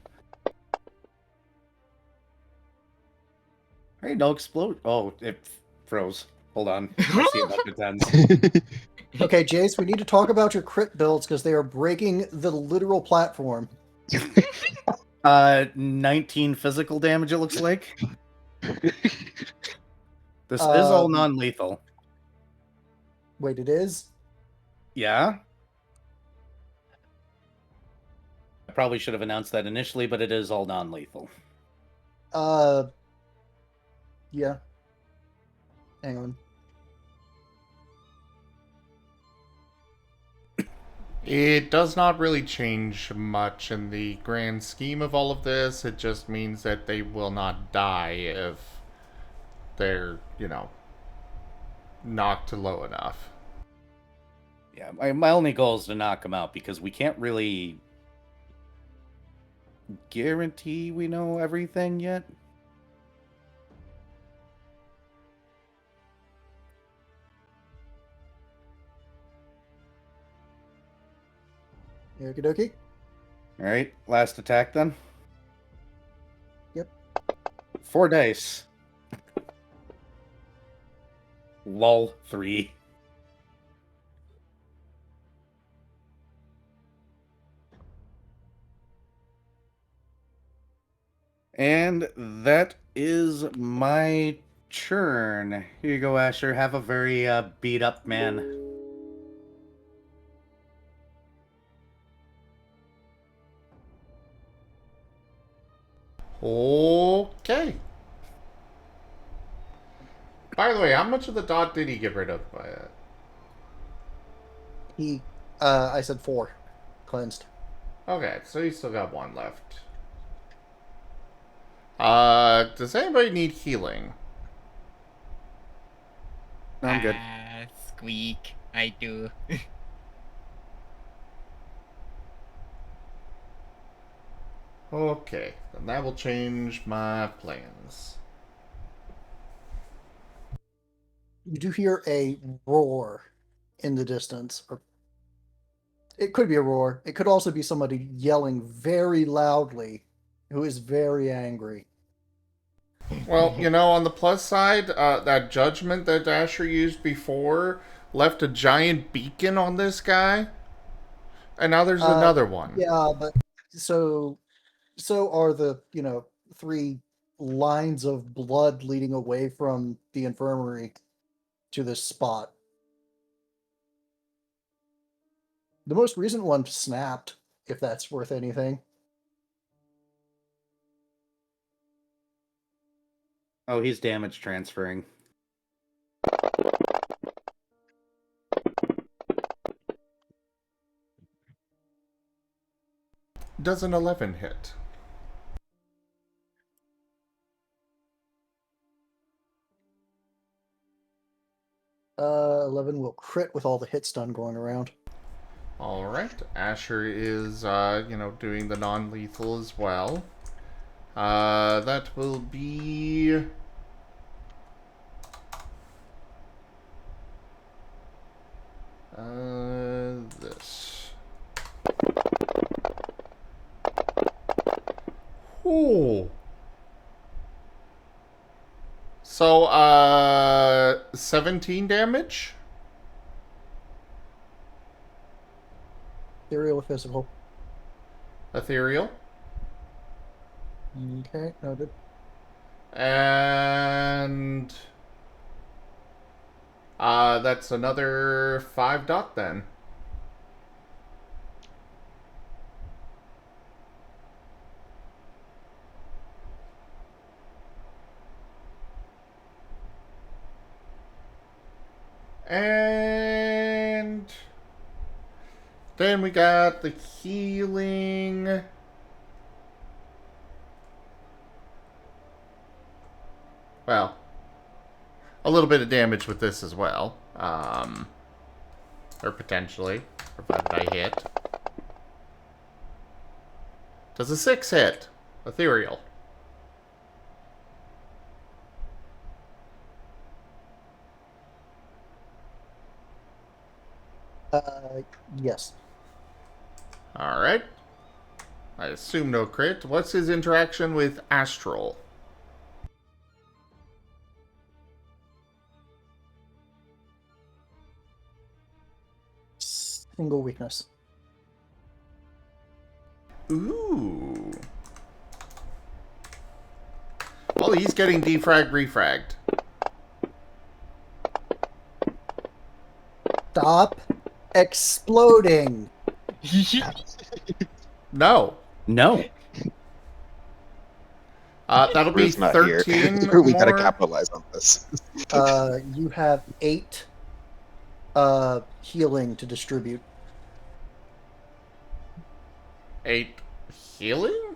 Hey, no explode. Oh, it froze. Hold on. I see a bunch of tens. Okay, Jace, we need to talk about your crit builds because they are breaking the literal platform. 19 physical damage, it looks like. This is all non-lethal. Wait, it is? Yeah? I probably should have announced that initially, but it is all non-lethal. Yeah. Hang on. It does not really change much in the grand scheme of all of this. It just means that they will not die if they're, knocked low enough. Yeah, my only goal is to knock them out because we can't really guarantee we know everything yet. Okie dokie. All right, last attack then. Yep. 4 dice. Lol, 3. And that is my turn. Here you go, Asher. Have a very beat up man. Okay. By the way, how much of the dot did he get rid of by it? I said 4. Cleansed. Okay, so you still got 1 left. Does anybody need healing? No, I'm good. Squeak. I do. Okay, then that will change my plans. You do hear a roar in the distance. Or it could be a roar. It could also be somebody yelling very loudly who is very angry. Well, you know, on the plus side, that judgment that Dasher used before left a giant beacon on this guy. And now there's another one. Yeah, but so are the, 3 lines of blood leading away from the infirmary to this spot. The most recent one snapped, if that's worth anything. Oh, he's damage transferring. Does an 11 hit? Uh, 11 will crit with all the hit stun going around. Alright, Asher is, doing the non-lethal as well. That will be... this. Ooh. So, 17 damage? Ethereal or physical? Ethereal. Okay, noted. And... that's another 5 dot then. And then we got the healing. Well, a little bit of damage with this as well. Or potentially, provided I hit. Does a 6 hit? Ethereal. Yes. Alright. I assume no crit. What's his interaction with Astral? Single weakness. Ooh. Well, he's getting refragged. Stop exploding. No. No. That'll be Drew's not here. 13 Drew, we gotta more. capitalize on this. You have 8 healing to distribute. 8 healing?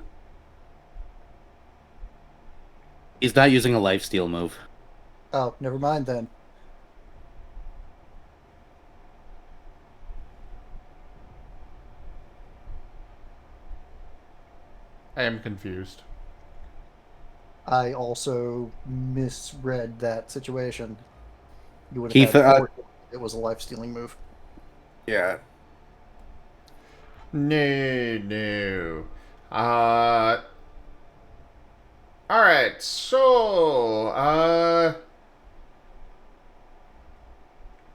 He's not using a lifesteal move. Oh, never mind then. I am confused. I also misread that situation. You would Keith, have had 4 it was a life-stealing move. Yeah. No, no. Alright, so,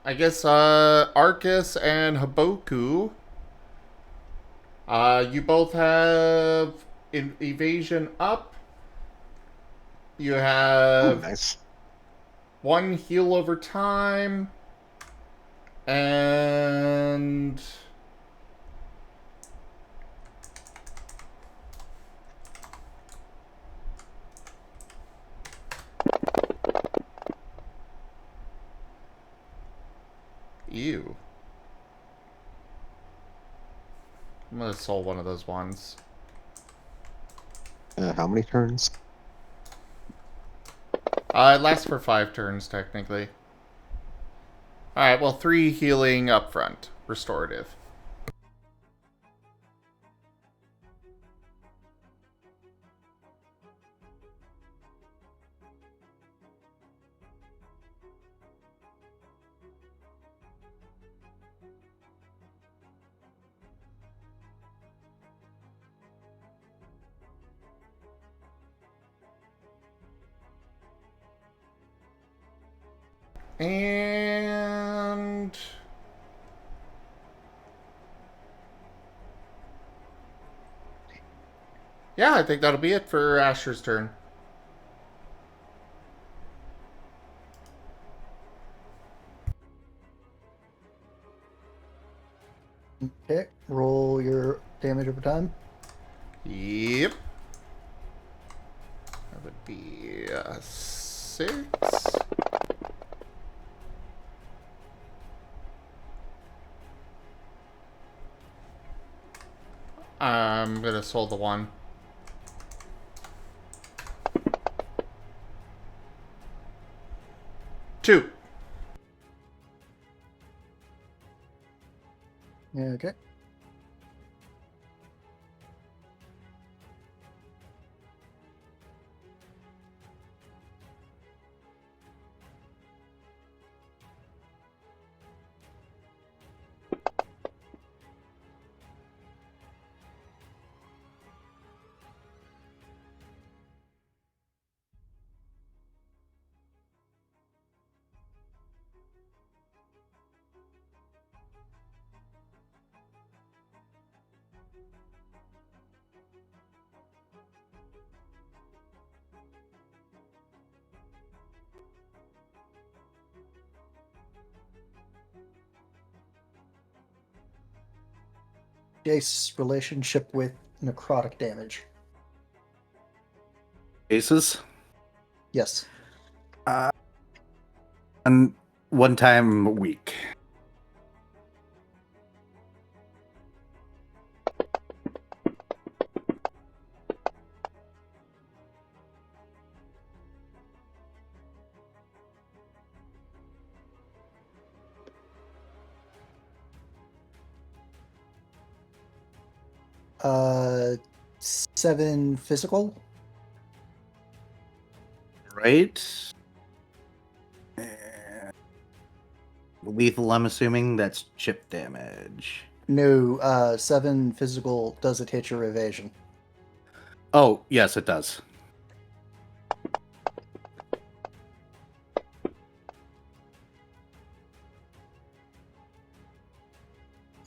I guess, Arcus and Haboku, you both have evasion up. You Oh, have nice. 1 heal over time, and ew. I'm gonna soul one of those ones. How many turns? It lasts for 5 turns, technically. Alright, well, 3 healing up front. Restorative. And yeah, I think that'll be it for Asher's turn. Okay, roll your damage over time. Yep. That would be 6. I'm gonna soul the 1. Two. Okay. Jace's relationship with necrotic damage. Aces? Yes. And 1 time a week. Uh, 7 physical. Right? And lethal, I'm assuming that's chip damage. No, 7 physical. Does it hit your evasion? Oh, yes, it does.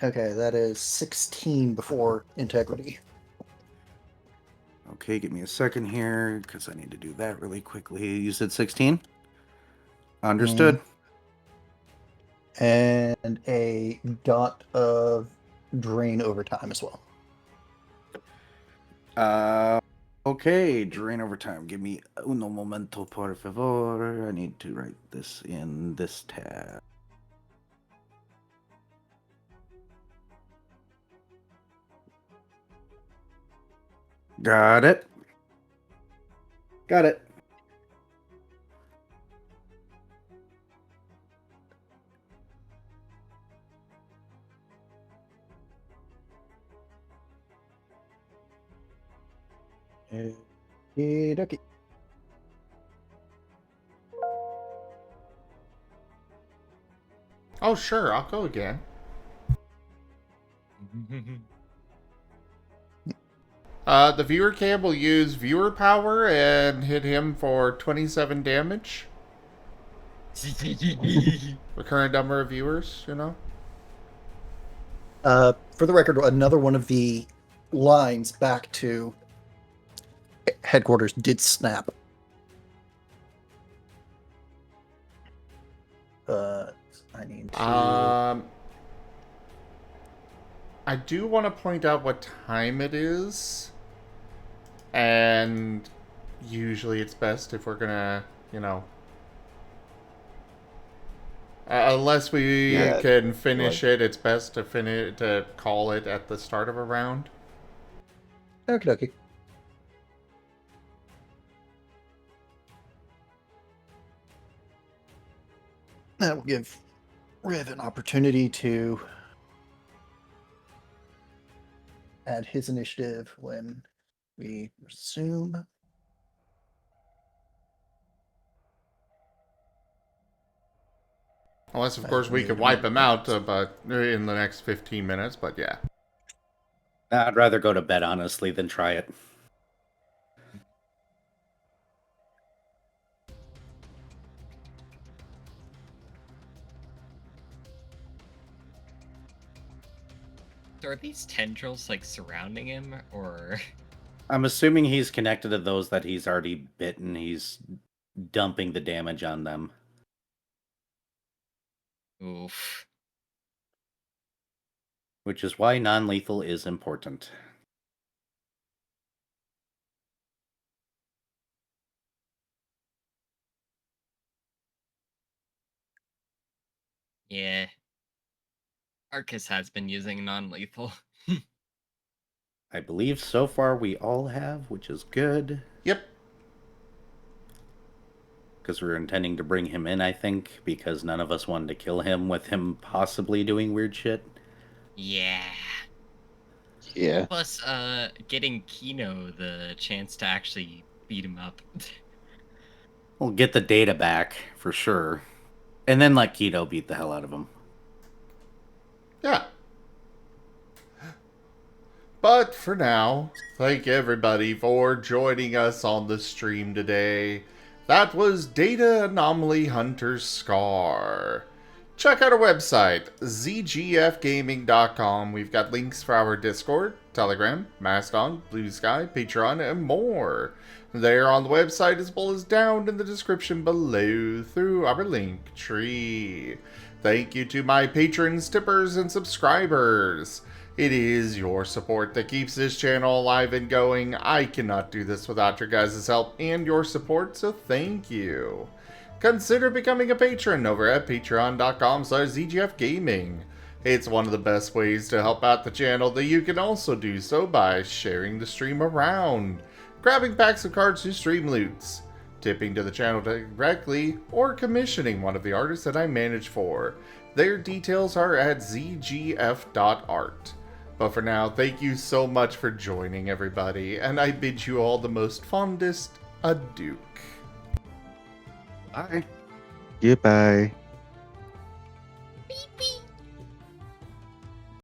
Okay, that is 16 before integrity. Okay, give me a second here, because I need to do that really quickly. You said 16? Understood. And a dot of drain over time as well. Okay, drain over time. Give me uno momento, por favor. I need to write this in this tab. Got it. Got it. Okey-dokey. Oh, sure, I'll go again. The viewer cam will use viewer power and hit him for 27 damage. The current number of viewers, you know? For the record, another one of the lines back to headquarters did snap. But I need to. I do want to point out what time it is. And usually it's best if we're gonna, you know... unless we can finish it, it's best to call it at the start of a round. Okie dokie. That will give Riv an opportunity to add his initiative when we resume. Unless, of course, we could wipe him out but in the next 15 minutes, but yeah. I'd rather go to bed, honestly, than try it. So are these tendrils, like, surrounding him, or... I'm assuming he's connected to those that he's already bitten. He's dumping the damage on them. Oof. Which is why non-lethal is important. Yeah. Arcus has been using non-lethal. I believe so far we all have, which is good. Yep. Because we're intending to bring him in, I think, because none of us wanted to kill him with him possibly doing weird shit. Yeah. Yeah. Plus, getting Kino the chance to actually beat him up. We'll get the data back, for sure. And then let Keto beat the hell out of him. Yeah. But for now, thank everybody for joining us on the stream today. That was Data Anomaly Hunter's Scar. Check out our website, zgfgaming.com. We've got links for our Discord, Telegram, Mastodon, Blue Sky, Patreon, and more. They're on the website as well as down in the description below through our link tree. Thank you to my patrons, tippers, and subscribers. It is your support that keeps this channel alive and going. I cannot do this without your guys' help and your support, so thank you. Consider becoming a patron over at patreon.com/zgfgaming. It's one of the best ways to help out the channel, that you can also do so by sharing the stream around, grabbing packs of cards to stream loots, tipping to the channel directly, or commissioning one of the artists that I manage for. Their details are at zgf.art. But for now, thank you so much for joining, everybody, and I bid you all the most fondest adieu. Bye. Goodbye.